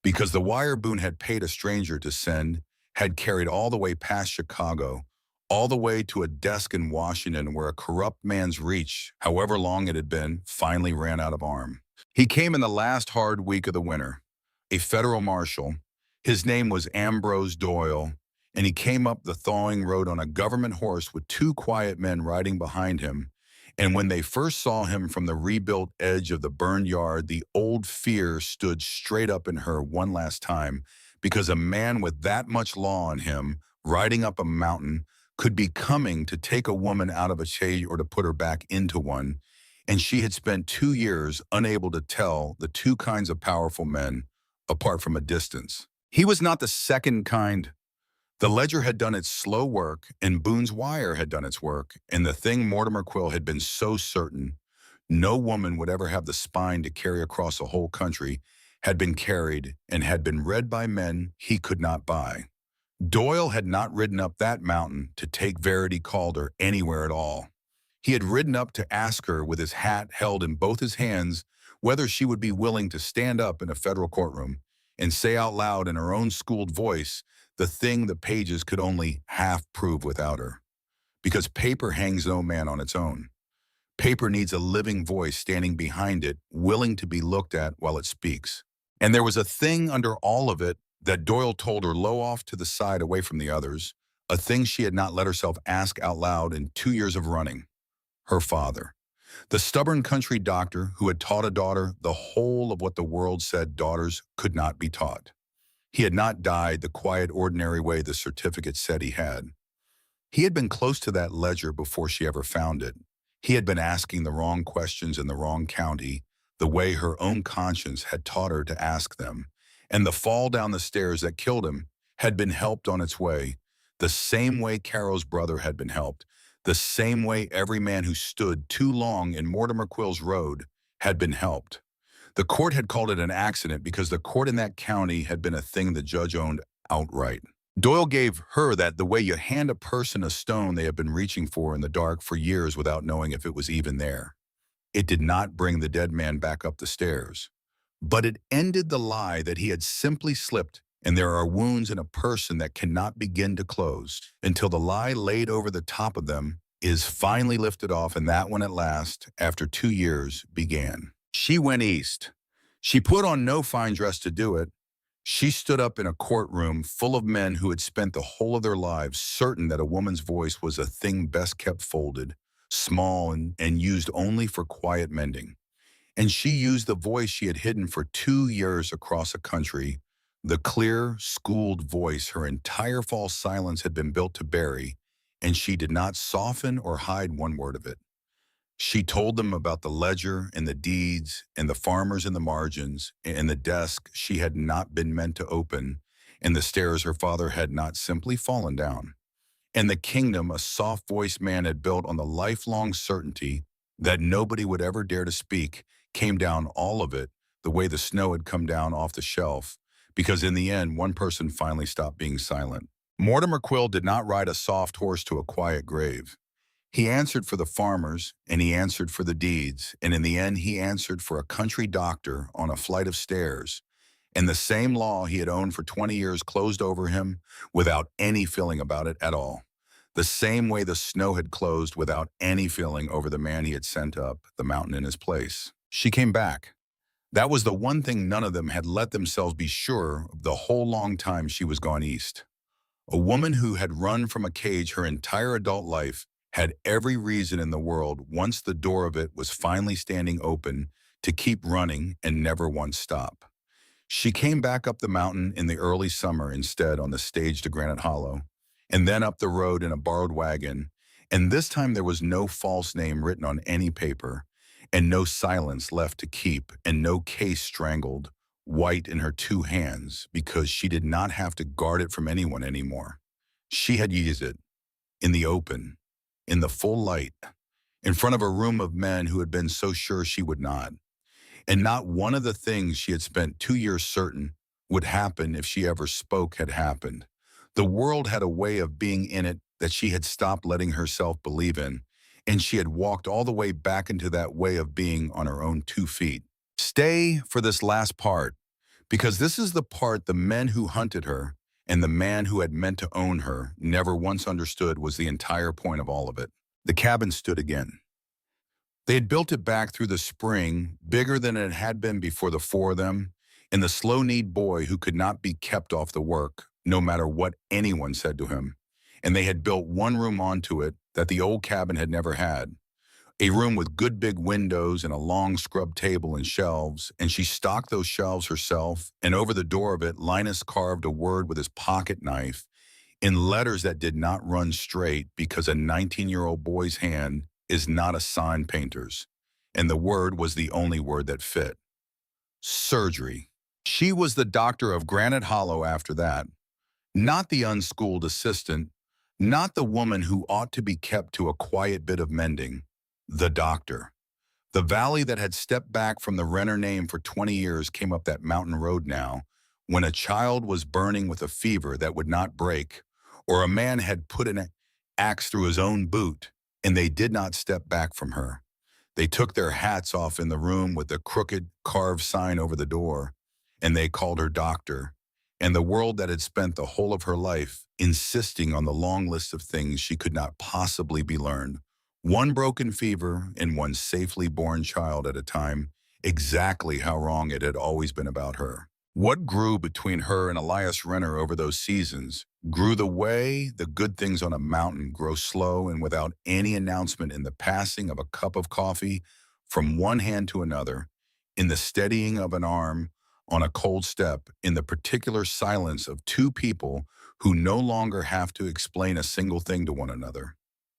S1: Because the wire Boone had paid a stranger to send had carried all the way past Chicago, all the way to a desk in Washington where a corrupt man's reach, however long it had been, finally ran out of arm. He came in the last hard week of the winter, a federal marshal. His name was Ambrose Doyle, and he came up the thawing road on a government horse with 2 quiet men riding behind him. And when they first saw him from the rebuilt edge of the burned yard, the old fear stood straight up in her one last time, because a man with that much law on him, riding up a mountain, could be coming to take a woman out of a chaise or to put her back into one. and she had spent 2 years unable to tell the two kinds of powerful men apart from a distance. He was not the second kind. The ledger had done its slow work, and Boone's wire had done its work, and the thing Mortimer Quill had been so certain no woman would ever have the spine to carry across a whole country had been carried and had been read by men he could not buy. Doyle had not ridden up that mountain to take Verity Calder anywhere at all. He had ridden up to ask her with his hat held in both his hands whether she would be willing to stand up in a federal courtroom and say out loud in her own schooled voice the thing the pages could only half prove without her. Because paper hangs no man on its own. Paper needs a living voice standing behind it, willing to be looked at while it speaks. And there was a thing under all of it that Doyle told her low off to the side away from the others, a thing she had not let herself ask out loud in 2 years of running. Her father. The stubborn country doctor who had taught a daughter the whole of what the world said daughters could not be taught. He had not died the quiet, ordinary way the certificate said he had. He had been close to that ledger before she ever found it. He had been asking the wrong questions in the wrong county, the way her own conscience had taught her to ask them. And the fall down the stairs that killed him had been helped on its way, the same way Carol's brother had been helped, the same way every man who stood too long in Mortimer Quill's road had been helped. The court had called it an accident because the court in that county had been a thing the judge owned outright. Doyle gave her that the way you hand a person a stone they have been reaching for in the dark for years without knowing if it was even there. It did not bring the dead man back up the stairs. But it ended the lie that he had simply slipped, and there are wounds in a person that cannot begin to close until the lie laid over the top of them is finally lifted off, and that one at last, after 2 years, began. She went east. She put on no fine dress to do it. She stood up in a courtroom full of men who had spent the whole of their lives certain that a woman's voice was a thing best kept folded, small, and used only for quiet mending. And she used the voice she had hidden for 2 years across a country, the clear, schooled voice her entire false silence had been built to bury, and she did not soften or hide one word of it. She told them about the ledger and the deeds and the farmers in the margins and the desk she had not been meant to open and the stairs her father had not simply fallen down. And the kingdom a soft-voiced man had built on the lifelong certainty that nobody would ever dare to speak came down, all of it, the way the snow had come down off the shelf, because in the end, one person finally stopped being silent. Mortimer Quill did not ride a soft horse to a quiet grave. He answered for the farmers, and he answered for the deeds, and in the end he answered for a country doctor on a flight of stairs, and the same law he had owned for 20 years closed over him without any feeling about it at all. The same way the snow had closed without any feeling over the man he had sent up the mountain in his place. She came back. That was the one thing none of them had let themselves be sure of the whole long time she was gone east. A woman who had run from a cage her entire adult life had every reason in the world, once the door of it was finally standing open, to keep running and never once stop. She came back up the mountain in the early summer instead on the stage to Granite Hollow, and then up the road in a borrowed wagon, and this time there was no false name written on any paper, and no silence left to keep, and no case strangled, white in her 2 hands, because she did not have to guard it from anyone anymore. She had used it, in the open, in the full light, in front of a room of men who had been so sure she would not. And not one of the things she had spent 2 years certain would happen if she ever spoke had happened. The world had a way of being in it that she had stopped letting herself believe in, and she had walked all the way back into that way of being on her own 2 feet. Stay for this last part, because this is the part the men who hunted her and the man who had meant to own her never once understood was the entire point of all of it. The cabin stood again. They had built it back through the spring, bigger than it had been before the 4 of them, and the slow-kneed boy who could not be kept off the work, no matter what anyone said to him. And they had built one room onto it that the old cabin had never had, a room with good big windows and a long scrub table and shelves, and she stocked those shelves herself, and over the door of it, Linus carved a word with his pocket knife in letters that did not run straight because a 19-year-old boy's hand is not a sign painter's. and the word was the only word that fit. Surgery. She was the doctor of Granite Hollow after that, not the unschooled assistant, not the woman who ought to be kept to a quiet bit of mending. The doctor. The valley that had stepped back from the Renner name for 20 years came up that mountain road now, when a child was burning with a fever that would not break, or a man had put an axe through his own boot, and they did not step back from her. They took their hats off in the room with the crooked carved sign over the door, and they called her doctor. And the world that had spent the whole of her life insisting on the long list of things she could not possibly be learned, one broken fever and one safely born child at a time, exactly how wrong it had always been about her. What grew between her and Elias Renner over those seasons grew the way the good things on a mountain grow slow and without any announcement, in the passing of a cup of coffee from one hand to another, in the steadying of an arm on a cold step, in the particular silence of two people who no longer have to explain a single thing to one another.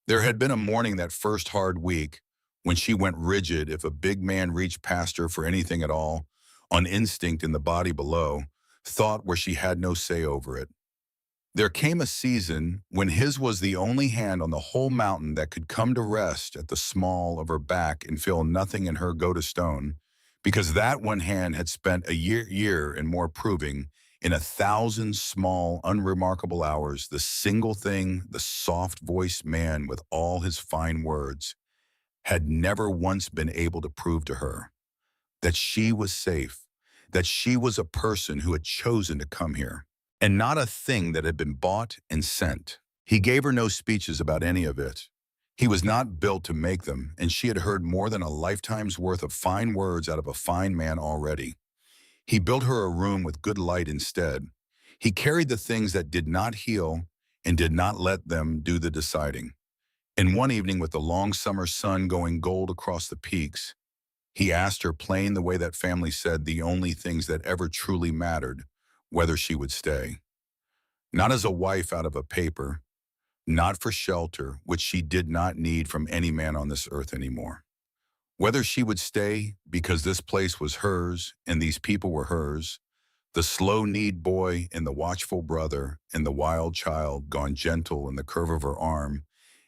S1: There had been a morning that first hard week when she went rigid if a big man reached past her for anything at all, on instinct in the body below, thought where she had no say over it. There came a season when his was the only hand on the whole mountain that could come to rest at the small of her back and feel nothing in her go to stone, because that one hand had spent a year and more proving, in 1,000 small, unremarkable hours, the single thing the soft-voiced man with all his fine words had never once been able to prove to her: that she was safe, that she was a person who had chosen to come here, and not a thing that had been bought and sent. He gave her no speeches about any of it. He was not built to make them, and she had heard more than a lifetime's worth of fine words out of a fine man already. He built her a room with good light instead. He carried the things that did not heal and did not let them do the deciding. And one evening, with the long summer sun going gold across the peaks, he asked her, plain the way that family said the only things that ever truly mattered, whether she would stay. Not as a wife out of a paper, not for shelter, which she did not need from any man on this earth anymore. Whether she would stay because this place was hers and these people were hers, the slow-kneed boy and the watchful brother and the wild child gone gentle in the curve of her arm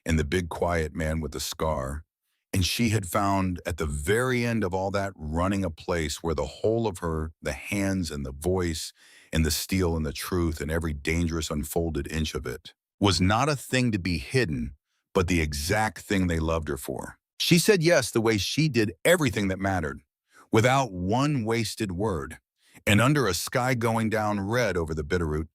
S1: and the big quiet man with the scar. And she had found at the very end of all that running a place where the whole of her, the hands and the voice and the steel and the truth and every dangerous unfolded inch of it, was not a thing to be hidden, but the exact thing they loved her for. She said yes the way she did everything that mattered, without one wasted word. And under a sky going down red over the Bitterroot,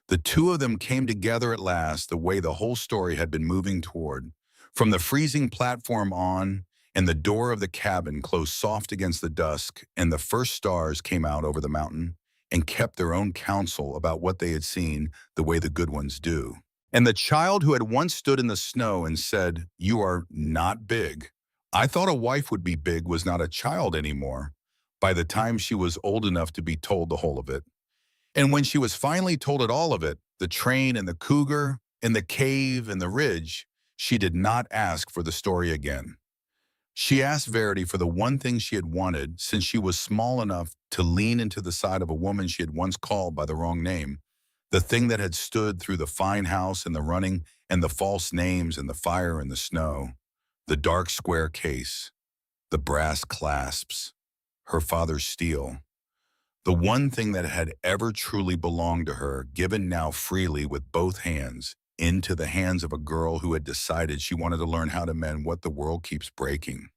S1: the two of them came together at last the way the whole story had been moving toward. From the freezing platform on, and the door of the cabin closed soft against the dusk, and the first stars came out over the mountain and kept their own counsel about what they had seen the way the good ones do. And the child who had once stood in the snow and said, "You are not big. I thought a wife would be big," was not a child anymore by the time she was old enough to be told the whole of it. And when she was finally told it all of it, the train and the cougar and the cave and the ridge, she did not ask for the story again. She asked Verity for the one thing she had wanted since she was small enough to lean into the side of a woman she had once called by the wrong name, the thing that had stood through the fine house and the running and the false names and the fire and the snow, the dark square case, the brass clasps, her father's steel, the one thing that had ever truly belonged to her, given now freely with both hands into the hands of a girl who had decided she wanted to learn how to mend what the world keeps breaking,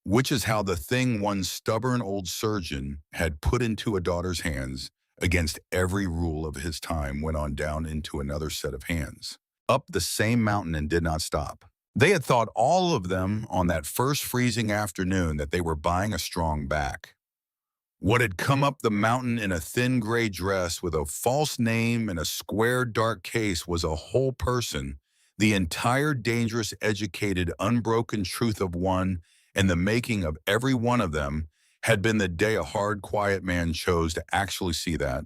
S1: which is how the thing one stubborn old surgeon had put into a daughter's hands against every rule of his time went on down into another set of hands, up the same mountain, and did not stop. They had thought, all of them, on that first freezing afternoon, that they were buying a strong back. What had come up the mountain in a thin gray dress with a false name and a square dark case was a whole person, the entire dangerous, educated, unbroken truth of one, and the making of every one of them had been the day a hard, quiet man chose to actually see that,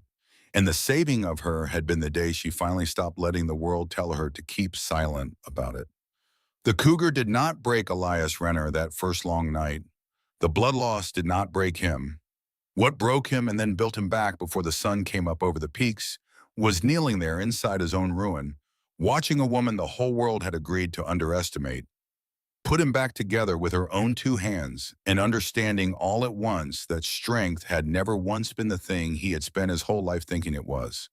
S1: and the saving of her had been the day she finally stopped letting the world tell her to keep silent about it. The cougar did not break Elias Renner that first long night. The blood loss did not break him. What broke him and then built him back before the sun came up over the peaks was kneeling there inside his own ruin, watching a woman the whole world had agreed to underestimate, put him back together with her own two hands, and understanding all at once that strength had never once been the thing he had spent his whole life thinking it was.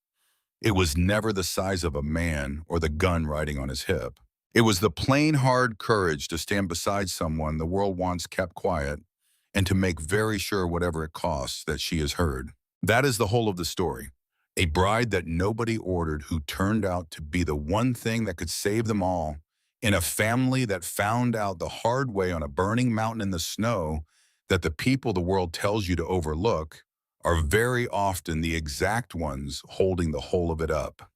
S1: It was never the size of a man or the gun riding on his hip. It was the plain hard courage to stand beside someone the world once kept quiet and to make very sure whatever it costs that she is heard. That is the whole of the story. A bride that nobody ordered who turned out to be the one thing that could save them all, in a family that found out the hard way on a burning mountain in the snow that the people the world tells you to overlook are very often the exact ones holding the whole of it up.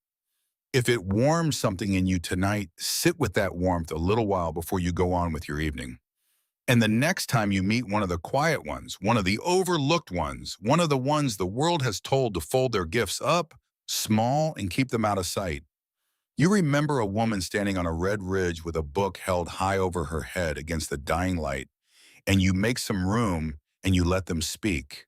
S1: If it warms something in you tonight, sit with that warmth a little while before you go on with your evening. And the next time you meet one of the quiet ones, one of the overlooked ones, one of the ones the world has told to fold their gifts up, small, and keep them out of sight, you remember a woman standing on a red ridge with a book held high over her head against the dying light, and you make some room and you let them speak.